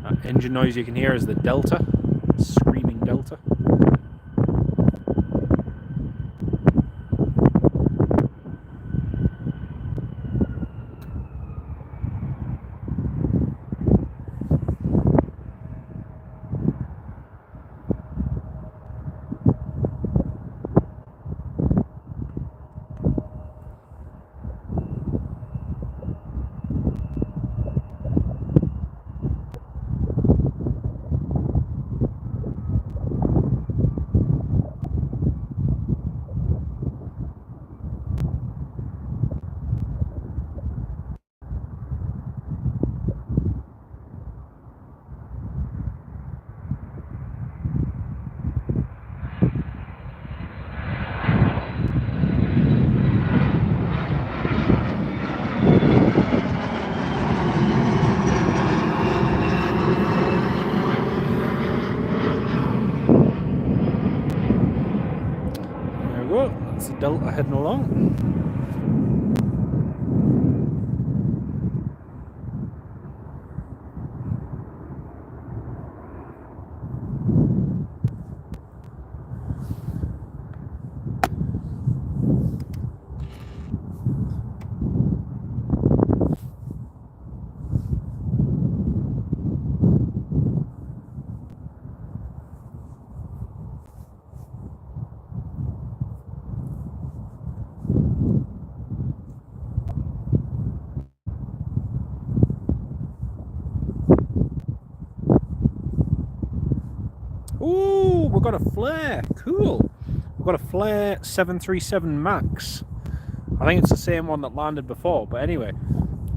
Speaker 1: That engine noise you can hear is the Delta, screaming Delta. That's the Delta heading along. Ooh, we've got a flare. Cool. We've got a flare 737 MAX. I think it's the same one that landed before, but anyway,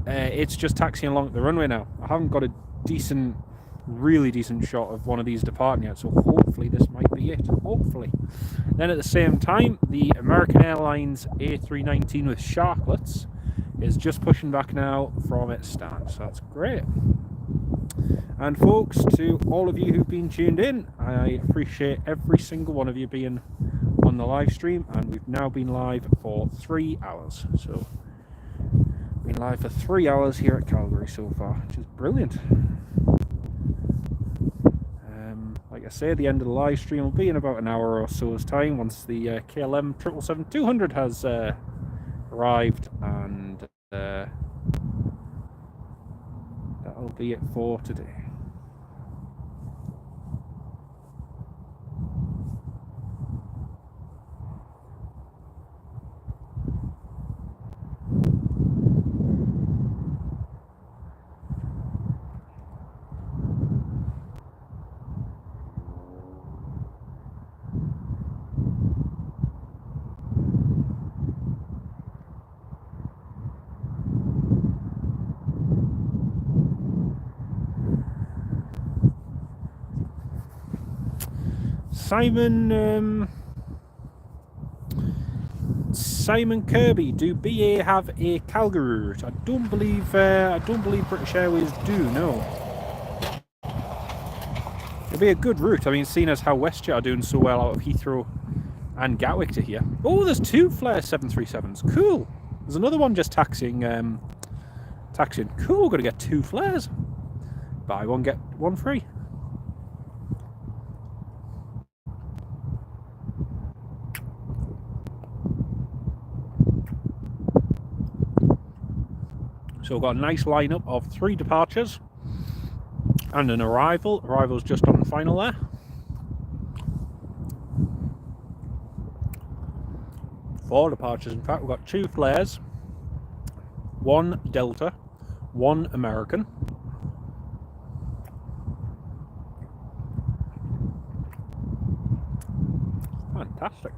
Speaker 1: it's just taxiing along the runway now. I haven't got a decent, really decent shot of one of these departing yet, so hopefully this might be it. Hopefully. Then at the same time, the American Airlines A319 with sharklets is just pushing back now from its stand, so that's great. And folks, to all of you who've been tuned in, I appreciate every single one of you being on the live stream, and we've now been live for 3 hours. So we've been live for 3 hours here at Calgary so far, which is brilliant. Like I say, the end of the live stream will be in about an hour or so's time once the KLM 777-200 has arrived, and that'll be it for today. Simon Kirby, do BA have a Calgary route? I don't believe British Airways do. No. It'd be a good route. I mean, seeing as how WestJet are doing so well out of Heathrow and Gatwick to here. Oh, there's 2 Flair 737s. Cool. There's another one just taxiing. Cool. We're gonna get 2 Flairs. Buy one, get one free. So we've got a nice lineup of 3 departures and an arrival. Arrival's just on the final there. Four departures, in fact. We've got 2 Flairs, 1 Delta, 1 American. Fantastic.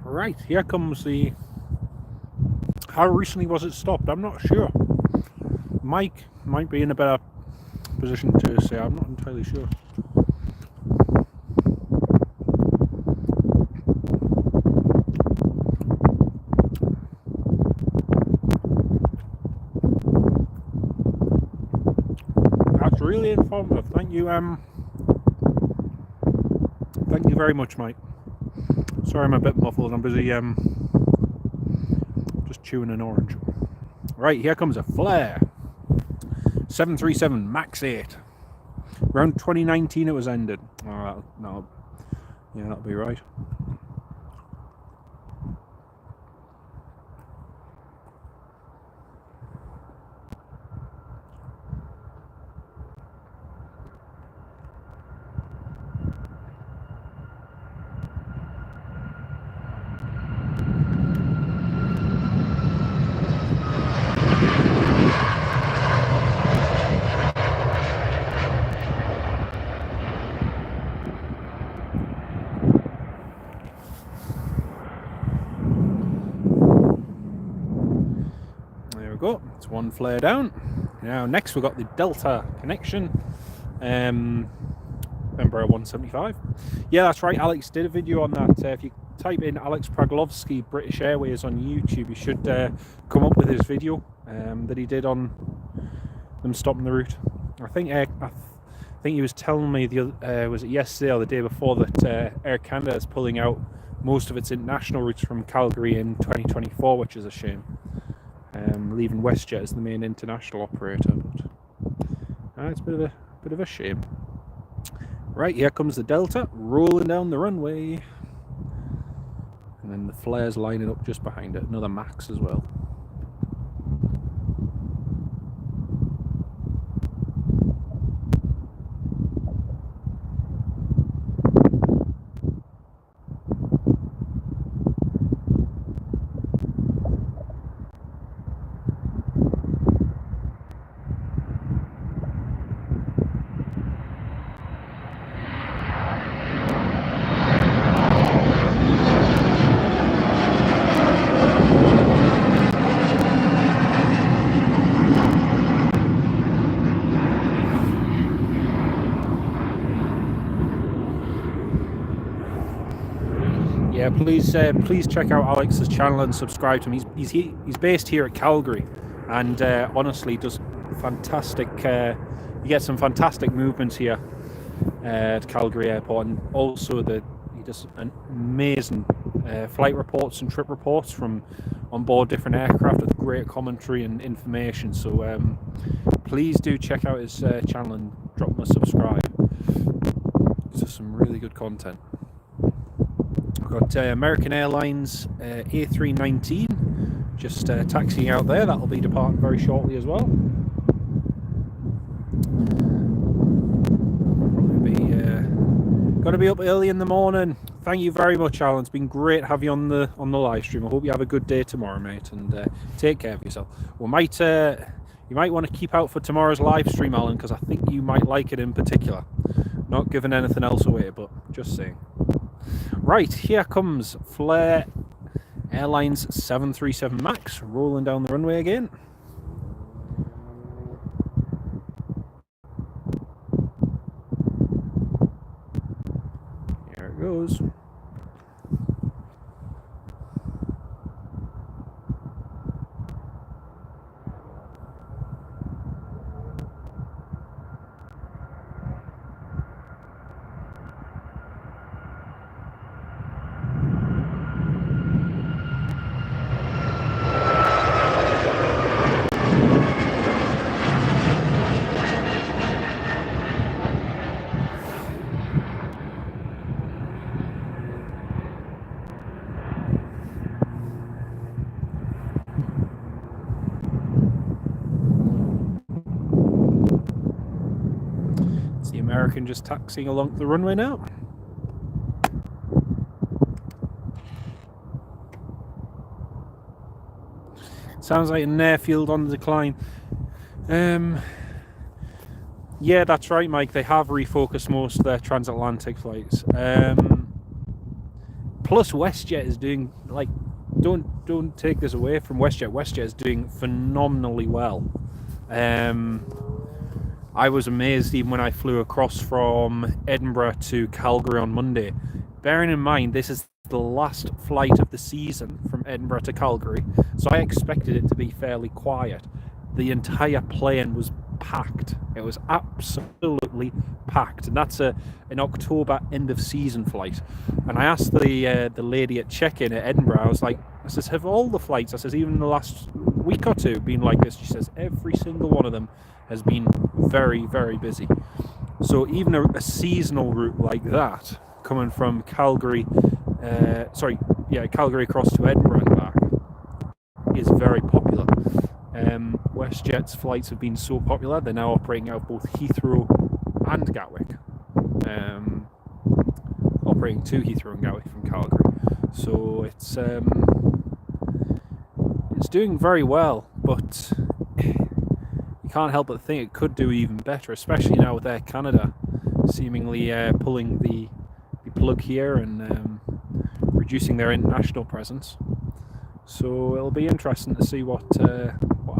Speaker 1: Right, here comes the... How recently was it stopped? I'm not sure. Mike might be in a better position to say. I'm not entirely sure. That's really informative. Thank you very much, Mike. Sorry, I'm a bit muffled. I'm busy just chewing an orange. Right, here comes a Flair 737 MAX 8. Around 2019 it was ended. Oh, no, yeah, that'll be right. It's 1 Flair down. Now next we've got the Delta connection, Embraer 175. Yeah, that's right, Alex did a video on that. If you type in Alex Praglovsky British Airways on YouTube, you should come up with his video that he did on them stopping the route. I think he was telling me was it yesterday or the day before that Air Canada is pulling out most of its international routes from Calgary in 2024, which is a shame. Leaving WestJet as the main international operator, but it's a bit of a shame. Right, here comes the Delta rolling down the runway, and then the Flair's lining up just behind it. Another MAX as well. Yeah, please check out Alex's channel and subscribe to him. He's based here at Calgary, and honestly does fantastic. You get some fantastic movements here at Calgary Airport, and also he does an amazing flight reports and trip reports from on board different aircraft with great commentary and information. So please do check out his channel and drop him a subscribe. This is some really good content. We've got American Airlines A319 just taxiing out there. That'll be departing very shortly as well. Got to be up early in the morning. Thank you very much, Alan. It's been great to have you on the live stream. I hope you have a good day tomorrow, mate, and take care of yourself. You might want to keep out for tomorrow's live stream, Alan, because I think you might like it in particular. Not giving anything else away, but just saying. Right, here comes Flair Airlines 737 MAX rolling down the runway again. Here it goes. American just taxiing along the runway now. Sounds like an airfield on the decline. Yeah, that's right, Mike. They have refocused most of their transatlantic flights. Plus, WestJet is doing, like, don't take this away from WestJet. WestJet is doing phenomenally well. I was amazed even when I flew across from Edinburgh to Calgary on Monday. Bearing in mind, this is the last flight of the season from Edinburgh to Calgary, so I expected it to be fairly quiet. The entire plane was packed. It was absolutely packed, and that's an October end of season flight. And I asked the lady at check-in at Edinburgh, I says, have all the flights, I says, even in the last week or two been like this? She says, every single one of them has been very, very busy. So even a seasonal route like that, coming from Calgary, Calgary across to Edinburgh and back, is very popular. WestJet's flights have been so popular, they're now operating out of both Heathrow and Gatwick. Operating to Heathrow and Gatwick from Calgary. So it's doing very well, but you can't help but think it could do even better, especially now with Air Canada seemingly pulling the plug here and reducing their international presence. So it'll be interesting to see what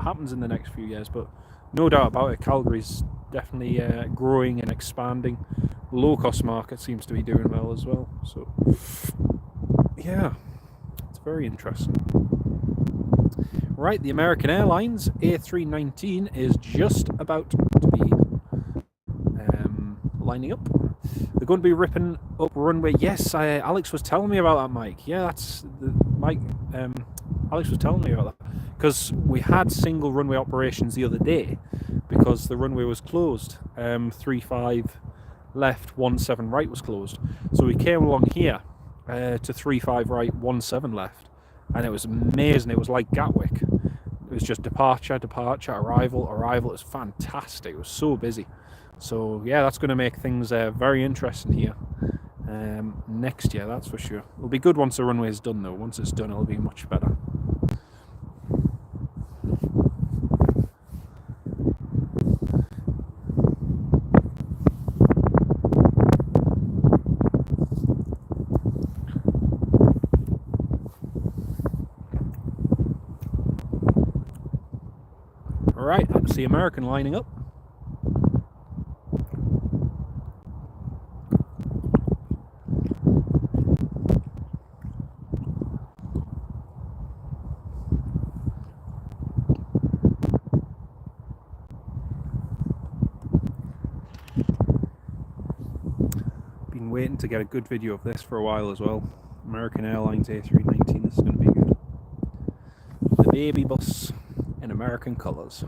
Speaker 1: happens in the next few years, but no doubt about it, Calgary's definitely growing and expanding. The low-cost market seems to be doing well as well. So yeah, it's very interesting. Right, the American Airlines A319 is just about to be lining up. They're going to be ripping up runway. Yes, Alex was telling me about that, Mike. Yeah, that's Mike. Alex was telling me about that because we had single runway operations the other day because the runway was closed. 35 left, 17 right was closed. So we came along here to 35 right, 17 left, and it was amazing. It was like Gatwick. It was just departure, arrival. It was fantastic. It was so busy. So yeah, that's going to make things very interesting here next year, that's for sure. It'll be good once the runway is done, though. Once it's done, it'll be much better. All right, that's the American lining up. waiting to get a good video of this for a while as well. American Airlines A319, this is going to be good. The baby bus in American colours.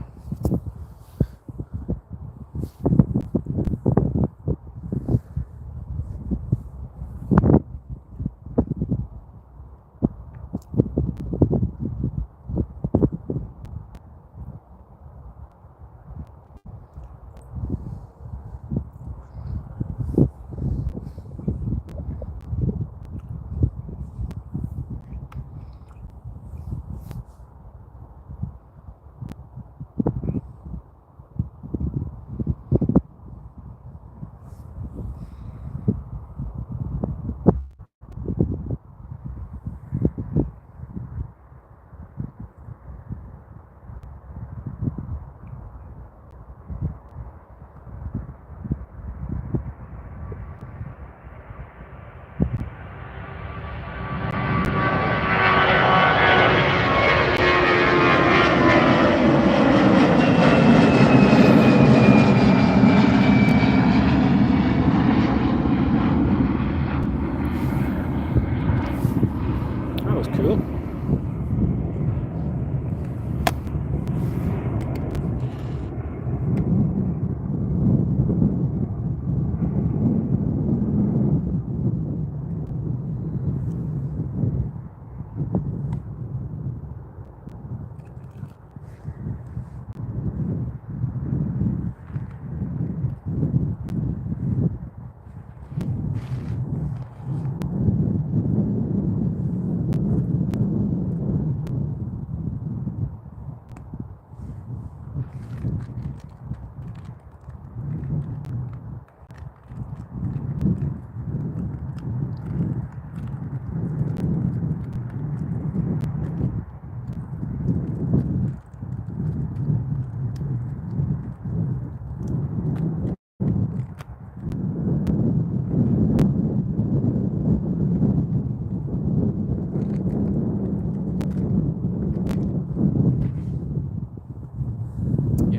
Speaker 1: That was cool.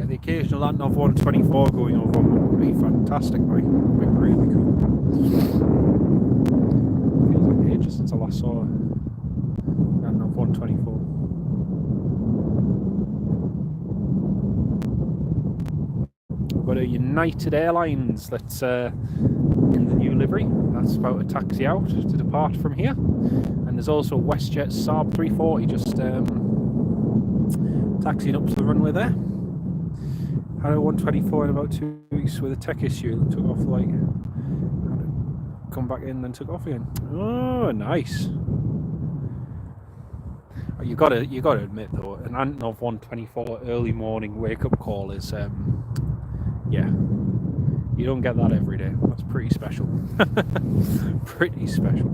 Speaker 1: The occasional Antonov 124 going over would be fantastic, mate. Would be really cool. Feels like ages since I last saw Antonov 124. We've got a United Airlines that's in the new livery. That's about to taxi out to depart from here. And there's also a WestJet Saab 340 just taxiing up to the runway there. Had a 124 in about 2 weeks with a tech issue that took off, like, had to come back in, then took off again. Oh, nice. You gotta admit though, an Antonov 124 early morning wake up call is, yeah, you don't get that every day. That's pretty special. Pretty special.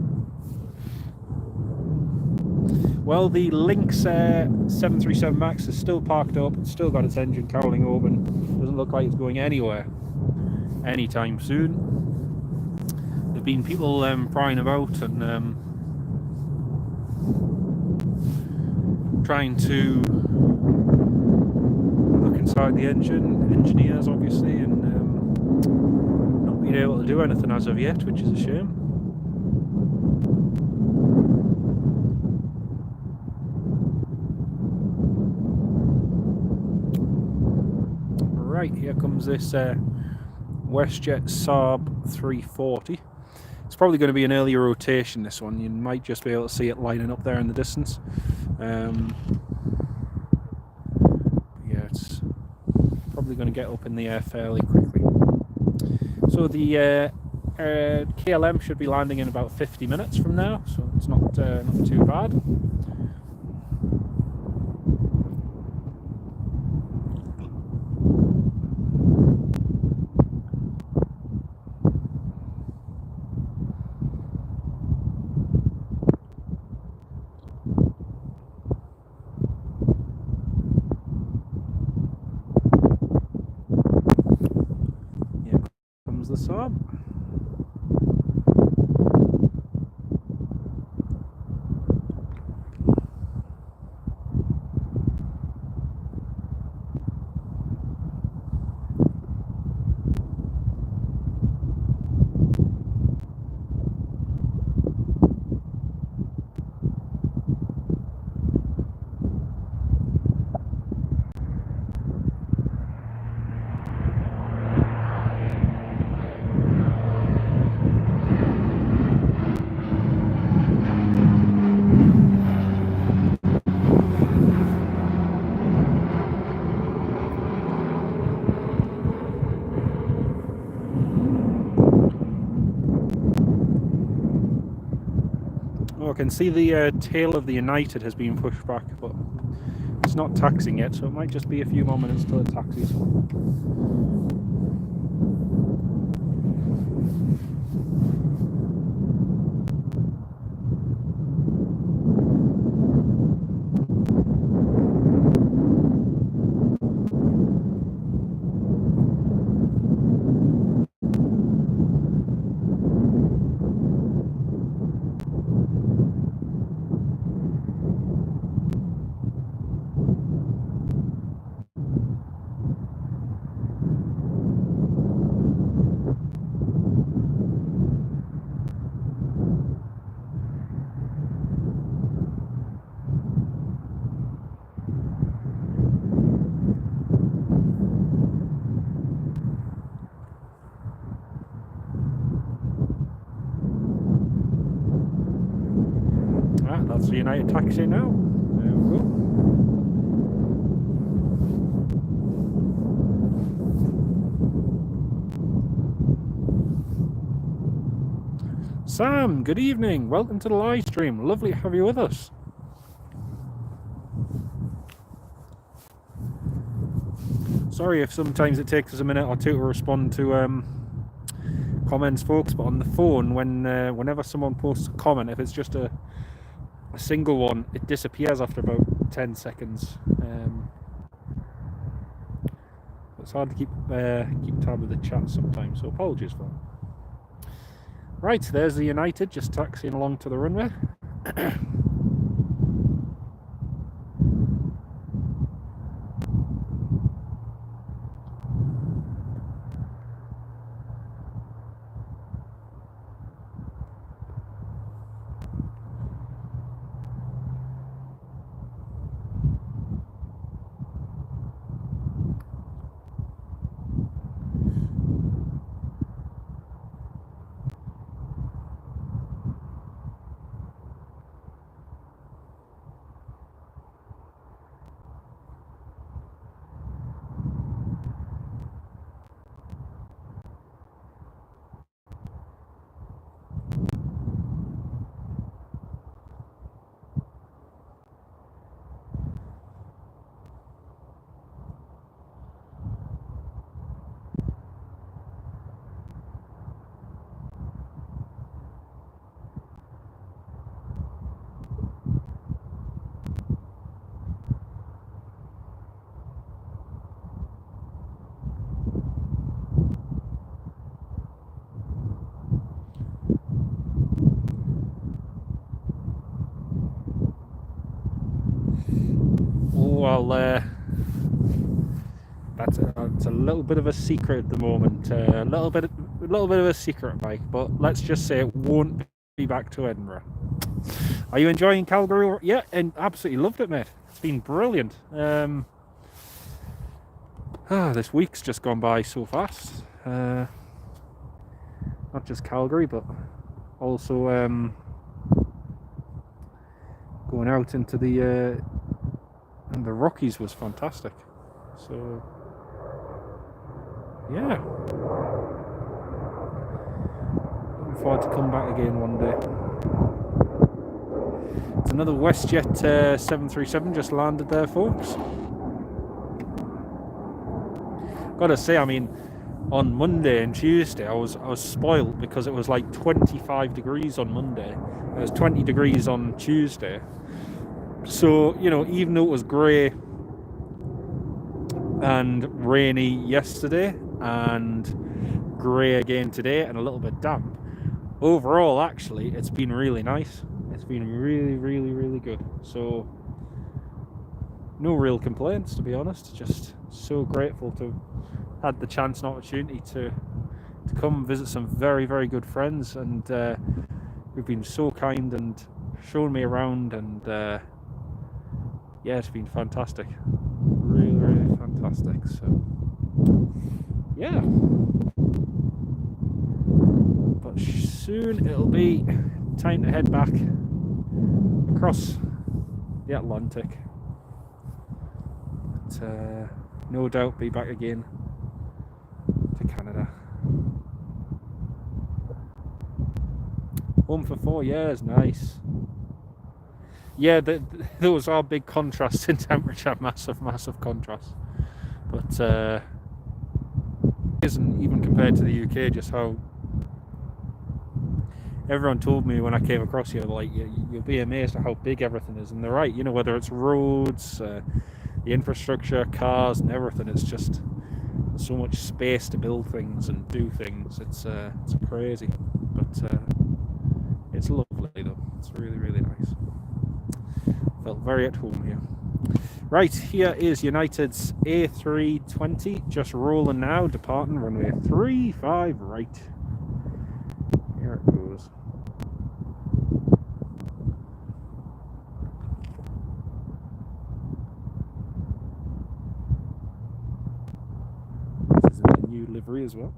Speaker 1: Well, the Lynx 737 MAX is still parked up. It's still got its engine cowling open. Doesn't look like it's going anywhere anytime soon. There've been people prying about and trying to look inside the engine. Engineers, obviously, and not being able to do anything as of yet, which is a shame. Right, here comes this WestJet Saab 340. It's probably going to be an earlier rotation, this one. You might just be able to see it lining up there in the distance. Yeah, it's probably going to get up in the air fairly quickly. So the KLM should be landing in about 50 minutes from now, so it's not too bad. The Saab. I can see the tail of the United has been pushed back, but it's not taxiing yet, so it might just be a few more minutes till it taxis. That's the United taxi now. There we go. Sam, good evening. Welcome to the live stream. Lovely to have you with us. Sorry if sometimes it takes us a minute or two to respond to comments, folks, but on the phone, whenever someone posts a comment, if it's just a single one, it disappears after about 10 seconds. It's hard to keep tab with the chat sometimes, so apologies for that. Right, there's the United just taxiing along to the runway. Well, that's a little bit of a secret at the moment. A little bit of a secret, Mike. But let's just say it won't be back to Edinburgh. Are you enjoying Calgary? Yeah, and absolutely loved it, mate. It's been brilliant. This week's just gone by so fast. Not just Calgary, but also going out into the Rockies was fantastic. So yeah, looking forward to come back again one day. It's another WestJet 737 just landed there, folks. Gotta say, I mean, on Monday and Tuesday I was spoiled because it was like 25 degrees on Monday. It was 20 degrees on Tuesday. So, you know, even though it was grey and rainy yesterday and grey again today and a little bit damp, overall actually it's been really nice. It's been really, really, really good. So no real complaints, to be honest. Just so grateful to have had the chance and opportunity to come visit some very, very good friends, and who've been so kind and shown me around, and yeah, it's been fantastic. Really, really fantastic. So yeah, but soon it'll be time to head back across the Atlantic. But, no doubt be back again to Canada. Home for 4 years, nice. Yeah, those are big contrasts in temperature, massive contrasts. But isn't even compared to the UK, just how everyone told me when I came across here, like, you'll be amazed at how big everything is, and they're right. You know, whether it's roads, the infrastructure, cars, and everything, it's just so much space to build things and do things. It's crazy, but it's lovely though. It's really, really nice. Felt very at home here. Right, here is United's A320, just rolling now, departing runway 35 right. Here it goes. This is in the new livery as well.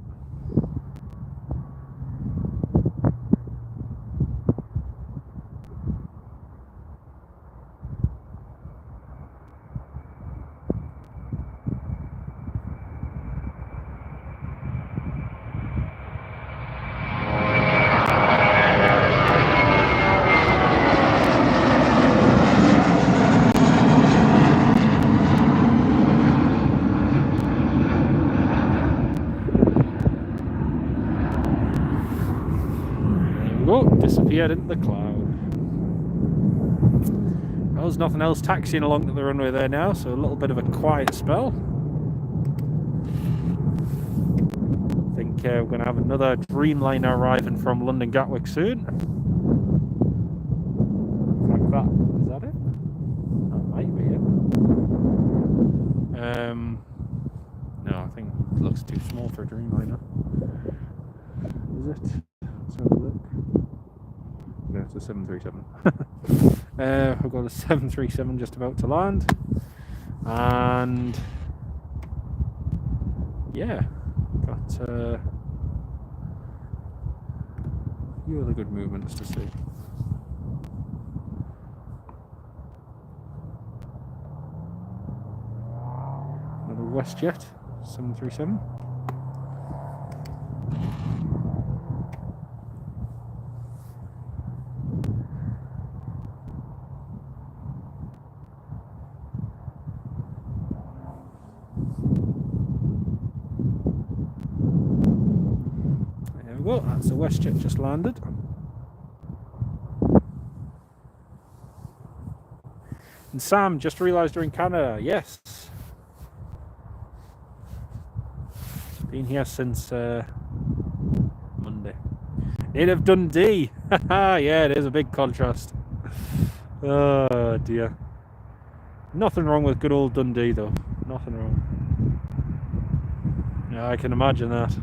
Speaker 1: Disappeared into the cloud. Well, there's nothing else taxiing along the runway there now, so a little bit of a quiet spell. I think we're going to have another Dreamliner arriving from London Gatwick soon. Like that. Is that it? That might be it. No, I think it looks too small for a Dreamliner. Is it? Let's have a look. No, it's a 737. We've got a 737 just about to land, and yeah, got a few other good movements to see. Another WestJet 737. Well, that's the WestJet just landed. And Sam, just realised you're in Canada. Yes. Been here since Monday. Native Dundee. Yeah, it is a big contrast. Oh dear. Nothing wrong with good old Dundee though. Nothing wrong. Yeah, I can imagine that.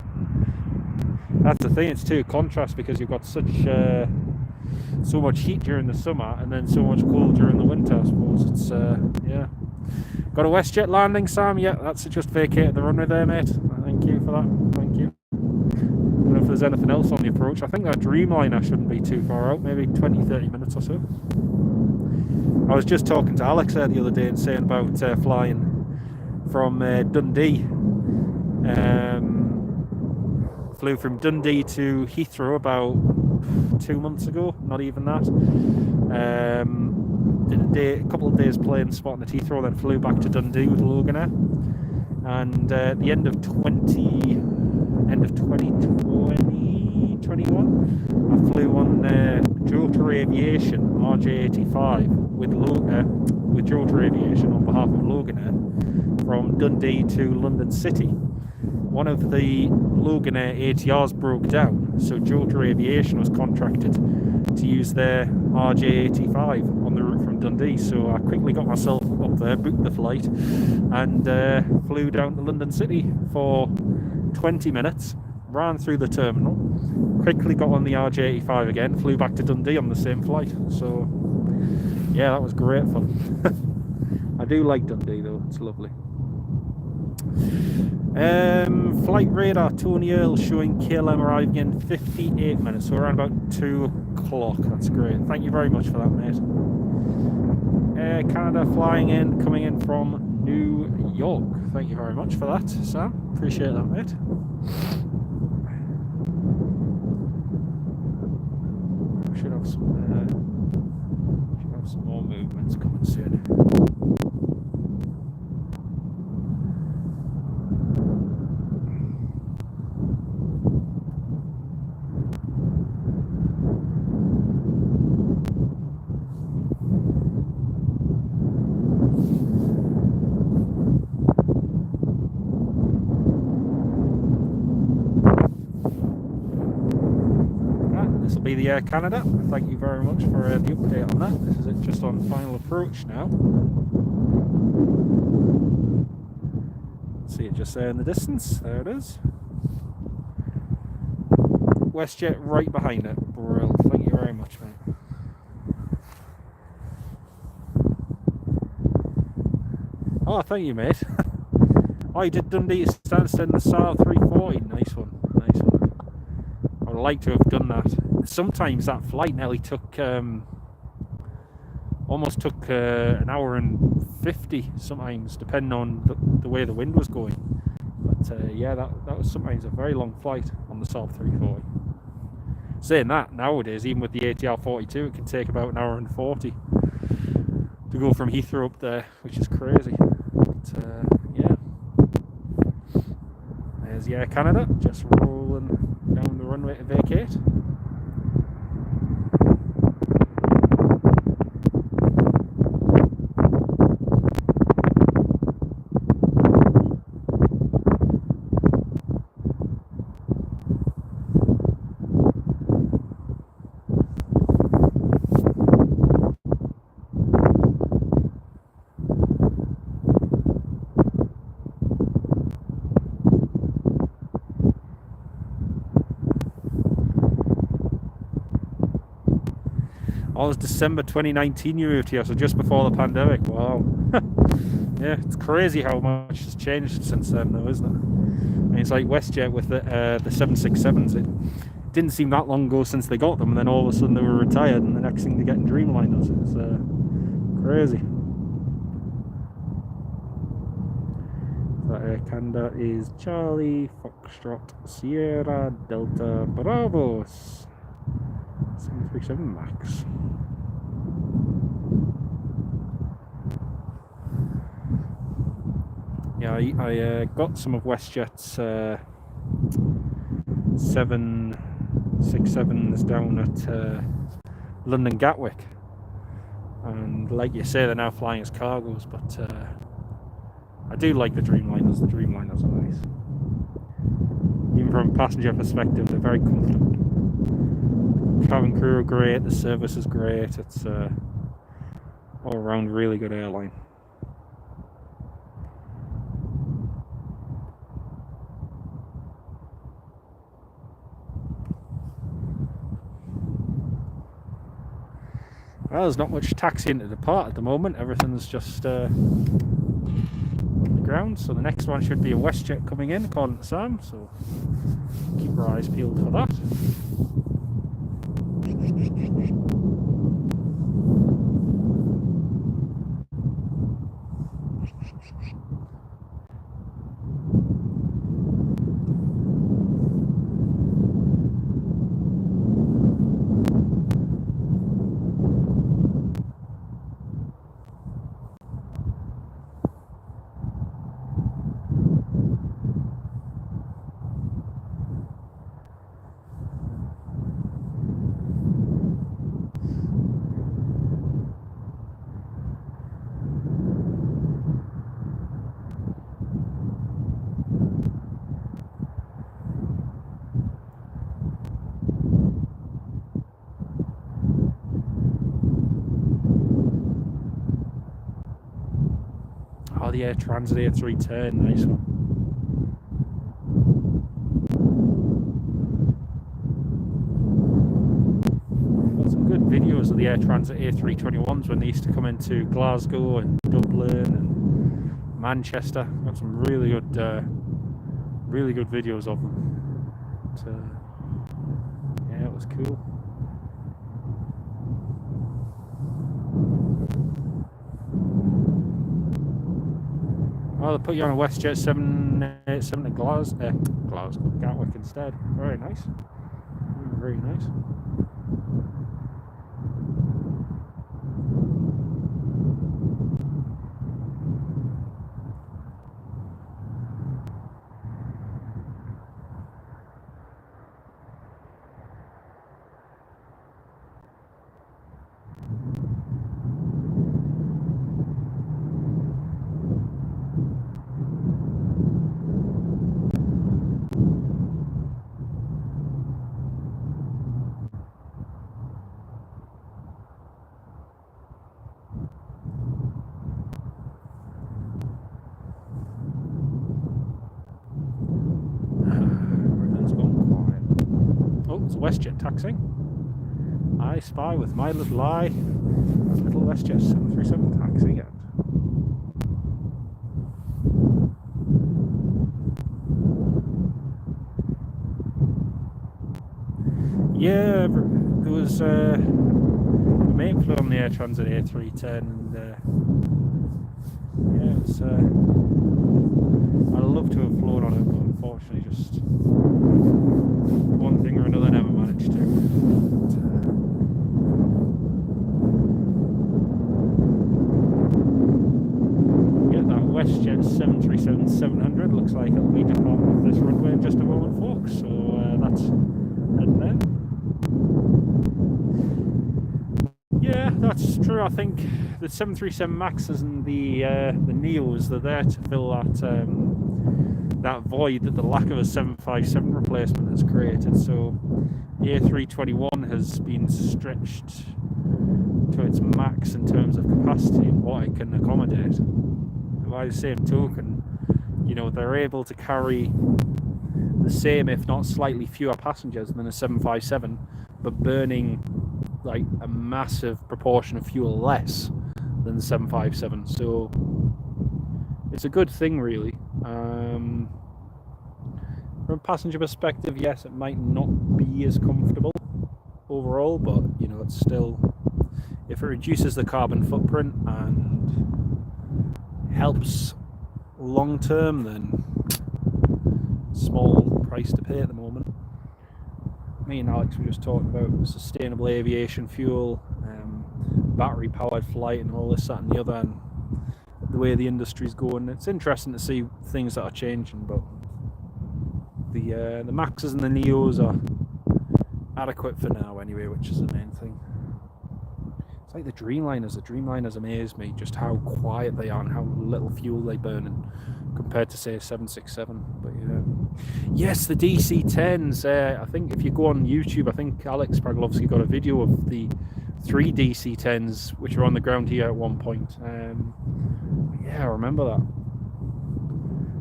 Speaker 1: That's the thing, it's too contrast because you've got such so much heat during the summer and then so much cold during the winter, I suppose. It's yeah. Got a WestJet landing, Sam? Yeah, that's just vacated the runway there, mate. Thank you for that. Thank you. I don't know if there's anything else on the approach. I think that Dreamliner shouldn't be too far out, maybe 20-30 minutes or so. I was just talking to Alex there the other day and saying about flying from Dundee. Flew from Dundee to Heathrow about 2 months ago, not even that. Did a couple of days playing spotting at Heathrow, then flew back to Dundee with Loganair. And at the end of 2021, I flew on Jota Aviation RJ85 with Jota Aviation on behalf of Loganair from Dundee to London City. One of the Loganair ATRs broke down, so Jota Aviation was contracted to use their RJ85 on the route from Dundee. So I quickly got myself up there, booked the flight, and flew down to London City for 20 minutes, ran through the terminal, quickly got on the RJ85 again, flew back to Dundee on the same flight. So yeah, that was great fun. I do like Dundee though, it's lovely. Flight radar Tony Earl showing KLM arriving in 58 minutes, so around about 2 o'clock. That's great. Thank you very much for that, mate. Air Canada flying in, coming in from New York. Thank you very much for that, Sam. Appreciate that, mate. Some more movements coming soon. This will be the Air Canada. Thank you very much for the update on that. This is it, just on final approach now. See it just there in the distance. There it is. WestJet right behind it. Brilliant. Thank you very much, mate. Oh, thank you, mate. Oh, you did Dundee Stansted in the SAR 340. Nice one. Nice one. I would like to have done that. Sometimes that flight nearly took almost took an hour and 50 sometimes, depending on the way the wind was going. But yeah, that was sometimes a very long flight on the SAR 340. Saying that, nowadays, even with the ATR 42, it can take about an hour and 40 to go from Heathrow up there, which is crazy. But yeah, there's the Air Canada just rolling down the runway to vacate. Oh, it was December 2019 you moved here, so just before the pandemic. Wow. Yeah, it's crazy how much has changed since then, though, isn't it? I mean, it's like WestJet with the 767s. It didn't seem that long ago since they got them, and then all of a sudden they were retired, and the next thing they're getting Dreamliners. It's crazy. That Air Canada is Charlie Foxtrot Sierra Delta Bravo 737 Max. Yeah, I got some of WestJet's 767s down at London Gatwick, and like you say, they're now flying as cargos, but I do like the Dreamliners. The Dreamliners are nice. Even from a passenger perspective, they're very comfortable. Cabin crew are great, the service is great, it's all around really good airline. Well, there's not much taxiing to depart at the moment, everything's just on the ground, so the next one should be a WestJet coming in, according to Sam, so keep our eyes peeled for that. Oh, the Air Transit A310, nice one. Got some good videos of the Air Transit A321s when they used to come into Glasgow and Dublin and Manchester. Got some really good videos of them. But, yeah, it was cool. Oh, they put you on a WestJet 787 to Glasgow, Gatwick instead. Very nice. Very nice. WestJet taxiing. I spy with my little eye little WestJet 737 taxiing it. Yeah, there was a mate flew on the Air Transat A310, and yeah, it's I'd love to have flown on it, but unfortunately, just one thing or another, never managed to. Yeah, that WestJet 737-700 looks like it'll be departing off this runway in just a moment, folks. So that's heading there. Yeah, that's true. I think the 737 Maxes and the Neos, they're there to fill that void that the lack of a 757 replacement has created. So the A321 has been stretched to its max in terms of capacity and what it can accommodate. By the same token, you know, they're able to carry the same, if not slightly fewer passengers than a 757, but burning like a massive proportion of fuel less than the 757. So it's a good thing, really. From a passenger perspective, yes, it might not be as comfortable overall, but you know, it's still, if it reduces the carbon footprint and helps long term, then small price to pay at the moment. Me and Alex were just talking about sustainable aviation fuel, battery powered flight, and all this, that, and the other, and the way the industry's going. It's interesting to see things that are changing, but the Maxes and the Neos are adequate for now anyway, which is the main thing. It's like the Dreamliners. The Dreamliners amaze me, just how quiet they are and how little fuel they burn in compared to, say, 767. But yeah, yes, the DC-10s. I think if you go on YouTube, I think Alex Praglovsky got a video of the 3 DC-10s which were on the ground here at one point. Yeah, I remember that. I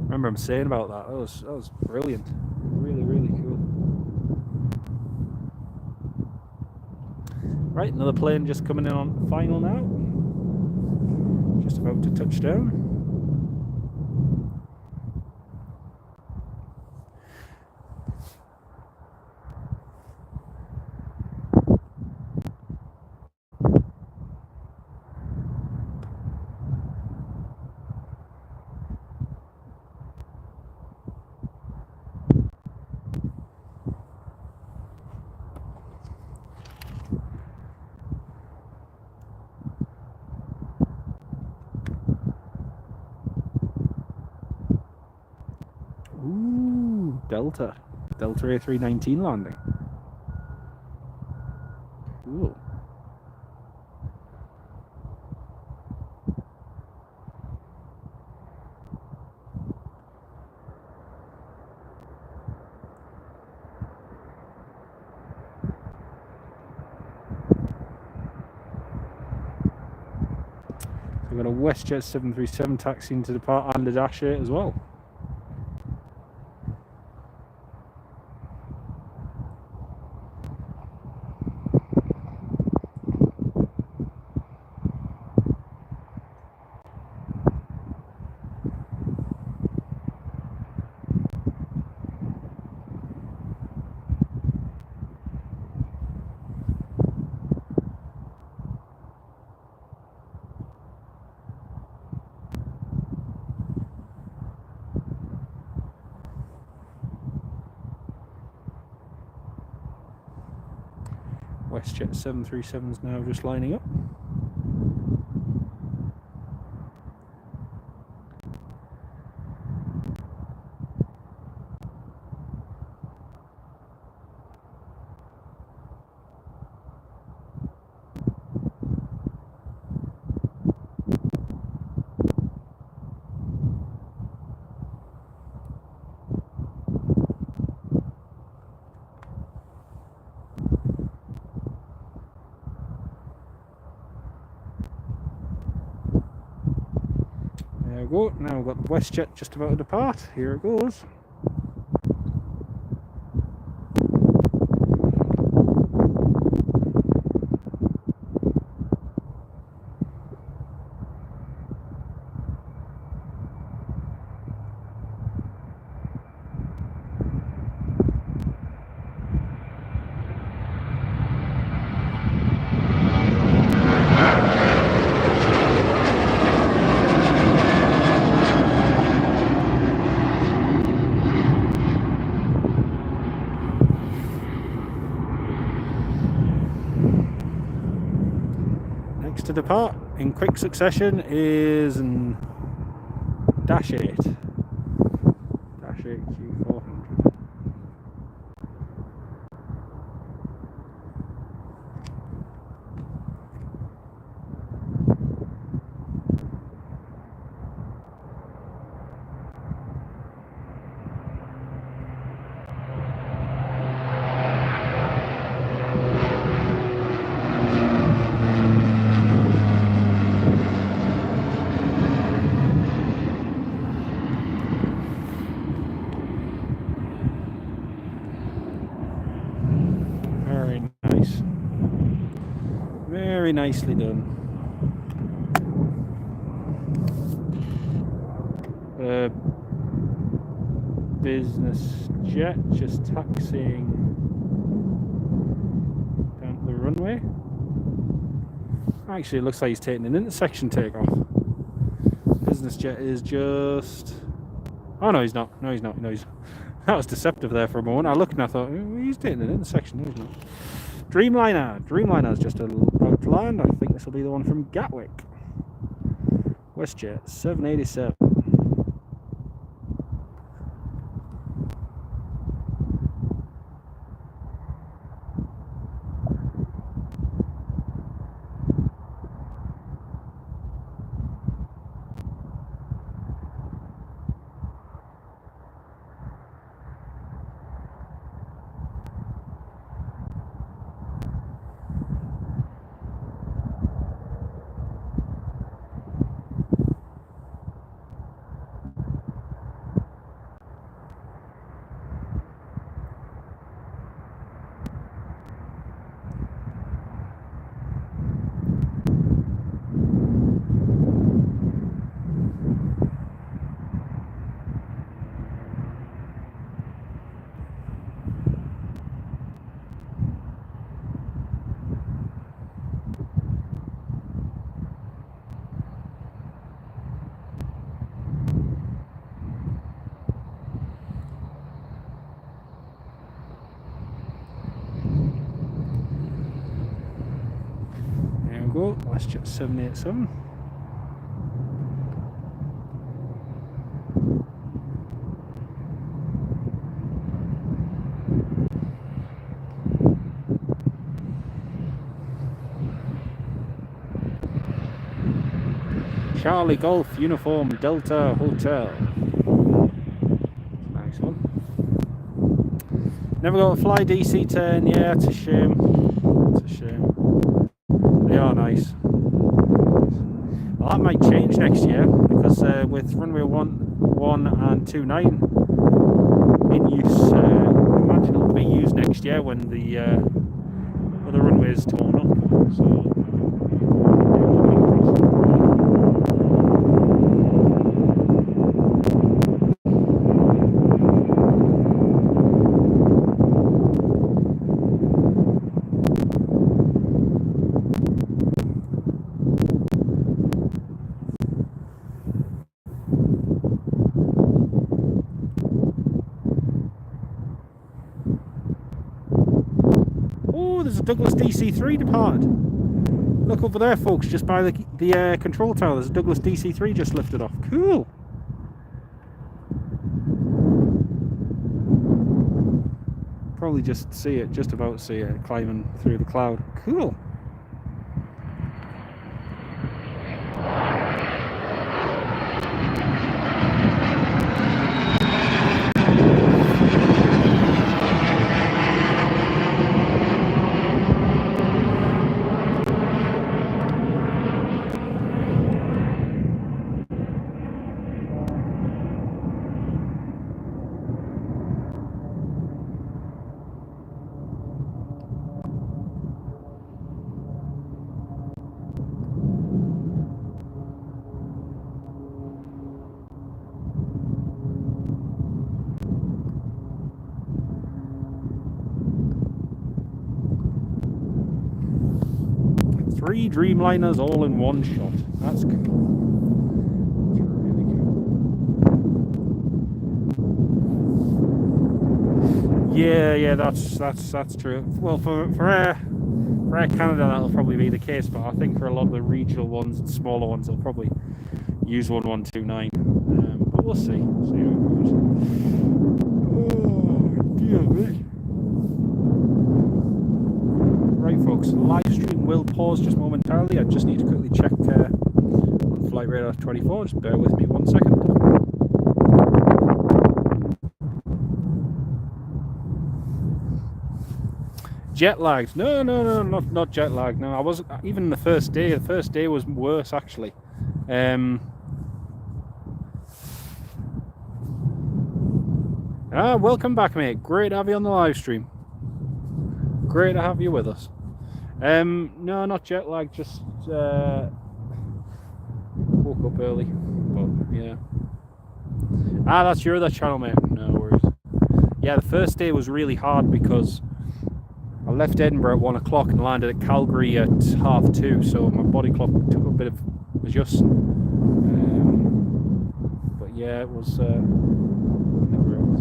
Speaker 1: remember him saying about that. That was brilliant. Really, really cool. Right, another plane just coming in on final now. Just about to touch down. Delta A319 landing. Cool. We've got a WestJet 737 taxiing to depart and a Dash 8 as well. WestJet 737s now just lining up. There we go. Now we've got the WestJet just about to depart. Here it goes. to depart in quick succession is an Dash 8. Dash 8 Q400. Very nicely done. Business jet just taxiing down the runway. Actually, it looks like he's taking an intersection takeoff. Business jet is just... Oh no, he's not. No, he's not. No, he's... That was deceptive there for a moment. I looked and I thought, he's taking an intersection. No, he's not. Dreamliner. Dreamliner is just about to land. I think this will be the one from Gatwick. WestJet 787. Go, WestJet 787. Charlie Golf Uniform Delta Hotel. Nice one. Never got to fly DC-10. Yeah, it's a shame. It's a shame. They are nice. Well, that might change next year because with runway 1 and 29 in use, I imagine it'll be used next year when the other runway is torn up. So. There's a Douglas DC-3 departed. Look over there, folks, just by the control tower. There's a Douglas DC-3 just lifted off. Cool. Probably just see it, just about see it, climbing through the cloud. Cool. Three Dreamliners all in one shot. That's cool. That's really cool. Yeah, that's true. Well, for For Air Canada, that'll probably be the case, but I think for a lot of the regional ones and smaller ones, they'll probably use 1129. But we'll see. We'll see how it goes. Oh, dear me. Right, folks, the live stream will pause just momentarily. I just need to quickly check on Flight Radar 24. Just bear with me 1 second. Jet lagged? No, not jet lag. No, I wasn't. Even the first day. The first day was worse, actually. Welcome back, mate. Great to have you on the live stream. Great to have you with us. No, not jet lag. Just woke up early. But yeah. That's your other channel, mate. No worries. Yeah, the first day was really hard because I left Edinburgh at 1 o'clock and landed at Calgary at 2:30, so my body clock took a bit of adjusting. But yeah, it was never else.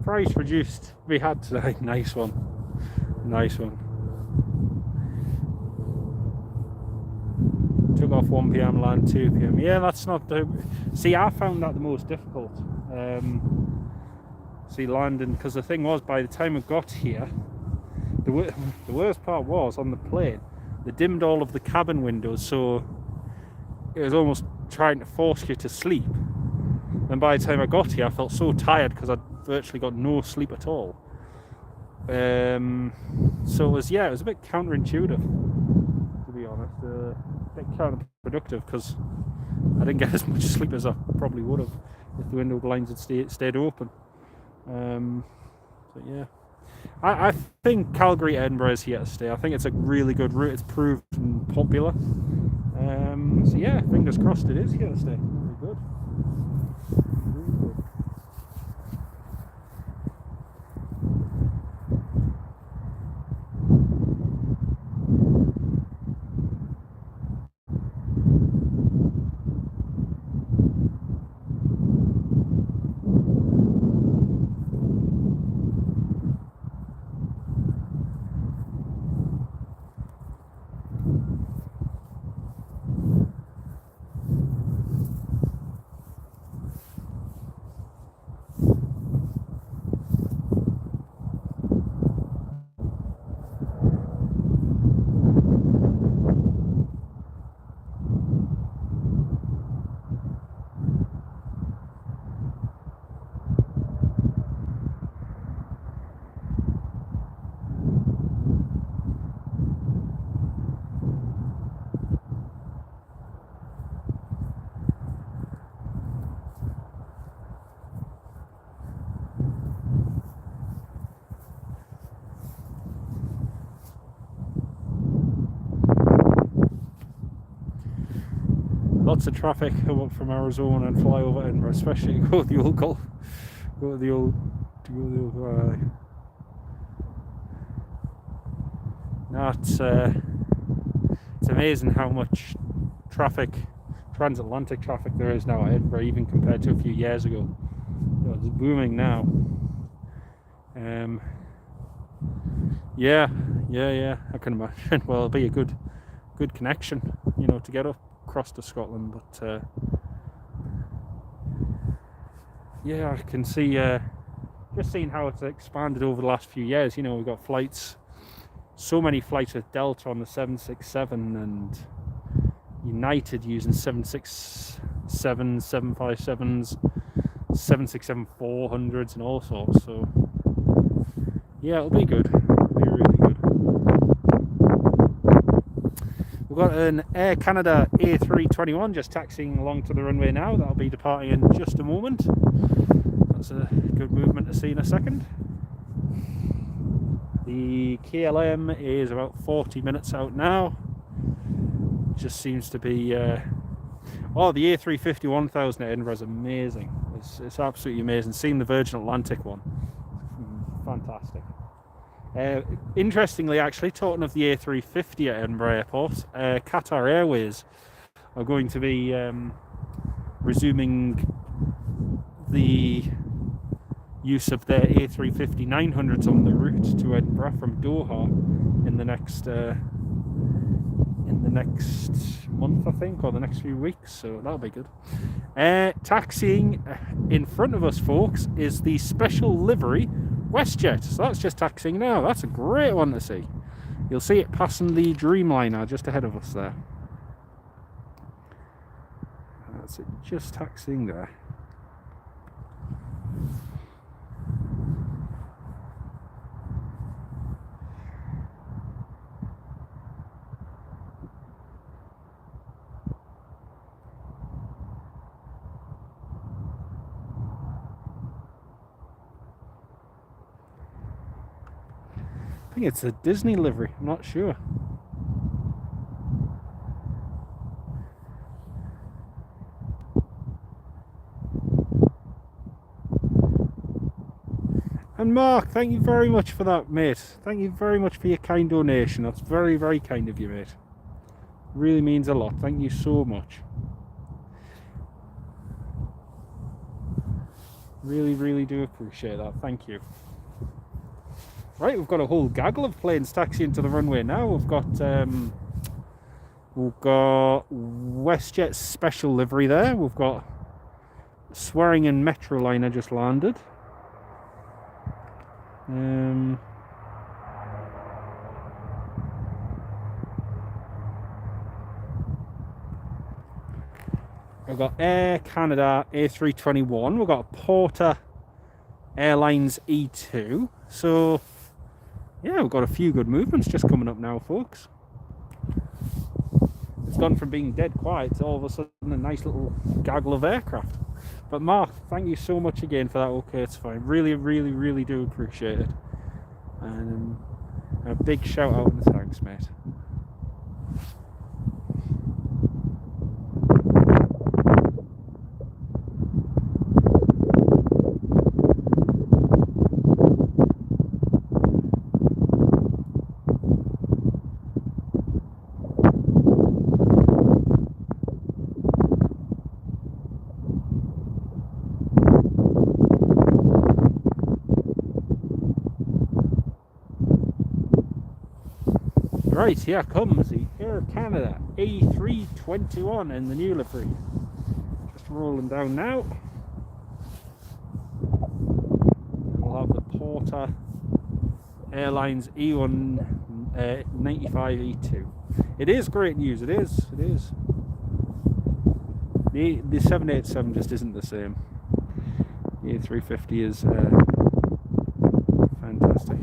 Speaker 1: Price reduced we had today. Nice one. Took off 1 p.m, land 2 p.m. Yeah, that's not the. See, I found that the most difficult. See, landing, because the thing was, by the time I got here, the worst part was on the plane, they dimmed all of the cabin windows, so it was almost trying to force you to sleep. And by the time I got here, I felt so tired because I'd virtually got no sleep at all. So it was a bit counterintuitive, to be honest. A bit counterproductive because I didn't get as much sleep as I probably would have if the window blinds had stayed open. But yeah, I think Calgary Edinburgh is here to stay. I think it's a really good route. It's proven popular. So yeah, fingers crossed it is here to stay. Really good. Lots of traffic come up from Arizona and fly over Edinburgh, especially go to the old Gulf, go to the old Valley. No, it's amazing how much traffic transatlantic traffic there is now at Edinburgh, even compared to a few years ago. It's booming now. Yeah, I can imagine. Well, it'll be a good connection, you know, to get across to Scotland. But yeah, I can see just seeing how it's expanded over the last few years. You know, we've got flights, so many flights with Delta on the 767 and United using 767s, 757s, 767-400s and all sorts. So yeah, it'll be good. It'll be really good. We've got an Air Canada A321 just taxiing along to the runway now. That'll be departing in just a moment. That's a good movement to see in a second. The KLM is about 40 minutes out now. Just seems to be oh, the A350-1000 at Edinburgh is amazing. It's absolutely amazing. Seeing the Virgin Atlantic one, fantastic. Interestingly, actually, talking of the A350 at Edinburgh Airport, Qatar Airways are going to be resuming the use of their A350-900s on the route to Edinburgh from Doha in the next month, I think, or the next few weeks, so that'll be good. Taxiing in front of us, folks, is the special livery WestJet. So that's just taxiing now. That's a great one to see. You'll see it passing the Dreamliner just ahead of us there. That's it, just taxiing there. I think it's a Disney livery, I'm not sure. And Mark, thank you very much for that, mate. Thank you very much for your kind donation. That's very, very kind of you, mate. Really means a lot. Thank you so much. Really, really do appreciate that. Thank you. Right, we've got a whole gaggle of planes taxiing to the runway now. We've got WestJet's special livery there. We've got Swearingen Metroliner just landed. We've got Air Canada A321. We've got Porter Airlines E2. So yeah, we've got a few good movements just coming up now, folks. It's gone from being dead quiet to all of a sudden a nice little gaggle of aircraft. But Mark, thank you so much again for that. Okay, it's fine. Really, really, really do appreciate it. And a big shout out and thanks, mate. Right, here comes the Air Canada A321 in the new livery. Just rolling down now. We'll have the Porter Airlines E195 E2. It is great news, it is. The 787 just isn't the same. The A350 is fantastic.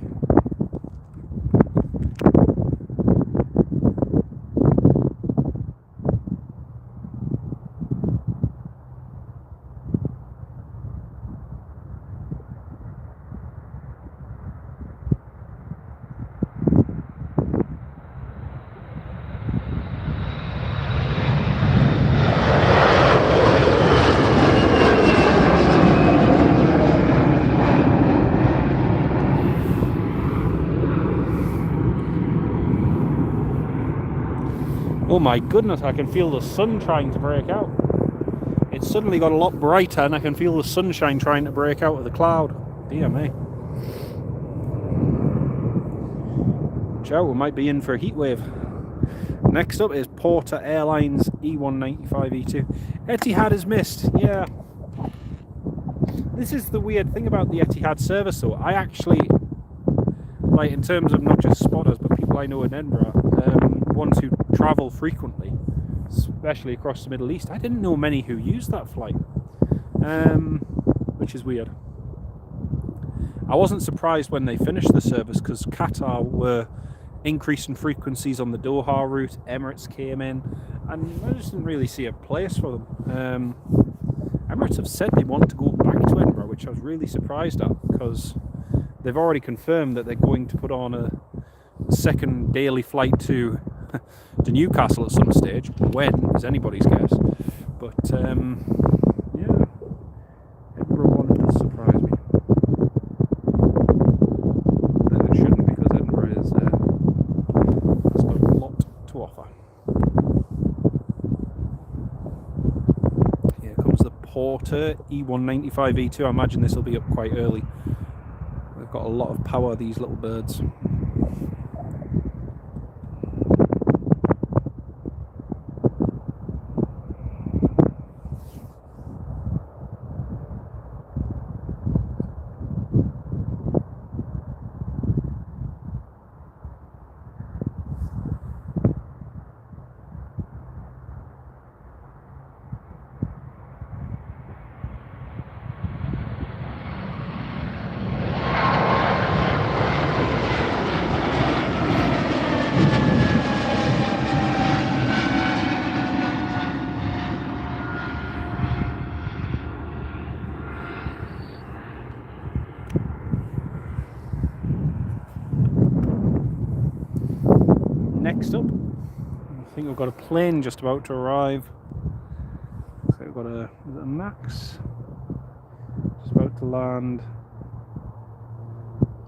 Speaker 1: Oh my goodness, I can feel the sun trying to break out. It's suddenly got a lot brighter and I can feel the sunshine trying to break out of the cloud. Dear me. Joe, we might be in for a heat wave. Next up is Porter Airlines E195-E2. Etihad is missed, yeah. This is the weird thing about the Etihad service though. I actually, like in terms of not just spotters, but people I know in Edinburgh, ones who travel frequently, especially across the Middle East, I didn't know many who used that flight, which is weird. I wasn't surprised when they finished the service because Qatar were increasing frequencies on the Doha route, Emirates came in, and I just didn't really see a place for them. Emirates have said they want to go back to Edinburgh, which I was really surprised at because they've already confirmed that they're going to put on a second daily flight to Newcastle at some stage. When is anybody's guess, but yeah, Edinburgh one does surprise me. And it shouldn't, because Edinburgh has got a lot to offer. Here comes the Porter E195-E2. I imagine this will be up quite early. They've got a lot of power, these little birds. Next up, I think we've got a plane just about to arrive. So we've got a Max just about to land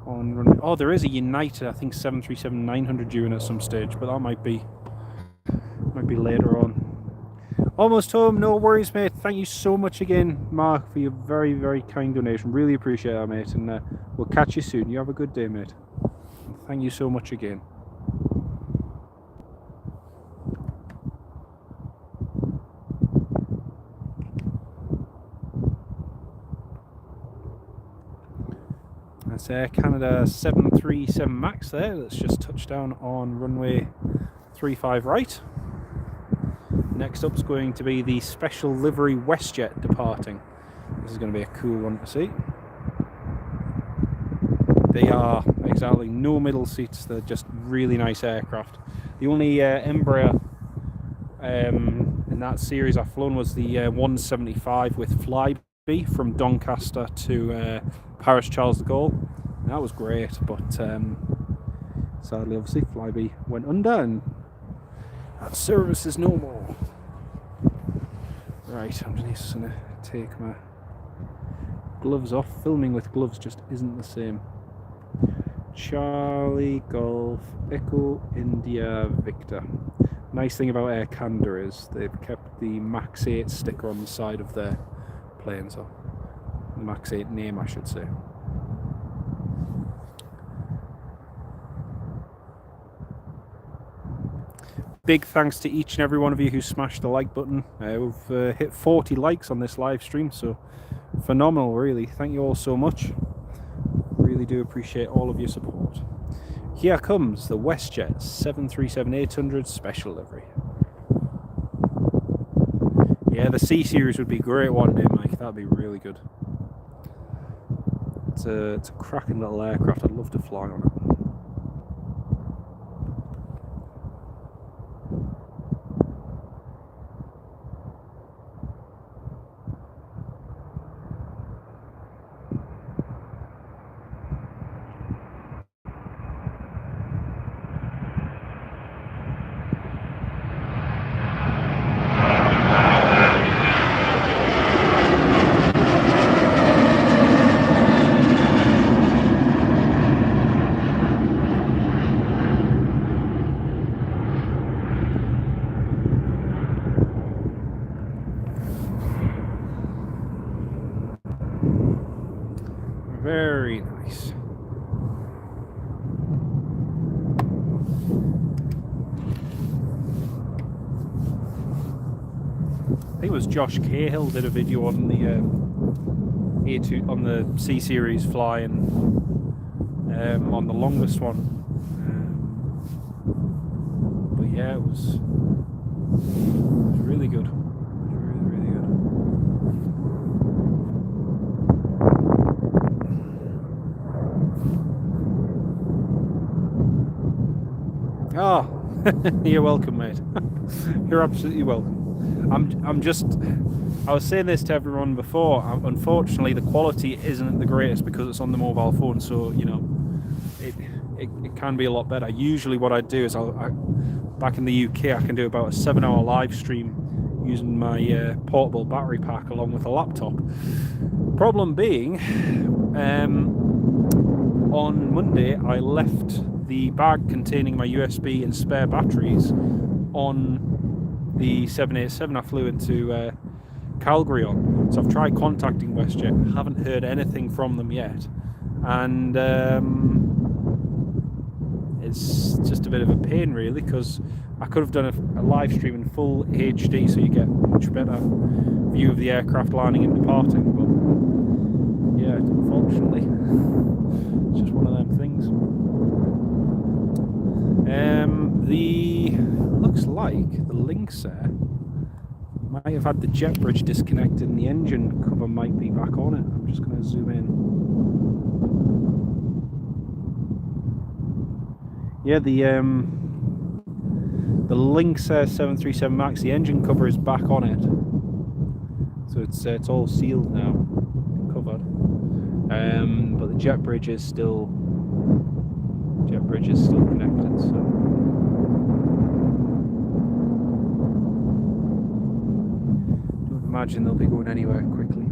Speaker 1: on Runway. Oh, there is a United, I think 737-900 due in at some stage, but that might be later on. Almost home, no worries, mate. Thank you so much again, Mark, for your very, very kind donation. Really appreciate that, mate, and we'll catch you soon. You have a good day, mate. Thank you so much again. That's Air Canada 737 MAX there, that's just touched down on runway 35 right. Next up is going to be the special livery WestJet departing. This is going to be a cool one to see. They are exactly no middle seats, they're just really nice aircraft. The only Embraer in that series I've flown was the 175 with Flybe from Doncaster to Paris Charles de Gaulle. That was great, but sadly, obviously, Flybe went under and that service is no more. Right, I'm just going to take my gloves off. Filming with gloves just isn't the same. Charlie Golf Echo India Victor. Nice thing about Air Canada is they've kept the Max 8 sticker on the side of their plane, so the Max 8 name, I should say. Big thanks to each and every one of you who smashed the like button. We've hit 40 likes on this live stream, so phenomenal, really. Thank you all so much. Really do appreciate all of your support. Here comes the WestJet 737-800 special livery. Yeah, the C series would be great one day, Mike. That'd be really good. It's a cracking little aircraft. I'd love to fly on it. I think it was Josh Cahill did a video on the A2 on the C series flying on the longest one. But yeah, it was really good. It was really, really good. Ah, you're welcome, mate. You're absolutely welcome. I was saying this to everyone before. Unfortunately, the quality isn't the greatest because it's on the mobile phone. So you know, it can be a lot better. Usually, what I do is back in the UK, I can do about a 7-hour live stream using my portable battery pack along with a laptop. Problem being, on Monday I left the bag containing my USB and spare batteries on the 787 I flew into Calgary on. So I've tried contacting WestJet, haven't heard anything from them yet, and it's just a bit of a pain really, because I could have done a live stream in full HD so you get a much better view of the aircraft landing and departing, but yeah, unfortunately it's just one of them things. Looks like the Lynx there might have had the jet bridge disconnected and the engine cover might be back on it. I'm just going to zoom in. Yeah, the Lynx 737 MAX, the engine cover is back on it, so it's all sealed now, covered. But the jet bridge is still connected. So don't imagine they'll be going anywhere quickly.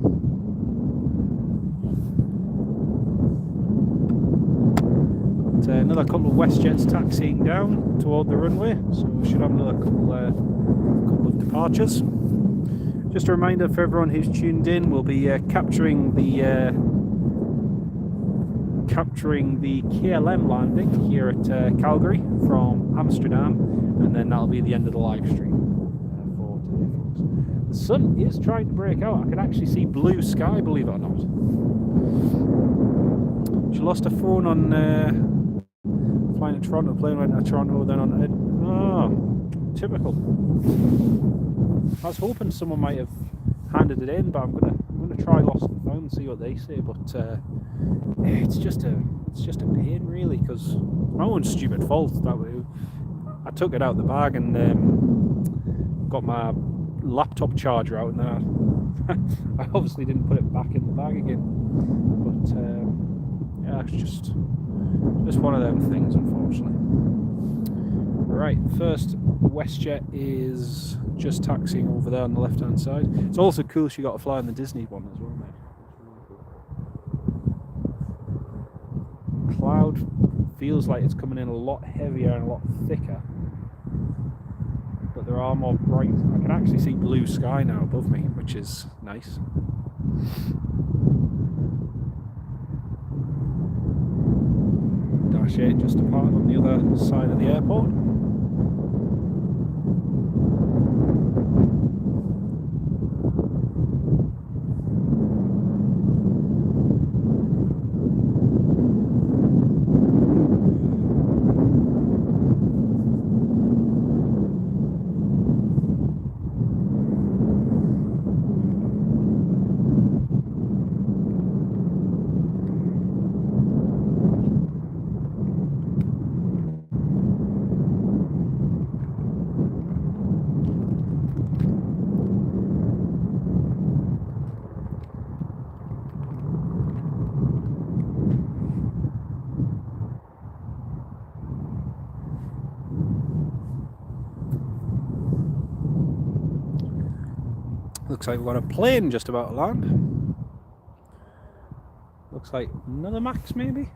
Speaker 1: Another couple of WestJets taxiing down toward the runway, so we should have another couple of departures. Just a reminder for everyone who's tuned in, we'll be capturing the KLM landing here at Calgary from Amsterdam, and then that'll be the end of the live stream for today, folks. The sun is trying to break out. I can actually see blue sky, believe it or not. She lost her phone on flying to Toronto, plane went to Toronto, then on it. Oh, typical. I was hoping someone might have handed it in, but I'm gonna try Lost and Found and see what they say. But it's just a pain really, because my own stupid fault. That way, I took it out the bag and got my laptop charger out, and then I obviously didn't put it back in the bag again. But yeah, it's just one of them things, unfortunately. Right, first WestJet is just taxiing over there on the left hand side. It's also cool she got to fly on the Disney one as well, mate. Really cool. Cloud feels like it's coming in a lot heavier and a lot thicker, but there are more bright. I can actually see blue sky now above me, which is nice. Dash 8 just departed on the other side of the airport. Looks like we've got a plane just about to land. Looks like another Max maybe.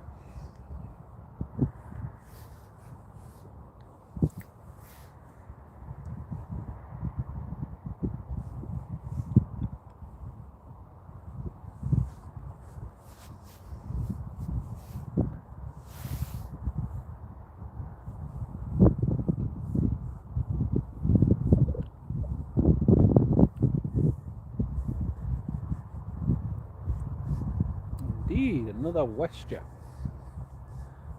Speaker 1: indeed, another WestJet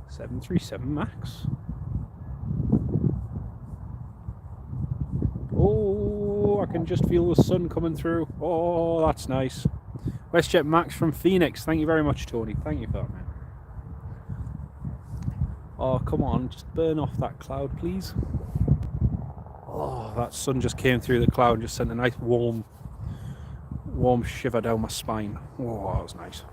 Speaker 1: 737 MAX. Oh, I can just feel the sun coming through. Oh, that's nice. WestJet MAX from Phoenix. Thank you very much, Tony. Thank you for that, man. Oh, come on, just burn off that cloud, please. Oh, that sun just came through the cloud and just sent a nice warm shiver down my spine. Oh, that was nice.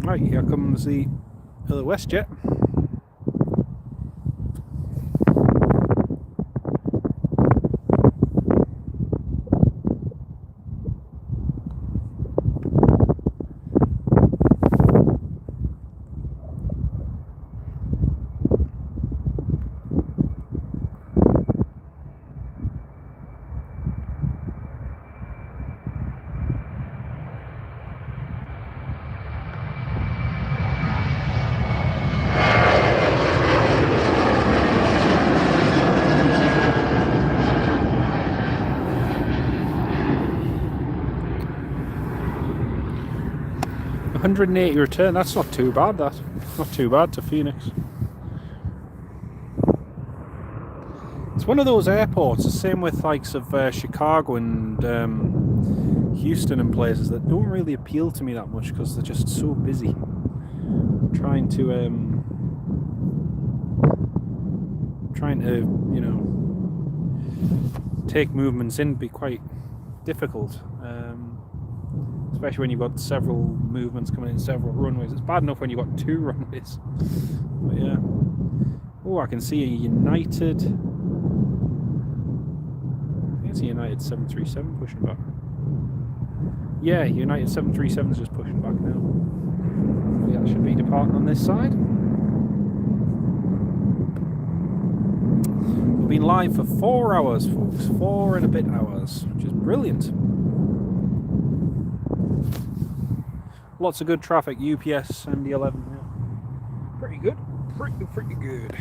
Speaker 1: Right, here comes the other WestJet. $180 return, that's not too bad, that. Not too bad to Phoenix. It's one of those airports, the same with likes of Chicago and Houston and places that don't really appeal to me that much because they're just so busy. Trying to, you know, take movements in be quite difficult. Especially when you've got several movements coming in several runways. It's bad enough when you've got 2 runways. But yeah. Oh, I can see a United. I think it's a United 737 pushing back. Yeah, United 737 is just pushing back now. Yeah, that should be departing on this side. We've been live for 4 hours, folks. 4 and a bit hours, which is brilliant. Lots of good traffic, UPS, MD-11, yeah. Pretty good, pretty good.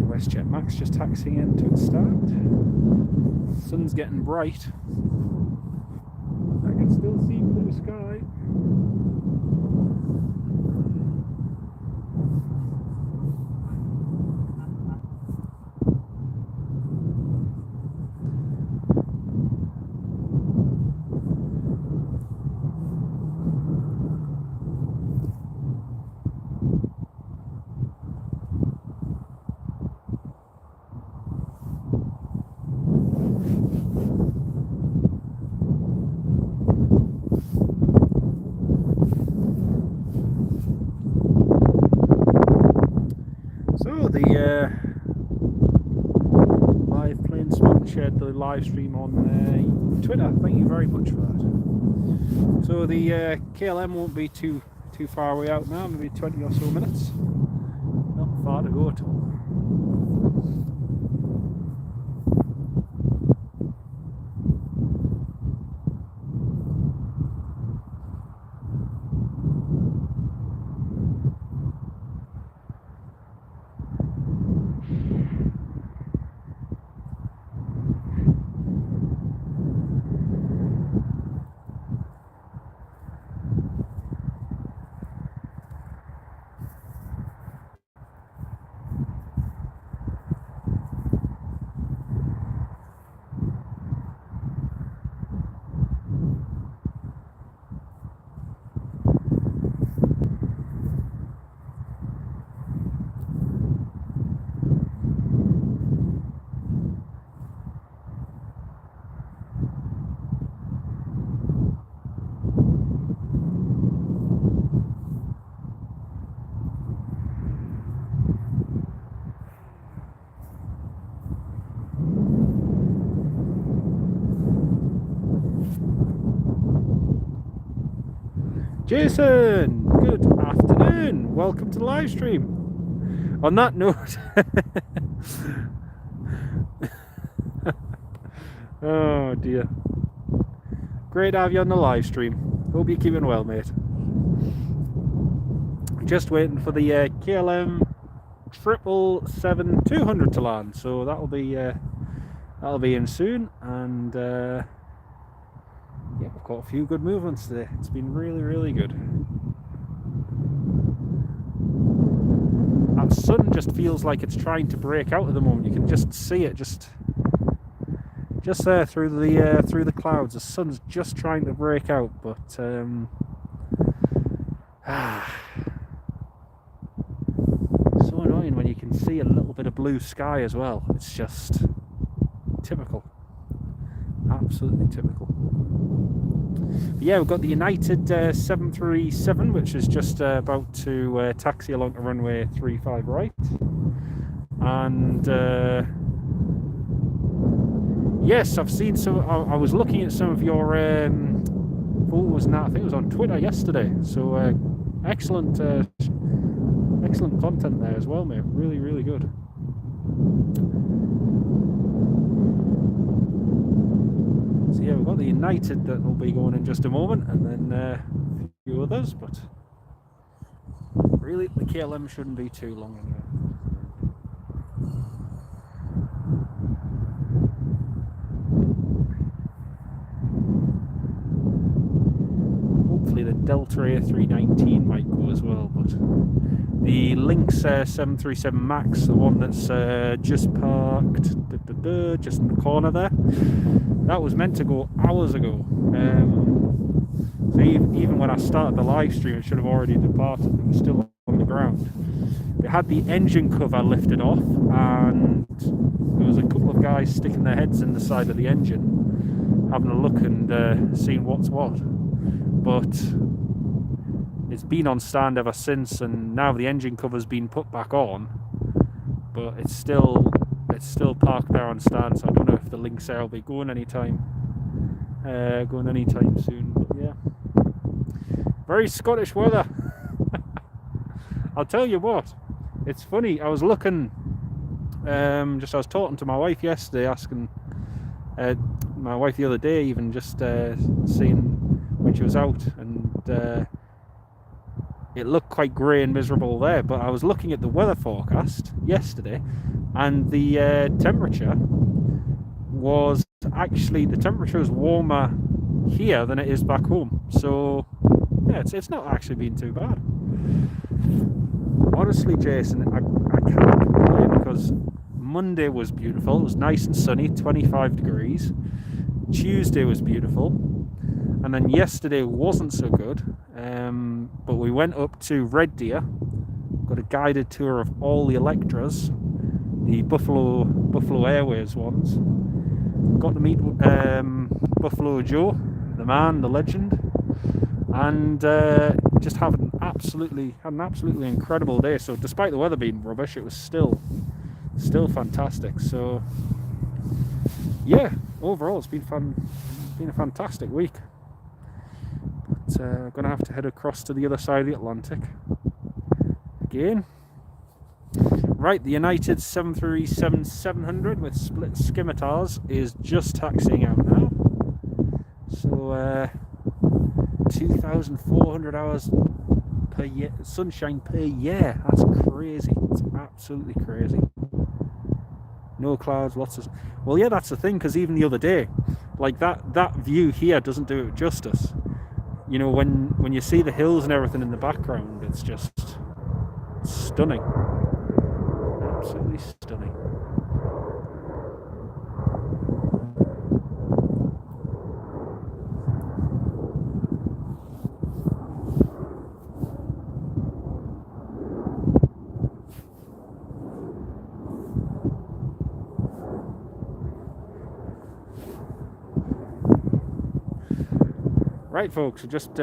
Speaker 1: WestJet MAX just taxiing into its start. Sun's getting bright. I can still see blue sky. Live plane spot shared the live stream on Twitter. Thank you very much for that. So the KLM won't be too far away out now, maybe 20 or so minutes. Not far to go at all. Jason, good afternoon. Welcome to the live stream. On that note, oh dear. Great to have you on the live stream. Hope you're keeping well, mate. Just waiting for the KLM 777-200 to land, so that'll be in soon. And yeah, we've got a few good movements today. It's been really good. That sun just feels like it's trying to break out at the moment. You can just see it just there through the clouds. The sun's just trying to break out, but so annoying when you can see a little bit of blue sky as well. It's just typical, absolutely typical. But yeah, we've got the United 737, which is just about to taxi along to runway 35 right, and yes, I've seen some. I was looking at some of your photos now. I think it was on Twitter yesterday. So excellent content there as well, mate. Really good. So yeah, we've got the United that will be going in just a moment, and then a few others. But really, the KLM shouldn't be too long anyway. Hopefully the Delta A319 might go as well, but the Lynx 737 Max, the one that's just parked just in the corner there, that was meant to go hours ago. So even when I started the live stream, it should have already departed. It was still on the ground. They had the engine cover lifted off, and there was a couple of guys sticking their heads in the side of the engine, having a look and seeing what's what. But it's been on stand ever since, and now the engine cover's been put back on, but it's still parked there on stand. So I don't know if the Lynx Air will be going anytime soon. But yeah, very Scottish weather. I'll tell you what, it's funny. I was looking, I was talking to my wife yesterday, asking my wife the other day, even just seeing when she was out, and it looked quite grey and miserable there. But I was looking at the weather forecast yesterday, and the temperature was warmer here than it is back home. So yeah, it's not actually been too bad. Honestly, Jason, I can't complain, because Monday was beautiful. It was nice and sunny, 25 degrees. Tuesday was beautiful, and then yesterday wasn't so good. But we went up to Red Deer, got a guided tour of all the Electras, the Buffalo Airways ones. Got to meet Buffalo Joe, the man, the legend, and just had an absolutely incredible day. So despite the weather being rubbish, it was still fantastic. So yeah, overall it's been a fantastic week. But I'm gonna have to head across to the other side of the Atlantic again. Right, the United 737-700 with split scimitars is just taxiing out now. So 2,400 hours per year, sunshine per year. That's crazy. It's absolutely crazy. No clouds, lots of... Well, yeah, that's the thing, because even the other day, like that view here doesn't do it justice. You know, when you see the hills and everything in the background, it's just stunning. Absolutely stunning. Right, folks, just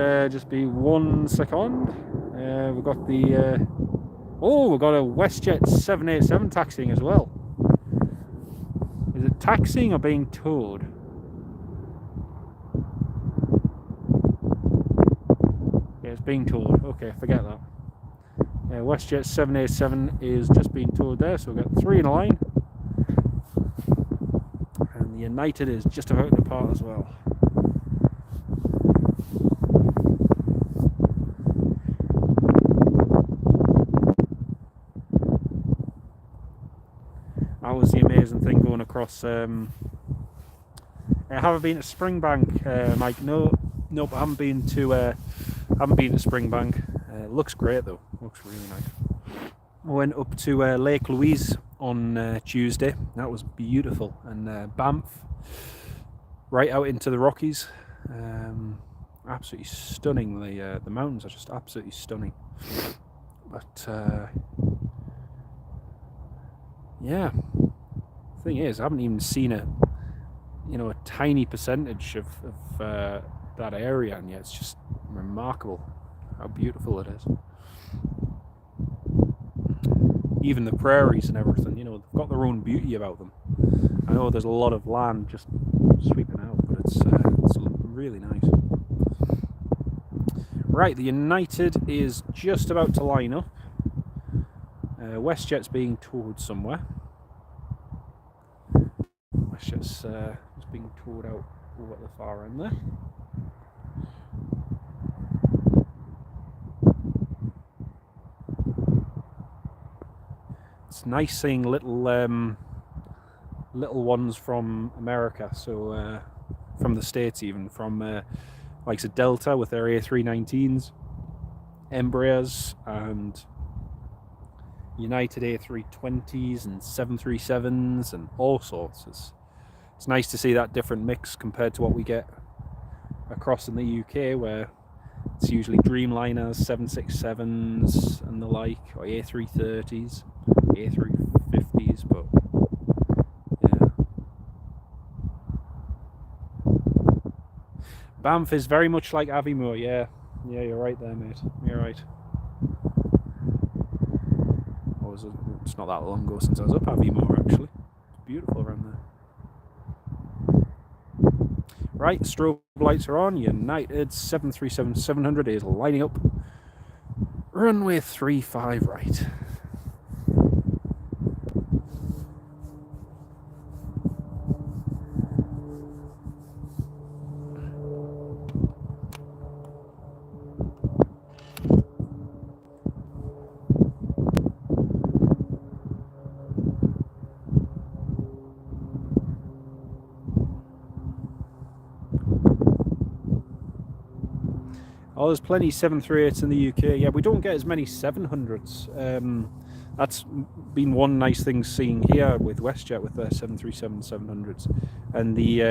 Speaker 1: be 1 second. We've got the we've got a WestJet 787 taxiing as well. Is it taxiing or being towed? Yeah, it's being towed. Okay, forget that. WestJet 787 is just being towed there, so we've got 3 in a line. And the United is just about to depart as well. That was the amazing thing going across. Have I been to Springbank, Mike? Nope. I haven't been to Springbank. Looks great though. Looks really nice. I went up to Lake Louise on Tuesday. That was beautiful, and Banff, right out into the Rockies. Absolutely stunning. The mountains are just absolutely stunning. But yeah, the thing is, I haven't even seen a tiny percentage of that area, and yet it's just remarkable how beautiful it is. Even the prairies and everything, they've got their own beauty about them. I know there's a lot of land just sweeping out, but it's really nice. Right, the United is just about to line up. WestJet's being towed somewhere. WestJet's being towed out over at the far end there. It's nice seeing little ones from America, so from the States, even from like a Delta with their A319s, Embraers, and United A320s and 737s and all sorts. It's nice to see that different mix compared to what we get across in the UK, where it's usually Dreamliners, 767s and the like, or A330s, A350s, but yeah. Banff is very much like Aviemore, yeah, you're right there, mate, you're right. It's not that long ago since I was up Aviemore, actually. It's beautiful around there. Right, strobe lights are on. United 737-700 is lining up. Runway 35 right. Oh, there's plenty 738s in the UK. Yeah, we don't get as many 700s. That's been one nice thing seeing here with WestJet with their 737-700s. And the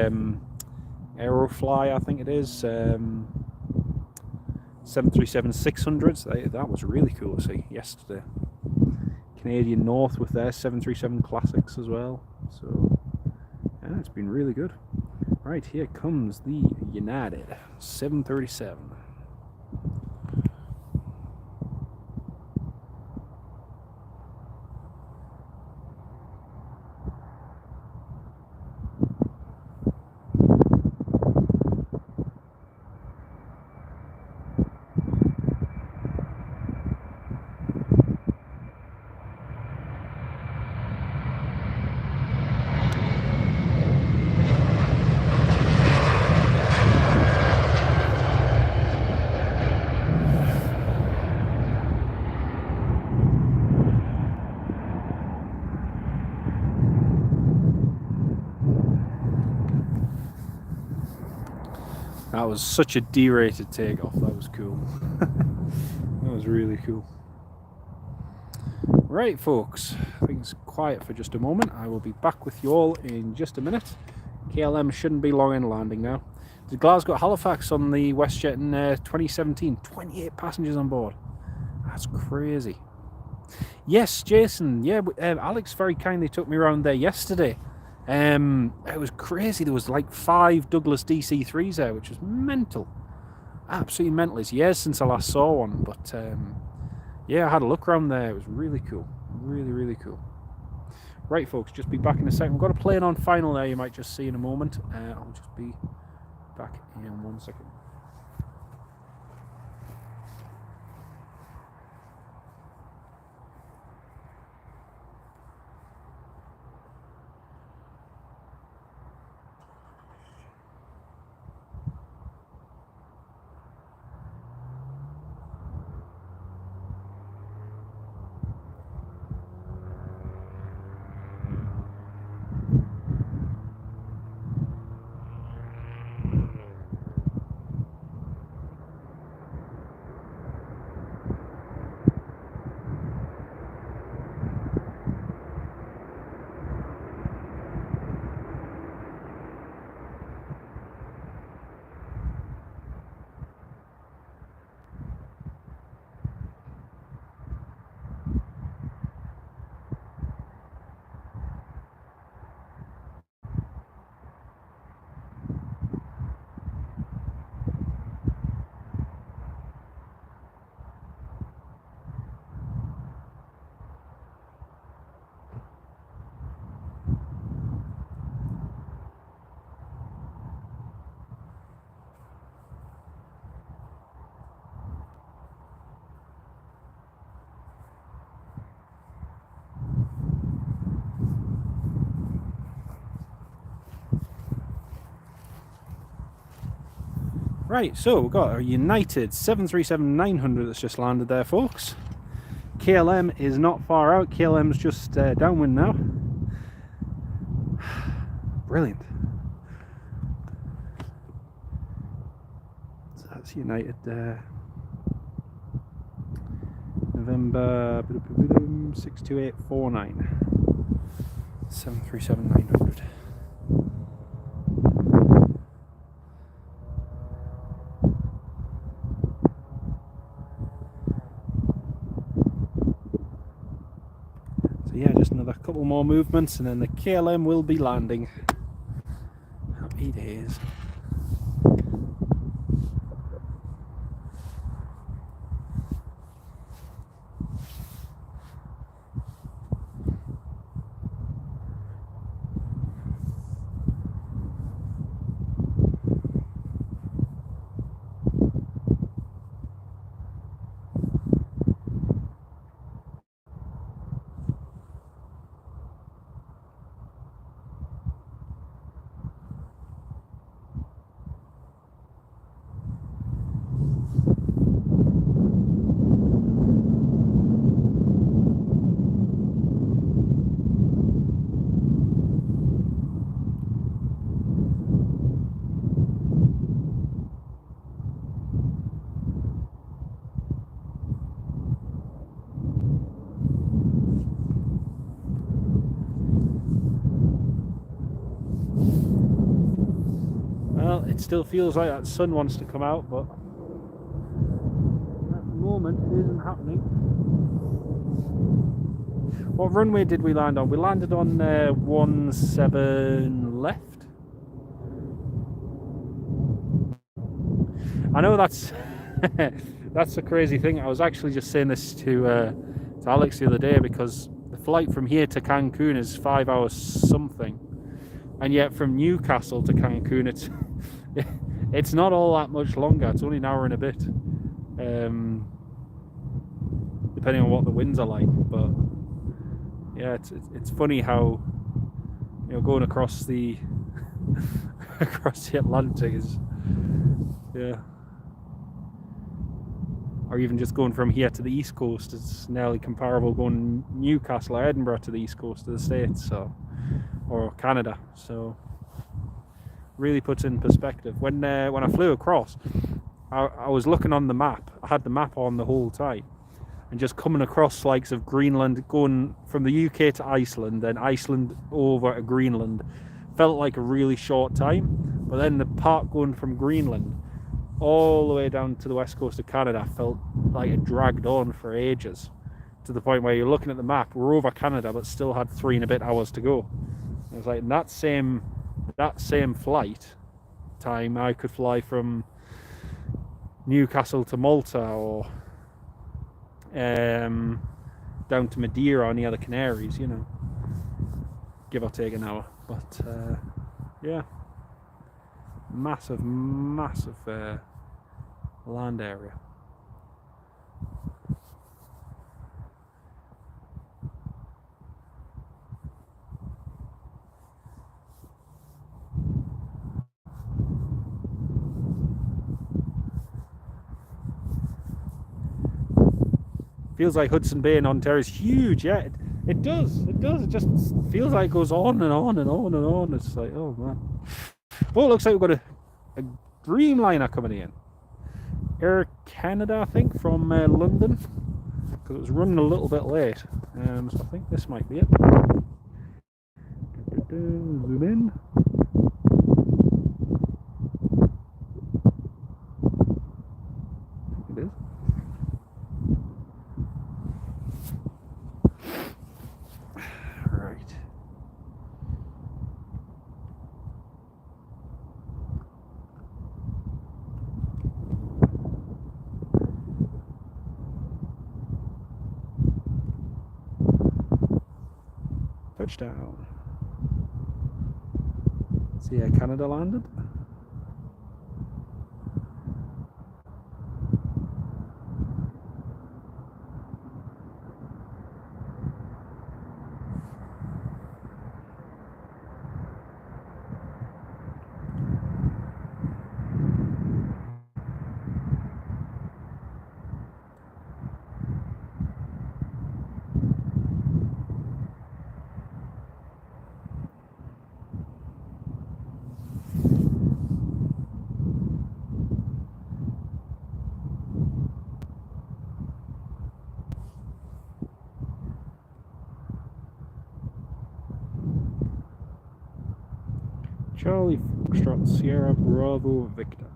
Speaker 1: Aerofly, I think it is, 737-600s. That was really cool to see yesterday. Canadian North with their 737 Classics as well. So, yeah, it's been really good. Right, here comes the United 737. That was such a D-rated takeoff. That was cool. That was really cool. Right, folks. Things quiet for just a moment. I will be back with you all in just a minute. KLM shouldn't be long in landing now. Did Glasgow Halifax on the WestJet in 2017? 28 passengers on board. That's crazy. Yes, Jason. Yeah, Alex very kindly took me around there yesterday. It was crazy. There was like 5 Douglas DC-3s there, which was mental. Absolutely mental. It's years since I last saw one, but yeah, I had a look around there. It was really cool. Really, really cool. Right, folks, just be back in a second. We've got a plane on final there, you might just see in a moment. I'll just be back in 1 second. Right, so we've got a United 737-900 that's just landed there, folks. KLM is not far out. KLM's just downwind now. Brilliant. So that's United November 62849 737-900. Yeah, just another couple more movements and then the KLM will be landing. Happy days. Well, it still feels like that sun wants to come out, but at the moment it isn't happening. What runway did we land on? We landed on 17 left. I know that's that's the crazy thing. I was actually just saying this to Alex the other day, because the flight from here to Cancun is 5 hours something, and yet from Newcastle to Cancun it's not all that much longer. It's only an hour and a bit, depending on what the winds are like. But yeah, it's funny how, you know, going across the across the Atlantic is, yeah, or even just going from here to the East Coast, it's nearly comparable going Newcastle or Edinburgh to the East Coast of the States, so, or Canada. So really puts in perspective. When I flew across, I was looking on the map. I had the map on the whole time, and just coming across likes of Greenland, going from the UK to Iceland, then Iceland over to Greenland, felt like a really short time. But then the part going from Greenland all the way down to the west coast of Canada felt like it dragged on for ages, to the point where you're looking at the map, we're over Canada but still had 3 and a bit hours to go. It was like that same flight time I could fly from Newcastle to Malta, or down to Madeira or any other Canaries, you know, give or take an hour. But yeah, massive land area. Feels like Hudson Bay in Ontario is huge. Yeah, it does. It just feels like it goes on and on and on and on. It's like, oh man. Well, it looks like we've got a Dreamliner coming in. Air Canada, I think, from London, because it was running a little bit late. So I think this might be it. Zoom in. It is. Right. Touchdown. See how Canada landed. Charlie Foxtrot Sierra Bravo Victor.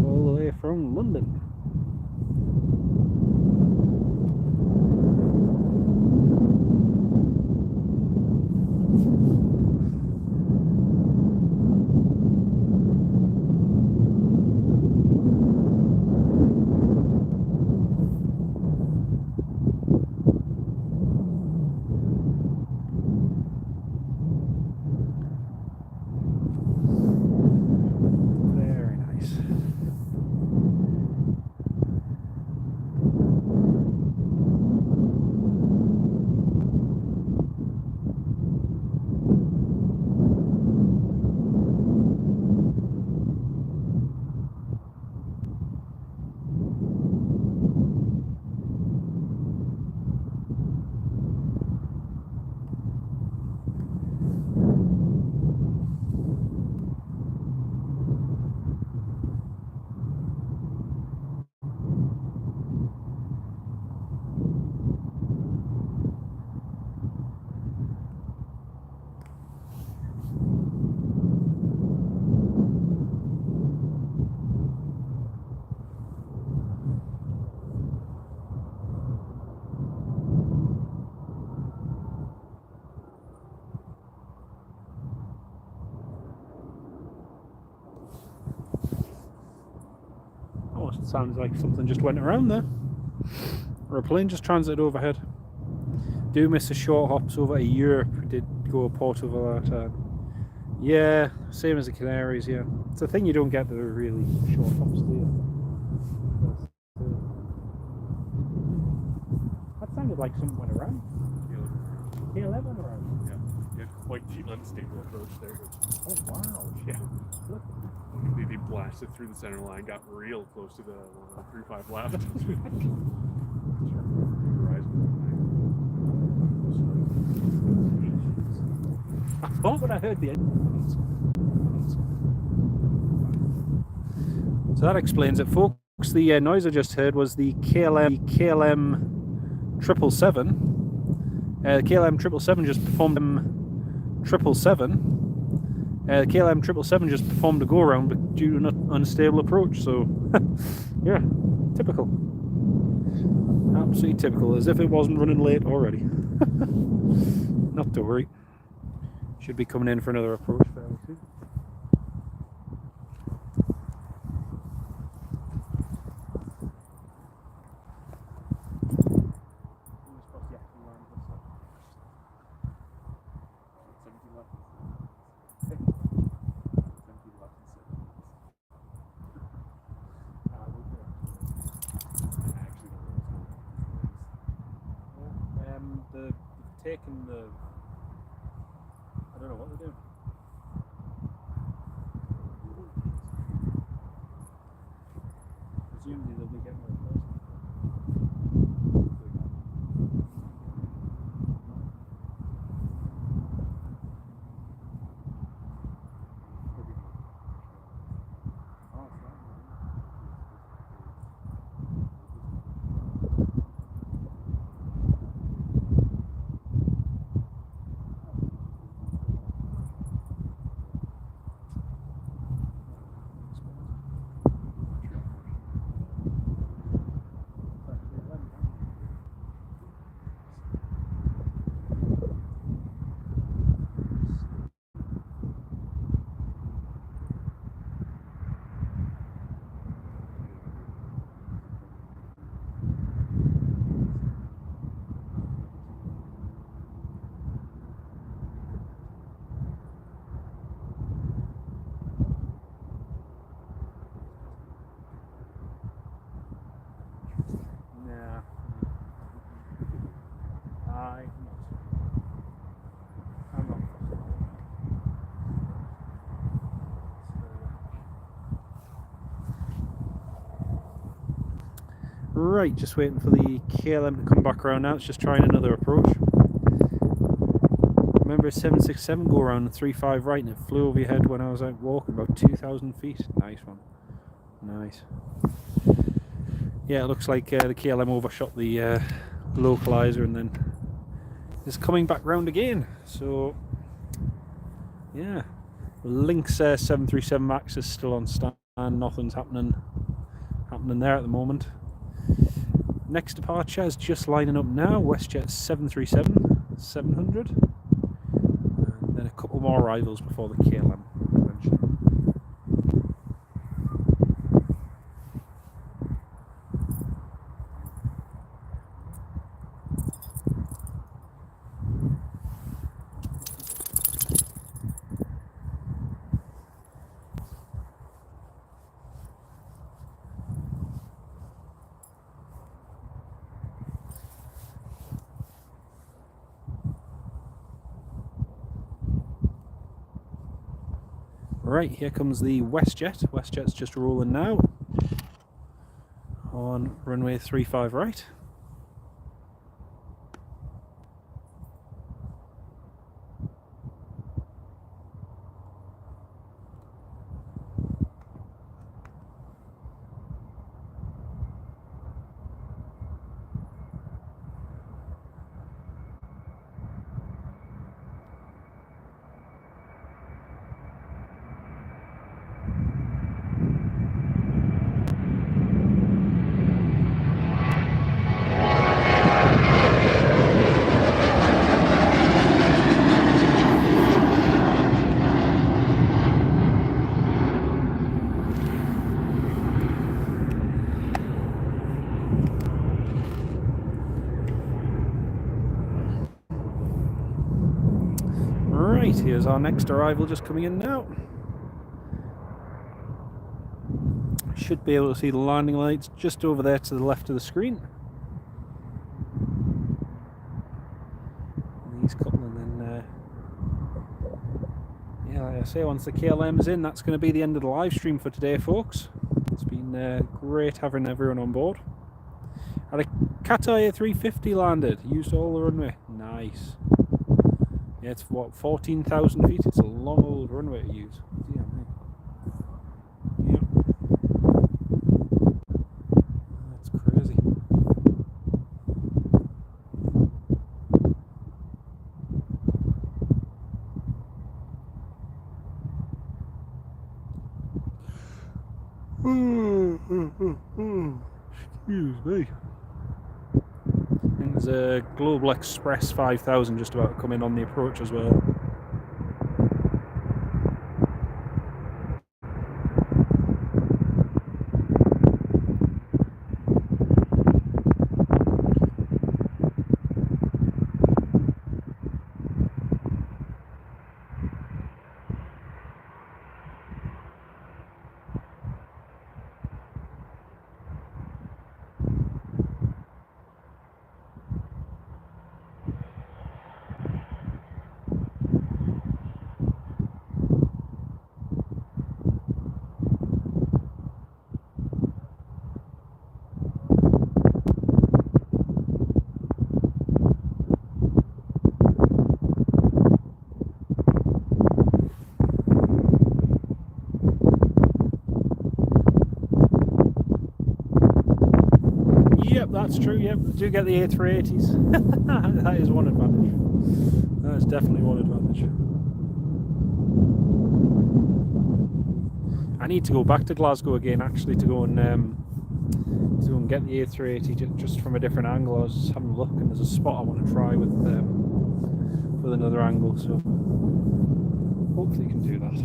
Speaker 1: All the way from London. Almost sounds like something just went around there. Or a plane just transited overhead. Do miss the short hops over to Europe. We did go Portugal that time. Yeah, same as the Canaries, yeah. It's a thing you don't get the really short hops, do you? That sounded like something went around. Yeah, that went around.
Speaker 2: Yeah, you had quite the unstable approach there.
Speaker 1: Oh wow,
Speaker 2: Yeah. They blasted through the center line, got real close to the 135 left.
Speaker 1: I thought when I heard the engine. So that explains it, folks. The noise I just heard was the KLM 777. The KLM 777 just performed the KLM 777 just performed a go-around, but due to an unstable approach. So, yeah, typical. Absolutely typical, as if it wasn't running late already. Not to worry. Should be coming in for another approach fairly soon. Taking the, I don't know what they're doing. Presumably they'll be getting rid of those. Right, just waiting for the KLM to come back around now. It's just trying another approach. Remember a 767 go around the 35 right and it flew over your head when I was out walking about 2,000 feet. Nice one. Nice. Yeah, it looks like the KLM overshot the localizer and then is coming back round again. So Yeah. Lynx 737 Max is still on stand. Nothing's happening there at the moment. Next departure is just lining up now. WestJet 737-700. And then a couple more arrivals before the KLM eventually. Right, here comes the WestJet. WestJet's just rolling now on runway 35 right. Right, here's our next arrival just coming in now. Should be able to see the landing lights just over there to the left of the screen. These couple, and then yeah, like I say, once the KLM is in, that's going to be the end of the live stream for today, folks. It's been great having everyone on board. Had a Canada A350 landed, used all the runway. Nice. Yeah, it's what, 14,000 feet? It's a long old runway to use. Dear me. Yeah. That's crazy. Excuse me. And there's a Global Express 5000 just about to come in on the approach as well. That's true, yep. I do get the A380s. That is one advantage. That is definitely one advantage. I need to go back to Glasgow again, actually, to go and get the A380 just from a different angle. I was just having a look, and there's a spot I want to try with another angle, so hopefully you can do that.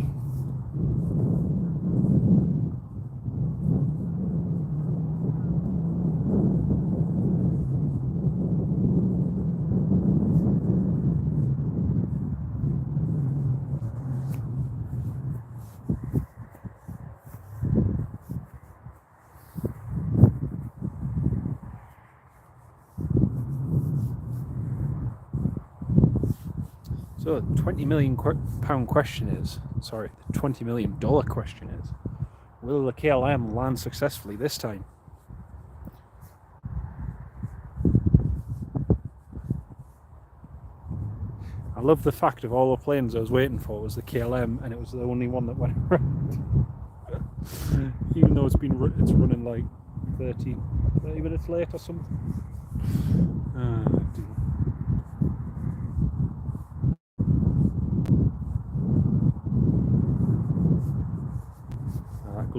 Speaker 1: So the £20 million question is, sorry, the $20 million question is, will the KLM land successfully this time? I love the fact of all the planes I was waiting for was the KLM, and it was the only one that went around. Even though it's running like 30 minutes late or something.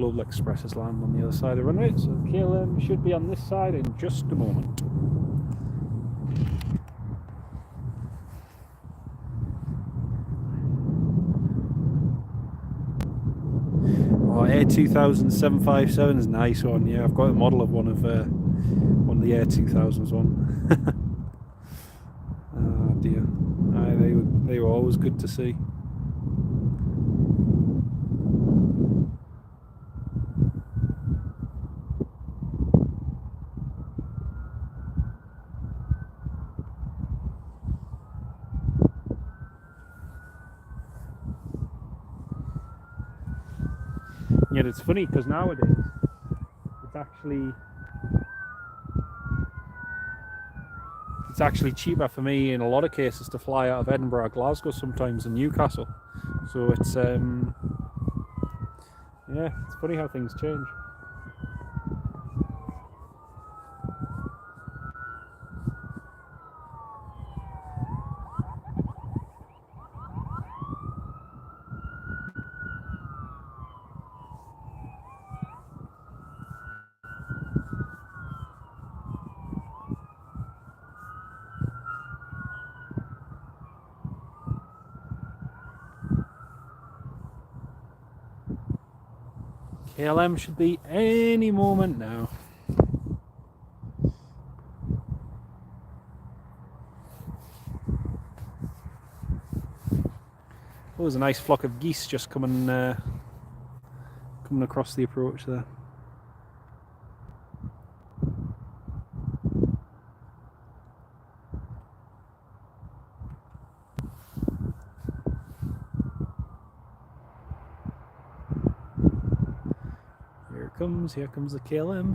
Speaker 1: Global Express has landed on the other side of the runway, so KLM should be on this side in just a moment. Oh, A2000 757 is a nice one. Yeah, I've got a model of one of the A2000s one. Oh dear, they were always good to see. Yet it's funny because nowadays it's actually cheaper for me in a lot of cases to fly out of Edinburgh or Glasgow sometimes than Newcastle. So it's yeah, it's funny how things change. KLM should be any moment now. Oh, there's a nice flock of geese just coming across the approach there. Here comes the KLM.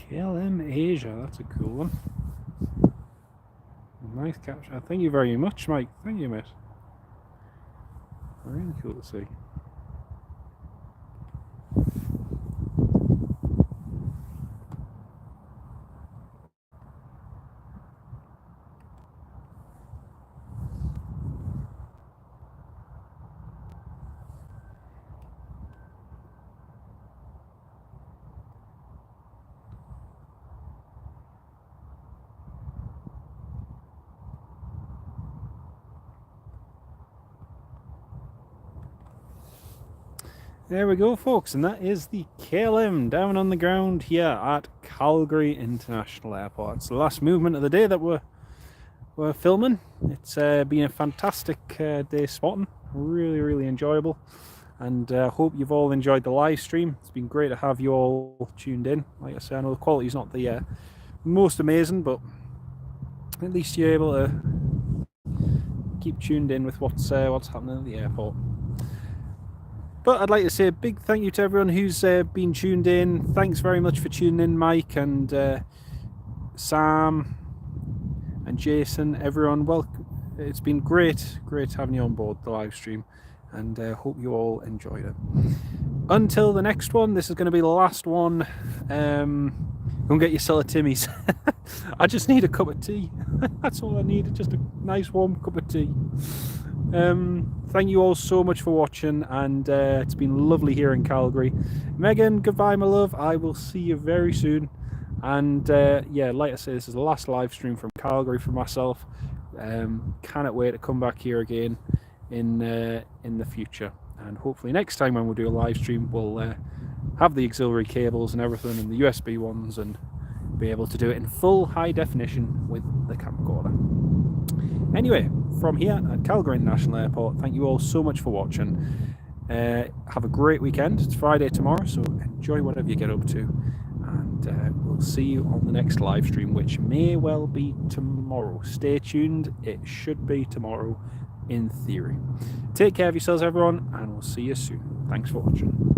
Speaker 1: KLM Asia, that's a cool one. Nice capture. Thank you very much, Mike. Thank you, mate. Really cool to see. There we go, folks, and that is the KLM down on the ground here at Calgary International Airport. It's the last movement of the day that we're filming. It's been a fantastic day spotting, really enjoyable, and hope you've all enjoyed the live stream. It's been great to have you all tuned in. Like I say, I know the quality is not the most amazing, but at least you're able to keep tuned in with what's happening at the airport. But I'd like to say a big thank you to everyone who's been tuned in. Thanks very much for tuning in, Mike and Sam and Jason, everyone. Welcome. It's been great having you on board the live stream, and hope you all enjoyed it. Until the next one, this is going to be the last one. Go and get yourself a Timmy's. I just need a cup of tea. That's all I need, just a nice warm cup of tea. Thank you all so much for watching, and it's been lovely here in Calgary. Megan, goodbye my love. I will see you very soon. And yeah, like I say, this is the last live stream from Calgary for myself. Cannot wait to come back here again in the future, and hopefully next time when we do a live stream we'll have the auxiliary cables and everything and the USB ones and be able to do it in full high definition with the camcorder. Anyway, from here at Calgary International Airport, thank you all so much for watching. Have a great weekend. It's Friday tomorrow, so enjoy whatever you get up to, and we'll see you on the next live stream, which may well be tomorrow. Stay tuned, it should be tomorrow in theory. Take care of yourselves everyone, and we'll see you soon. Thanks for watching.